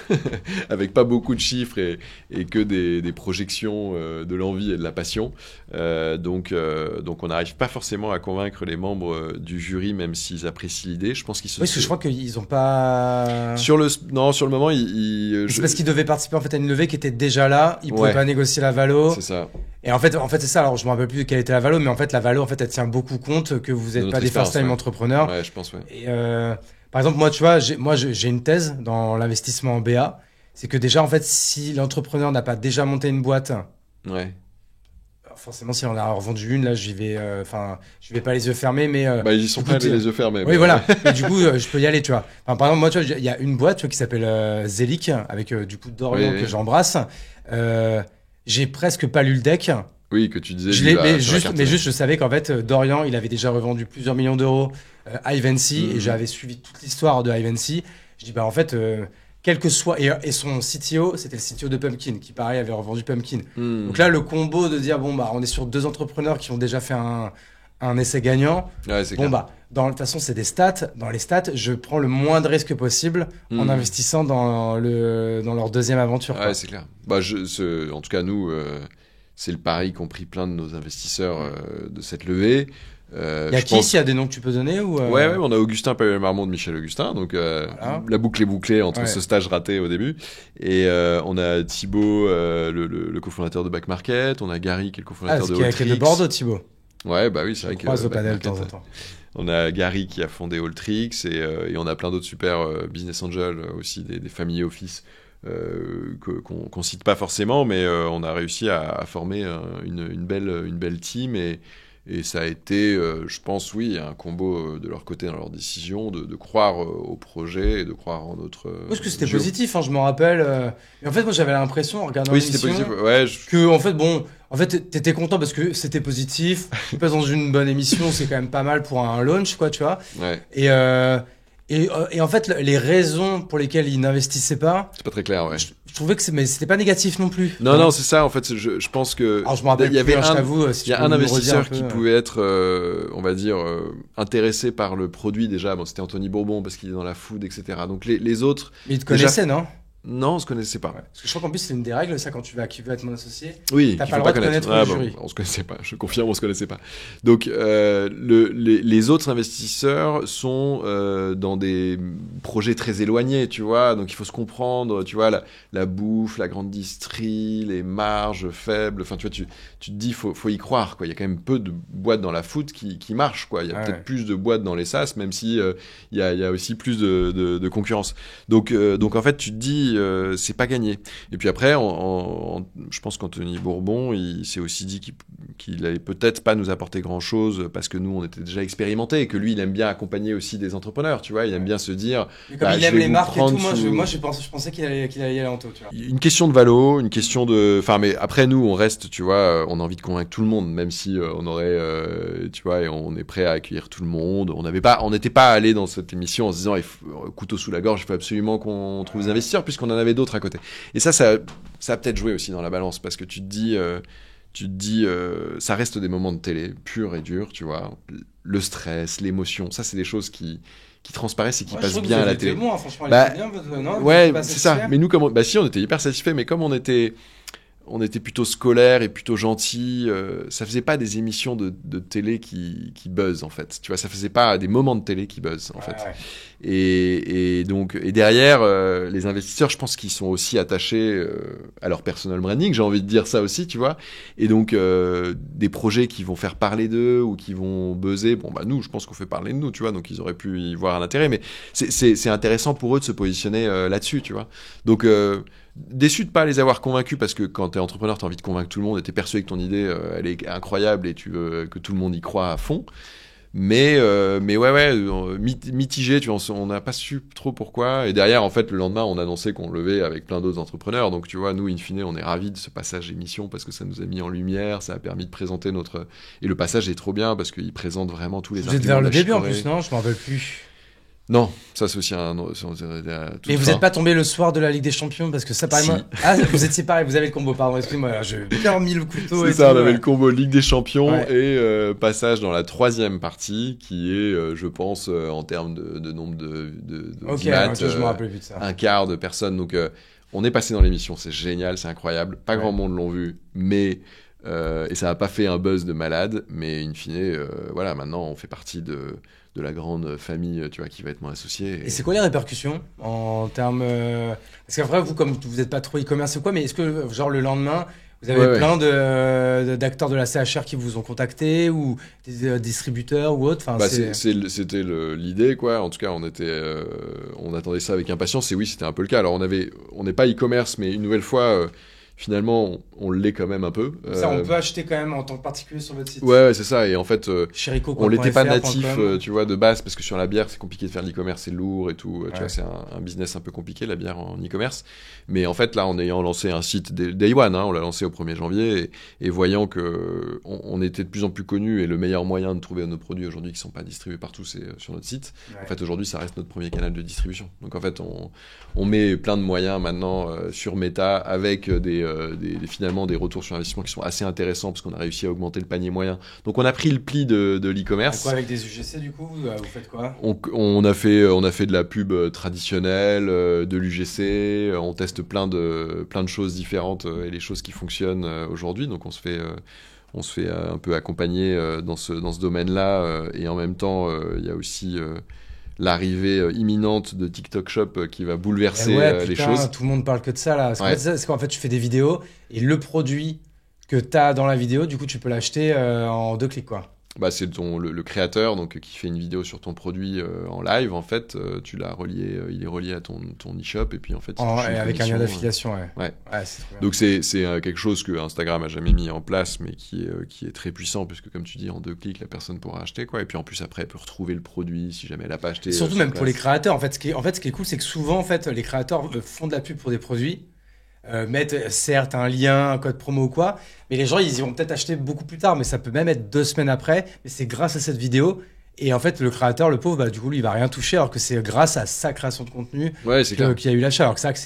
avec pas beaucoup de chiffres et que des projections de l'envie et de la passion. Donc on n'arrive pas forcément à convaincre les membres du jury, même s'ils apprécient l'idée. Je pense qu'ils se... Oui, parce que je crois qu'ils ont pas... Sur le moment, C'est parce qu'ils devaient participer en fait à une levée qui était déjà là. Ils pouvaient pas négocier la valo. C'est ça. Et en fait, c'est ça. Alors, je me rappelle plus de quelle était la valo, mais en fait, la valo, en fait, elle tient beaucoup compte que vous n'êtes pas des first-time entrepreneurs. Ouais, je pense, ouais. Et par exemple, moi, tu vois, j'ai une thèse dans l'investissement en BA. C'est que déjà, en fait, si l'entrepreneur n'a pas déjà monté une boîte, ouais. Forcément, si on a revendu une, là, je vais pas les yeux fermés, mais ils sont prêts les yeux fermés. Oui, voilà. Et du coup, je peux y aller, tu vois. Enfin, par exemple, moi, tu vois, il y a une boîte, tu vois, qui s'appelle Zelic, avec du coup Dorian que j'embrasse. J'ai presque pas lu le deck. Oui, que tu disais. Mais juste, je savais qu'en fait, Dorian, il avait déjà revendu plusieurs millions d'euros à Ivancy, et j'avais suivi toute l'histoire de Ivancy. Je dis, bah, en fait, quel que soit. Et son CTO, c'était le CTO de Pumpkin, qui pareil avait revendu Pumpkin. Donc là, le combo de dire, bon, bah, on est sur 2 entrepreneurs qui ont déjà fait un essai gagnant. Ouais, c'est bon, clair. bah, de toute façon, c'est des stats. Dans les stats, je prends le moins de risques possible en investissant dans leur deuxième aventure. Ouais, c'est clair. Bah, en tout cas, nous, c'est le pari qu'ont pris plein de nos investisseurs de cette levée. Il y a qui, s'il y a des noms que tu peux donner ou Ouais, on a Augustin Pavel-Marmont de Michel Augustin, donc voilà. La boucle est bouclée entre ce stage raté au début. Et on a Thibaut, le cofondateur de Back Market, on a Gary qui est le cofondateur de Alltrix. Qui est de Bordeaux, Thibaut. Ouais, bah oui, c'est vrai que... croise au panel de temps en temps. On a Gary qui a fondé Alltrix et on a plein d'autres super business angels, aussi des family office qu'on cite pas forcément, mais on a réussi à former une belle team et ça a été, je pense, oui, un combo de leur côté dans leur décision de croire au projet et de croire en notre. Parce que c'était positif, hein, je me rappelle. Mais en fait, moi, j'avais l'impression, en regardant l'émission, c'était positif. Ouais, que en fait, t'étais content parce que c'était positif. Tu passes dans une bonne émission, c'est quand même pas mal pour un launch, quoi, tu vois. Ouais. Et en fait, les raisons pour lesquelles ils n'investissaient pas. C'est pas très clair, ouais. Je trouvais que mais c'était pas négatif non plus. Non, c'est ça. En fait, je pense que. Alors, je me rappelle. Il y avait il y a un investisseur qui pouvait être, on va dire, intéressé par le produit déjà. Bon, c'était Anthony Bourbon parce qu'il est dans la food, etc. Donc les autres. Mais ils te connaissaient, non? Non, on se connaissait pas. Ouais. Parce que je crois qu'en plus c'est une des règles, ça, quand tu vas qui veut être mon associé. Oui, t'as pas le droit de connaître le jury. On se connaissait pas. Je confirme, on se connaissait pas. Donc les autres investisseurs sont dans des projets très éloignés, tu vois. Donc il faut se comprendre, tu vois, la bouffe, la grande distrie, les marges faibles. Enfin, tu vois, tu te dis faut y croire, quoi. Il y a quand même peu de boîtes dans la food qui marchent, quoi. Il y a peut-être plus de boîtes dans les SaaS, même si il y a aussi plus de concurrence. Donc en fait, tu te dis c'est pas gagné. Et puis après, je pense qu'Anthony Bourbon, il s'est aussi dit qu'il allait peut-être pas nous apporter grand-chose parce que nous, on était déjà expérimentés et que lui, il aime bien accompagner aussi des entrepreneurs, tu vois. Il aime bien se dire... Mais comme il aime les marques et tout, moi, je pensais qu'il allait y aller en taux, tu vois. Une question de valo, une question de... Enfin, mais après, nous, on reste, tu vois, on a envie de convaincre tout le monde, même si on aurait, tu vois, et on est prêt à accueillir tout le monde. On n'était pas allé dans cette émission en se disant, couteau sous la gorge, il faut absolument qu'on trouve des investisseurs, puisqu'on en avait d'autres à côté. Et ça a peut-être joué aussi dans la balance, parce que tu te tu te dis, ça reste des moments de télé, purs et durs, tu vois. Le stress, l'émotion, ça, c'est des choses qui transparaissent et qui passent bien à la télé. Bon, hein, franchement, non, ouais, c'est ça. Mais nous, si, on était hyper satisfaits, mais comme on était plutôt scolaire et plutôt gentil, ça faisait pas des émissions de télé qui buzzent, en fait. Tu vois, ça faisait pas des moments de télé qui buzzent, en fait. Ouais. Et donc, derrière, les investisseurs, je pense qu'ils sont aussi attachés à leur personal branding, j'ai envie de dire ça aussi, tu vois. Et donc, des projets qui vont faire parler d'eux ou qui vont buzzer, bon, bah, nous, je pense qu'on fait parler de nous, tu vois, donc ils auraient pu y voir un intérêt, mais c'est intéressant pour eux de se positionner là-dessus, tu vois. Donc, déçu de pas les avoir convaincus, parce que quand t'es entrepreneur, t'as envie de convaincre tout le monde et t'es persuadé que ton idée, elle est incroyable et tu veux que tout le monde y croit à fond. Mais mitigé, tu vois, on n'a pas su trop pourquoi. Et derrière, en fait, le lendemain, on annonçait qu'on levait avec plein d'autres entrepreneurs. Donc, tu vois, nous, in fine, on est ravis de ce passage émission parce que ça nous a mis en lumière, ça a permis de présenter notre... Et le passage est trop bien parce qu'il présente vraiment tous les arguments. Vous êtes vers le début en plus, non? Je m'en rappelle plus. Non, ça c'est aussi un... Mais vous n'êtes pas tombé le soir de la Ligue des Champions parce que ça paraît... Si. Ah, vous étiez pareil, vous avez le combo, pardon, excusez-moi, j'ai bien mis le couteau. C'est ça, on avait le combo Ligue des Champions et passage dans la 3e partie qui est, je pense, en termes de nombre de je me rappelle plus de ça. Un quart de personnes. Donc on est passé dans l'émission, c'est génial, c'est incroyable. Pas grand monde l'ont vu, mais... et ça n'a pas fait un buzz de malade, mais in fine, voilà, maintenant on fait partie de la grande famille, tu vois, qui va être mon associé. Et c'est quoi les répercussions en termes... Parce qu'après, vous, comme vous n'êtes pas trop e-commerce ou quoi, mais est-ce que, genre, le lendemain, vous avez plein d'acteurs de la CHR qui vous ont contacté ou des distributeurs ou autres? Enfin, c'était l'idée, quoi. En tout cas, on attendait ça avec impatience et oui, c'était un peu le cas. Alors, on n'est pas e-commerce, mais une nouvelle fois... Finalement, on l'est quand même un peu. Ça, on peut acheter quand même en tant que particulier sur votre site. Ouais, c'est ça. Et en fait, on l'était pas natif, tu vois, de base, parce que sur la bière, c'est compliqué de faire de l'e-commerce, c'est lourd et tout. Tu vois, c'est un business un peu compliqué, la bière en e-commerce. Mais en fait, là, en ayant lancé un site Day One, on l'a lancé au 1er janvier, et voyant que on était de plus en plus connus, et le meilleur moyen de trouver nos produits aujourd'hui qui sont pas distribués partout, c'est sur notre site. En fait, aujourd'hui, ça reste notre premier canal de distribution. Donc, en fait, on met plein de moyens maintenant sur Meta avec finalement des retours sur investissement qui sont assez intéressants parce qu'on a réussi à augmenter le panier moyen. Donc on a pris le pli de l'e-commerce. Quoi, avec des UGC du coup, vous faites quoi? On a fait de la pub traditionnelle, de l'UGC, on teste plein de choses différentes et les choses qui fonctionnent aujourd'hui. Donc on se fait un peu accompagner dans ce domaine-là et en même temps il y a aussi l'arrivée imminente de TikTok Shop qui va bouleverser les choses. Tout le monde parle que de ça là. C'est qu'en fait, tu fais des vidéos et le produit que tu as dans la vidéo, du coup, tu peux l'acheter en 2 clics, quoi. Bah, c'est le créateur donc, qui fait une vidéo sur ton produit en live. En fait, tu l'as relié, il est relié à ton e-shop et puis en fait, avec un lien d'affiliation. Ouais. C'est donc c'est quelque chose que Instagram a jamais mis en place, mais qui est très puissant puisque comme tu dis, en 2 clics, la personne pourra acheter quoi. Et puis en plus après, elle peut retrouver le produit si jamais elle n'a pas acheté. Surtout même pour les créateurs. En fait, ce qui est cool, c'est que souvent en fait, les créateurs font de la pub pour des produits. Mettre certes un lien, un code promo ou quoi, mais les gens ils y vont peut-être acheter beaucoup plus tard, mais ça peut même être 2 semaines après, mais c'est grâce à cette vidéo. Et en fait, le créateur, le pauvre, bah, du coup, lui, il va rien toucher, alors que c'est grâce à sa création de contenu qu'il y a eu l'achat. Alors que c'est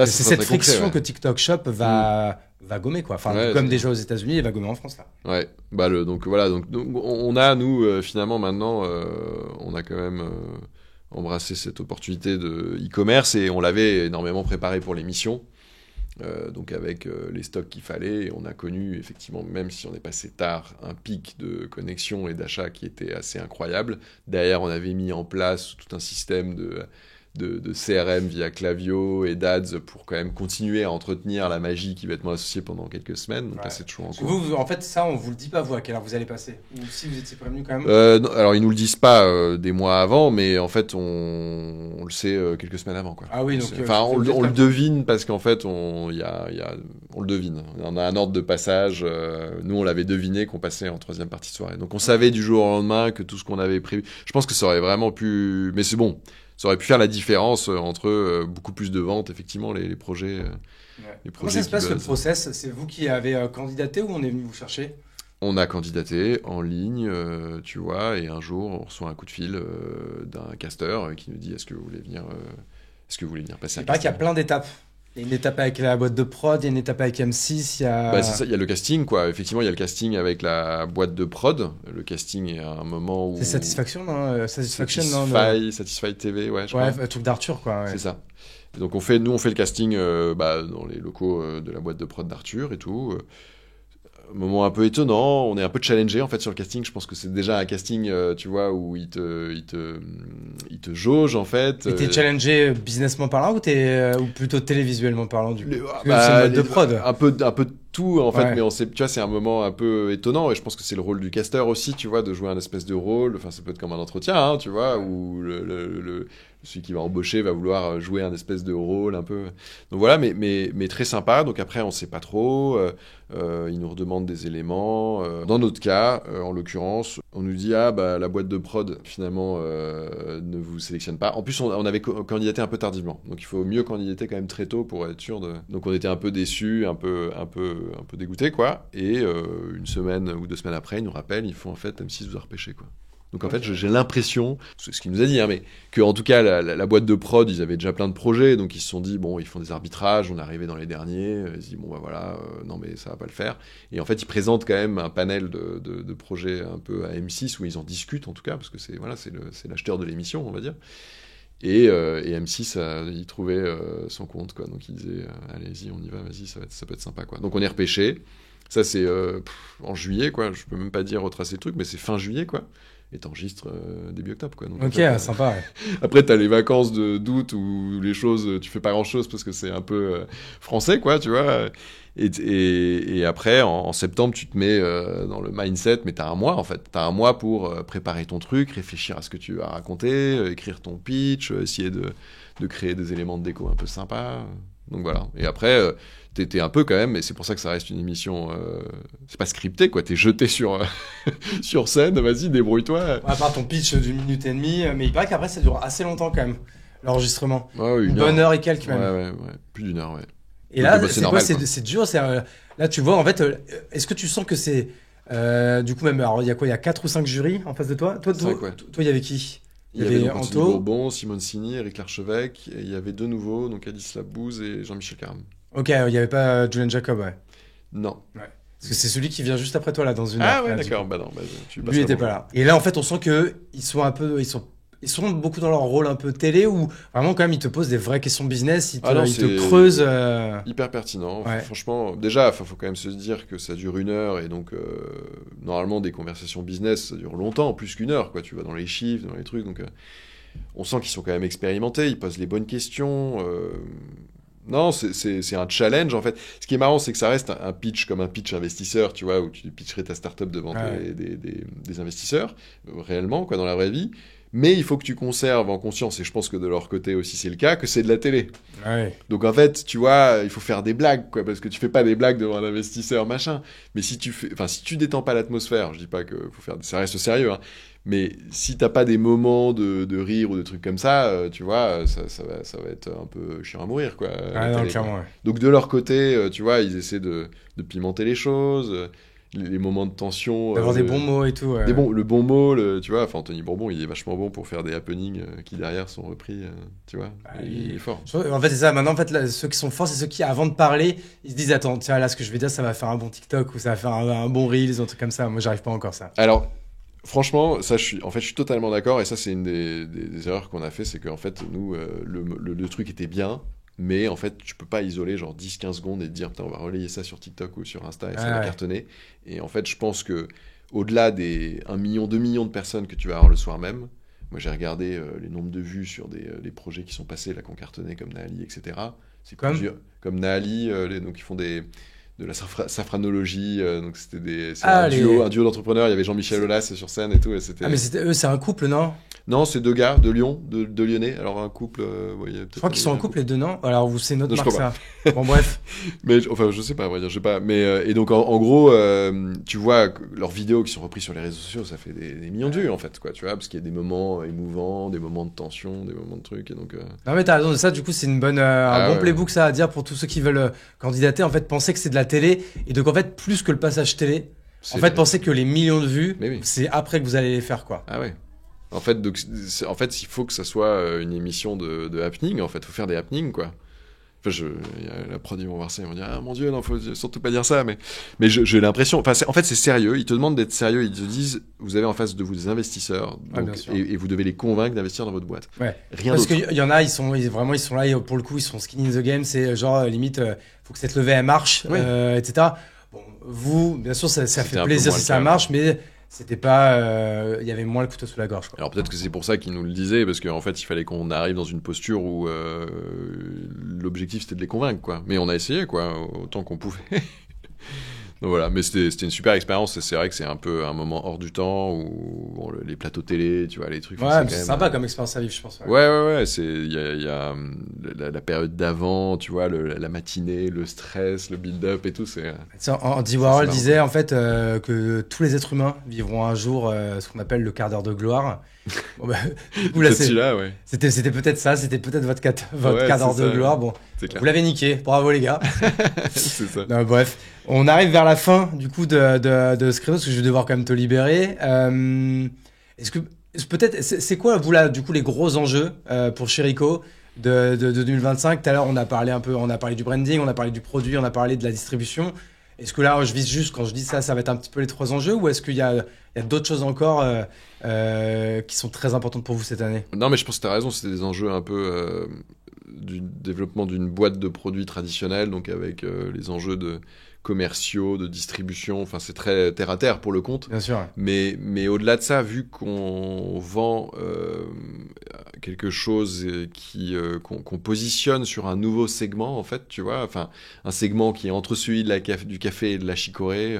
cette friction que TikTok Shop va gommer, quoi. Enfin, comme déjà aux États-Unis, il va gommer en France, là. Ouais. Bah, donc voilà. Donc, on a, nous, finalement, maintenant, on a quand même embrasser cette opportunité de e-commerce et on l'avait énormément préparé pour l'émission. Donc avec les stocks qu'il fallait, et on a connu effectivement, même si on est passé tard, un pic de connexion et d'achat qui était assez incroyable. Derrière, on avait mis en place tout un système de CRM via Klaviyo et d'Ads pour quand même continuer à entretenir la magie qui va être moins associée pendant quelques semaines. Donc là, c'est toujours en cours. Vous, en fait, ça, on vous le dit pas, vous, à quelle heure vous allez passer? Ou si vous étiez prévenu quand même? Non, alors, ils nous le disent pas des mois avant, mais en fait, on le sait quelques semaines avant, quoi. Ah oui, donc... on le devine parce qu'en fait, on le devine. On a un ordre de passage. Nous, on l'avait deviné qu'on passait en 3e partie de soirée. Donc, on savait du jour au lendemain que tout ce qu'on avait prévu... Je pense que ça aurait vraiment pu... Mais c'est bon. Ça aurait pu faire la différence entre beaucoup plus de ventes, effectivement, les projets. Comment ça se passe le process? C'est vous qui avez candidaté ou on est venu vous chercher? On a candidaté en ligne, tu vois, et un jour, on reçoit un coup de fil d'un casteur qui nous dit est-ce que vous voulez venir passer un casting? Il paraît qu'il y a plein d'étapes. Il y a une étape avec la boîte de prod, il y a une étape avec M6, il y a... Bah, c'est ça, il y a le casting, quoi. Effectivement, il y a le casting avec la boîte de prod. Le casting est à un moment où... C'est Satisfaction, non Satisfaction, non Satisfy TV, ouais, je Ouais, crois. un truc d'Arthur, quoi. Ouais. C'est ça. Et donc, nous, on fait le casting dans les locaux de la boîte de prod d'Arthur et tout. Un moment un peu étonnant, on est un peu challengé en fait sur le casting. Je pense que c'est déjà un casting, tu vois, où il te jauge en fait. Et t'es challengé businessment parlant ou plutôt télévisuellement parlant du coup c'est Bah, le mode de prod. un peu de tout en fait, Ouais. mais on sait, tu vois, c'est un moment un peu étonnant et je pense que c'est le rôle du casteur aussi, tu vois, de jouer un espèce de rôle. Enfin, ça peut être comme un entretien, hein, tu vois, où celui qui va embaucher va vouloir jouer un espèce de rôle un peu. Donc voilà, mais très sympa. Donc après, on sait pas trop. Ils nous redemandent des éléments. Dans notre cas, en l'occurrence, on nous dit la boîte de prod finalement ne vous sélectionne pas. En plus, on avait candidaté un peu tardivement, donc il faut mieux candidater quand même très tôt pour être sûr de. Donc on était un peu déçus, un peu dégoûtés quoi. Et une semaine ou 2 semaines après, ils nous rappellent, ils font en fait M6 vous a repêché quoi. Donc en fait, j'ai l'impression, c'est ce qu'il nous a dit, hein, mais que en tout cas la boîte de prod, ils avaient déjà plein de projets, donc ils se sont dit bon, ils font des arbitrages, on est arrivé dans les derniers, ils se disent bon bah voilà, non mais ça va pas le faire. Et en fait, ils présentent quand même un panel de projets un peu à M6 où ils en discutent en tout cas, parce que c'est l'acheteur de l'émission, on va dire. Et M6, il trouvait son compte quoi, donc il disait allez-y, on y va, vas-y, ça peut être sympa quoi. Donc on est repêché. Ça c'est en juillet quoi, je peux même pas dire retracer le truc, mais c'est fin juillet quoi. Et t'enregistres début octobre quoi. Donc, Ok, en fait, sympa. Ouais. après t'as les vacances d'août où les choses tu fais pas grand chose parce que c'est un peu français quoi, tu vois. Et après en septembre tu te mets dans le mindset, mais t'as un mois en fait, t'as un mois pour préparer ton truc, réfléchir à ce que tu vas raconter, écrire ton pitch, essayer de créer des éléments de déco un peu sympas. Donc voilà. Et après t'es un peu quand même, et c'est pour ça que ça reste une émission, c'est pas scripté quoi, t'es jeté sur scène, vas-y débrouille-toi. À part ton pitch d'une minute et demie, mais il paraît qu'après ça dure assez longtemps quand même, l'enregistrement. Ouais, Une bonne heure et quelques même. Ouais, plus d'1 heure, ouais. Et là, Donc, c'est normal, quoi, quoi. c'est dur, là tu vois en fait, est-ce que tu sens que c'est, du coup même, alors il y a quoi, il y a 4 ou 5 jurys en face de toi? Toi, 5, ouais. il y avait qui? Il y avait donc Anthony Bourbon, Simone Signy, Eric Larchevêque, et il y avait 2 nouveaux, donc Alice Labouze et Jean-Michel Caram. Ok, il n'y avait pas Julian Jacob, ouais. Non. Ouais. Parce que c'est celui qui vient juste après toi là dans une Ah heure. ouais, là, d'accord, bah non, tu passes lui était bonjour. pas là. Et là en fait on sent que ils sont beaucoup dans leur rôle un peu télé où vraiment quand même ils te posent des vraies questions business, ils te creusent. Hyper pertinent. Ouais. Franchement, déjà, faut quand même se dire que ça dure 1 heure et donc normalement des conversations business ça dure longtemps, plus qu'1 heure quoi. Tu vas dans les chiffres, dans les trucs, donc on sent qu'ils sont quand même expérimentés, ils posent les bonnes questions. Non, c'est un challenge en fait. Ce qui est marrant, c'est que ça reste un pitch comme un pitch investisseur, tu vois, où tu pitcherais ta startup devant des investisseurs, réellement, quoi, dans la vraie vie. Mais il faut que tu conserves en conscience, et je pense que de leur côté aussi c'est le cas, que c'est de la télé. Ouais. Donc en fait, tu vois, il faut faire des blagues, quoi, parce que tu fais pas des blagues devant un investisseur, machin. Mais si tu détends pas l'atmosphère, je dis pas que faut faire, ça reste sérieux, hein. Mais si t'as pas des moments de rire ou de trucs comme ça, tu vois, ça va être un peu chiant à mourir, quoi. Ah non, clairement, ouais. Donc de leur côté, tu vois, ils essaient de pimenter les choses, les moments de tension. D'avoir des bons mots et tout. Ouais. Le bon mot, tu vois, enfin Anthony Bourbon, il est vachement bon pour faire des happenings qui derrière sont repris, tu vois, il est fort. En fait, c'est ça. Maintenant, en fait, là, ceux qui sont forts, c'est ceux qui, avant de parler, ils se disent attends, tiens, là, ce que je vais dire, ça va faire un bon TikTok ou ça va faire un bon Reels, un truc comme ça. Moi, j'arrive pas encore ça. Alors. Franchement, ça, je suis totalement d'accord, et ça, c'est une des erreurs qu'on a fait, c'est qu'en fait, nous, le truc était bien, mais en fait, tu peux pas isoler genre 10-15 secondes et te dire, putain, on va relayer ça sur TikTok ou sur Insta et ça va cartonner. Et en fait, je pense que au-delà des 1 million, 2 millions de personnes que tu vas avoir le soir même, moi, j'ai regardé les nombres de vues sur les projets qui sont passés, là, qui ont cartonné, comme Naali, etc. C'est comme Naali, donc ils font de la safranologie, donc c'était un duo d'entrepreneurs, il y avait Jean-Michel Aulas sur scène et tout, et c'était... Ah mais eux, c'est un couple, non? Non, c'est 2 gars de Lyon, de Lyonnais, alors un couple... je crois qu'ils sont en couple les deux, non? Alors c'est notre marque ça. Bon bref. Mais enfin, je sais pas, à vrai dire, je sais pas. Mais, et donc en gros, tu vois, leurs vidéos qui sont reprises sur les réseaux sociaux, ça fait des millions de vues en fait, quoi, tu vois, parce qu'il y a des moments émouvants, des moments de tension, des moments de trucs, et donc... Non mais t'as raison, ça du coup c'est une bonne, un bon playbook ça à dire pour tous ceux qui veulent candidater, en fait, penser que c'est de la télé, et donc en fait, plus que le passage télé, en fait, pensez que les millions de vues, c'est après que vous allez les faire, quoi. Ah ouais. En fait, il faut que ça soit une émission de happening, en fait, faut faire des happenings, quoi. La prod, ils vont voir ça, ils vont dire, ah mon Dieu, non, faut surtout pas dire ça, mais j'ai l'impression, en fait, c'est sérieux, ils te demandent d'être sérieux, ils te disent, vous avez en face de vous des investisseurs, donc, et vous devez les convaincre d'investir dans votre boîte. Ouais. Rien Parce d'autre. qu'il y en a, ils sont là, pour le coup, ils sont skin in the game, c'est genre, limite, faut que cette levée, elle marche, etc. Bon, vous, bien sûr, ça fait plaisir si ça marche, mais c'était pas, il y avait moins le couteau sous la gorge, quoi. Alors peut-être que c'est pour ça qu'ils nous le disaient, parce qu'en fait il fallait qu'on arrive dans une posture où l'objectif c'était de les convaincre, quoi. Mais on a essayé, quoi, autant qu'on pouvait. Donc voilà, mais c'était une super expérience. C'est vrai que c'est un peu un moment hors du temps où bon, les plateaux télé, tu vois, les trucs. Ouais, c'est sympa comme expérience à vivre, je pense. Ouais. Il y a la période d'avant, tu vois, la matinée, le stress, le build-up et tout. Andy Warhol disait en fait que tous les êtres humains vivront un jour ce qu'on appelle le quart d'heure de gloire. Bon, bah, c'était peut-être ça, c'était peut-être votre quart d'heure de gloire. Bon, vous l'avez niqué, bravo les gars. C'est ça. Non, bref, on arrive vers la fin du coup de ce créneau parce que je vais devoir quand même te libérer. Est-ce que peut-être c'est quoi vous là du coup les gros enjeux pour Chérico de 2025? Tout à l'heure on a parlé du branding, on a parlé du produit, on a parlé de la distribution. Est-ce que là, je vise juste, quand je dis ça, ça va être un petit peu les 3 enjeux, ou est-ce qu'il y a d'autres choses encore qui sont très importantes pour vous cette année? Non, mais je pense que tu as raison, c'était des enjeux un peu du développement d'une boîte de produits traditionnels, donc avec les enjeux commerciaux, de distribution, enfin c'est très terre à terre pour le compte. Bien sûr. Mais au-delà de ça, vu qu'on vend quelque chose qu'on positionne sur un nouveau segment, en fait, tu vois, enfin un segment qui est entre celui du café et de la chicorée,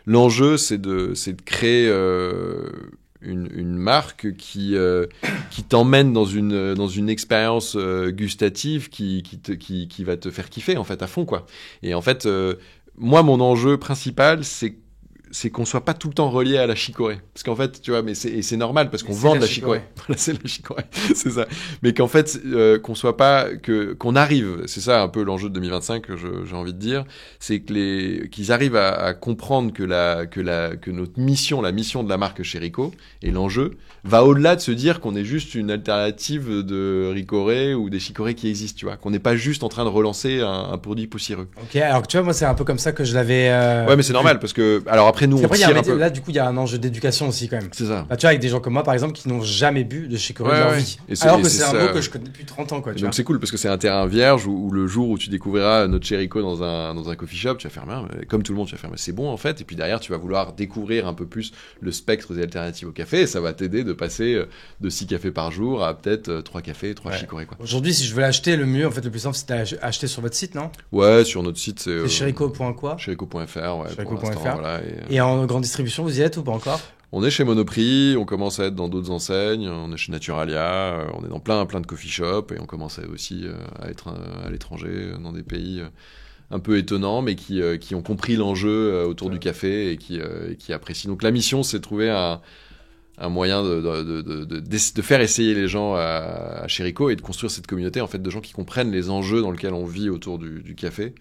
l'enjeu c'est de créer une marque qui t'emmène dans une expérience gustative qui va te faire kiffer en fait à fond, quoi. Et en fait moi, mon enjeu principal, c'est qu'on soit pas tout le temps relié à la chicorée. Parce qu'en fait, tu vois, mais c'est normal parce qu'on vend de la chicorée. Voilà, c'est la chicorée, c'est ça. Mais qu'en fait, qu'on soit pas, qu'on arrive, c'est ça un peu l'enjeu de 2025 que j'ai envie de dire, c'est qu'ils arrivent à comprendre que notre mission, la mission de la marque Chérico et l'enjeu va au-delà de se dire qu'on est juste une alternative de ricorée ou des chicorées qui existent, tu vois, qu'on n'est pas juste en train de relancer un produit poussiéreux. Ok, alors tu vois, moi c'est un peu comme ça que je l'avais. Ouais, mais c'est normal parce que alors après nous on tire un peu. Là du coup il y a un enjeu d'éducation aussi quand même. C'est ça. Bah, tu vois, avec des gens comme moi par exemple qui n'ont jamais bu de chicorée de leur vie. Alors que c'est un mot que je connais depuis 30 ans, quoi. Donc c'est cool parce que c'est un terrain vierge où le jour où tu découvriras notre Chérico dans un coffee shop, tu vas faire comme tout le monde, tu vas faire c'est bon en fait, et puis derrière tu vas vouloir découvrir un peu plus le spectre des alternatives au café, et ça va t'aider de passer de 6 cafés par jour à peut-être 3 cafés, 3 chicorées, quoi. Aujourd'hui, si je veux l'acheter, le mieux, en fait, le plus simple, c'est d'acheter sur votre site, non? Ouais, sur notre site, c'est chérico.quoi? Chérico.fr, ouais. Chérico.fr. Voilà, et en grande distribution, vous y êtes ou pas encore? On est chez Monoprix, on commence à être dans d'autres enseignes, on est chez Naturalia, on est dans plein de coffee shops, et on commence aussi à être à l'étranger, dans des pays un peu étonnants, mais qui ont compris l'enjeu autour du café et qui apprécient. Donc la mission, c'est de trouver un moyen de faire essayer les gens à Chérico et de construire cette communauté en fait de gens qui comprennent les enjeux dans lesquels on vit autour du café,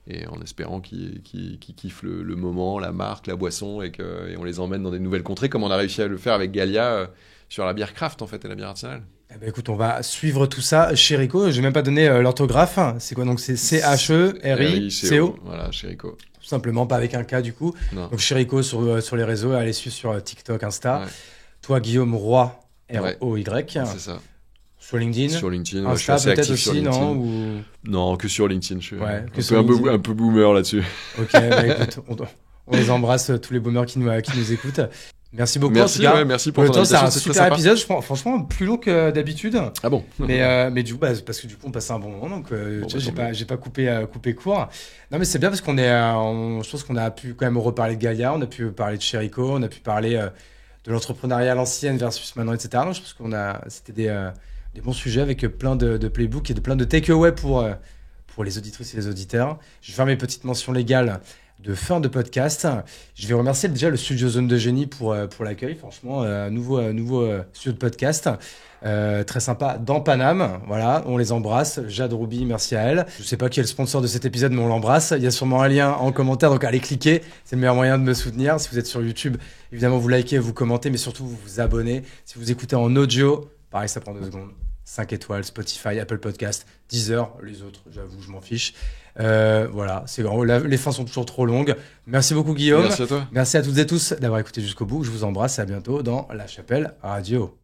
et en espérant qu'ils kiffent le moment, la marque, la boisson, et on les emmène dans des nouvelles contrées comme on a réussi à le faire avec Gallia sur la bière craft en fait et la bière artisanale. Eh ben écoute, on va suivre tout ça. Chérico, je n'ai même pas donné l'orthographe. C'est quoi donc? C'est C-H-E-R-I-C-O. Voilà, Chérico. Tout simplement, pas avec un K du coup. Non. Donc Chérico sur les réseaux, allez suivre sur TikTok, Insta. Ouais. Toi, Guillaume Roy, R-O-Y. C'est ça. Sur LinkedIn. Sur LinkedIn, Insta, je suis assez peut-être actif aussi, sur LinkedIn. Non, ou... Non, que sur LinkedIn. Je suis un peu boomer là-dessus. Ok, bah, écoute, on les embrasse, tous les boomers qui nous écoutent. Merci beaucoup. Merci, en tout cas. merci pour ton invitation. C'est un super épisode, franchement, plus long que d'habitude. Ah bon? Mais du coup, parce que du coup, on passe un bon moment, donc tu vois, j'ai pas coupé court. Non, mais c'est bien parce qu'on je pense qu'on a pu quand même reparler de Gallia, on a pu parler de Chérico, on a pu parler de l'entrepreneuriat à l'ancienne versus maintenant, etc. Donc, je pense c'était des bons sujets avec plein de playbooks et plein de takeaways pour les auditrices et les auditeurs. Je vais faire mes petites mentions légales de fin de podcast. Je vais remercier déjà le studio Zone de Génie pour l'accueil. Franchement, nouveau studio de podcast. Très sympa dans Paname. Voilà, on les embrasse. Jade Rouby, merci à elle. Je sais pas qui est le sponsor de cet épisode, mais on l'embrasse. Il y a sûrement un lien en commentaire, donc allez cliquer. C'est le meilleur moyen de me soutenir. Si vous êtes sur YouTube, évidemment, vous likez, vous commentez, mais surtout vous vous abonnez. Si vous écoutez en audio, pareil, ça prend 2 secondes. 5 étoiles, Spotify, Apple Podcast, Deezer, les autres, j'avoue, je m'en fiche. Voilà, c'est grand. Les fins sont toujours trop longues. Merci beaucoup, Guillaume. Merci à toi. Merci à toutes et tous d'avoir écouté jusqu'au bout. Je vous embrasse et à bientôt dans La Chapelle Radio.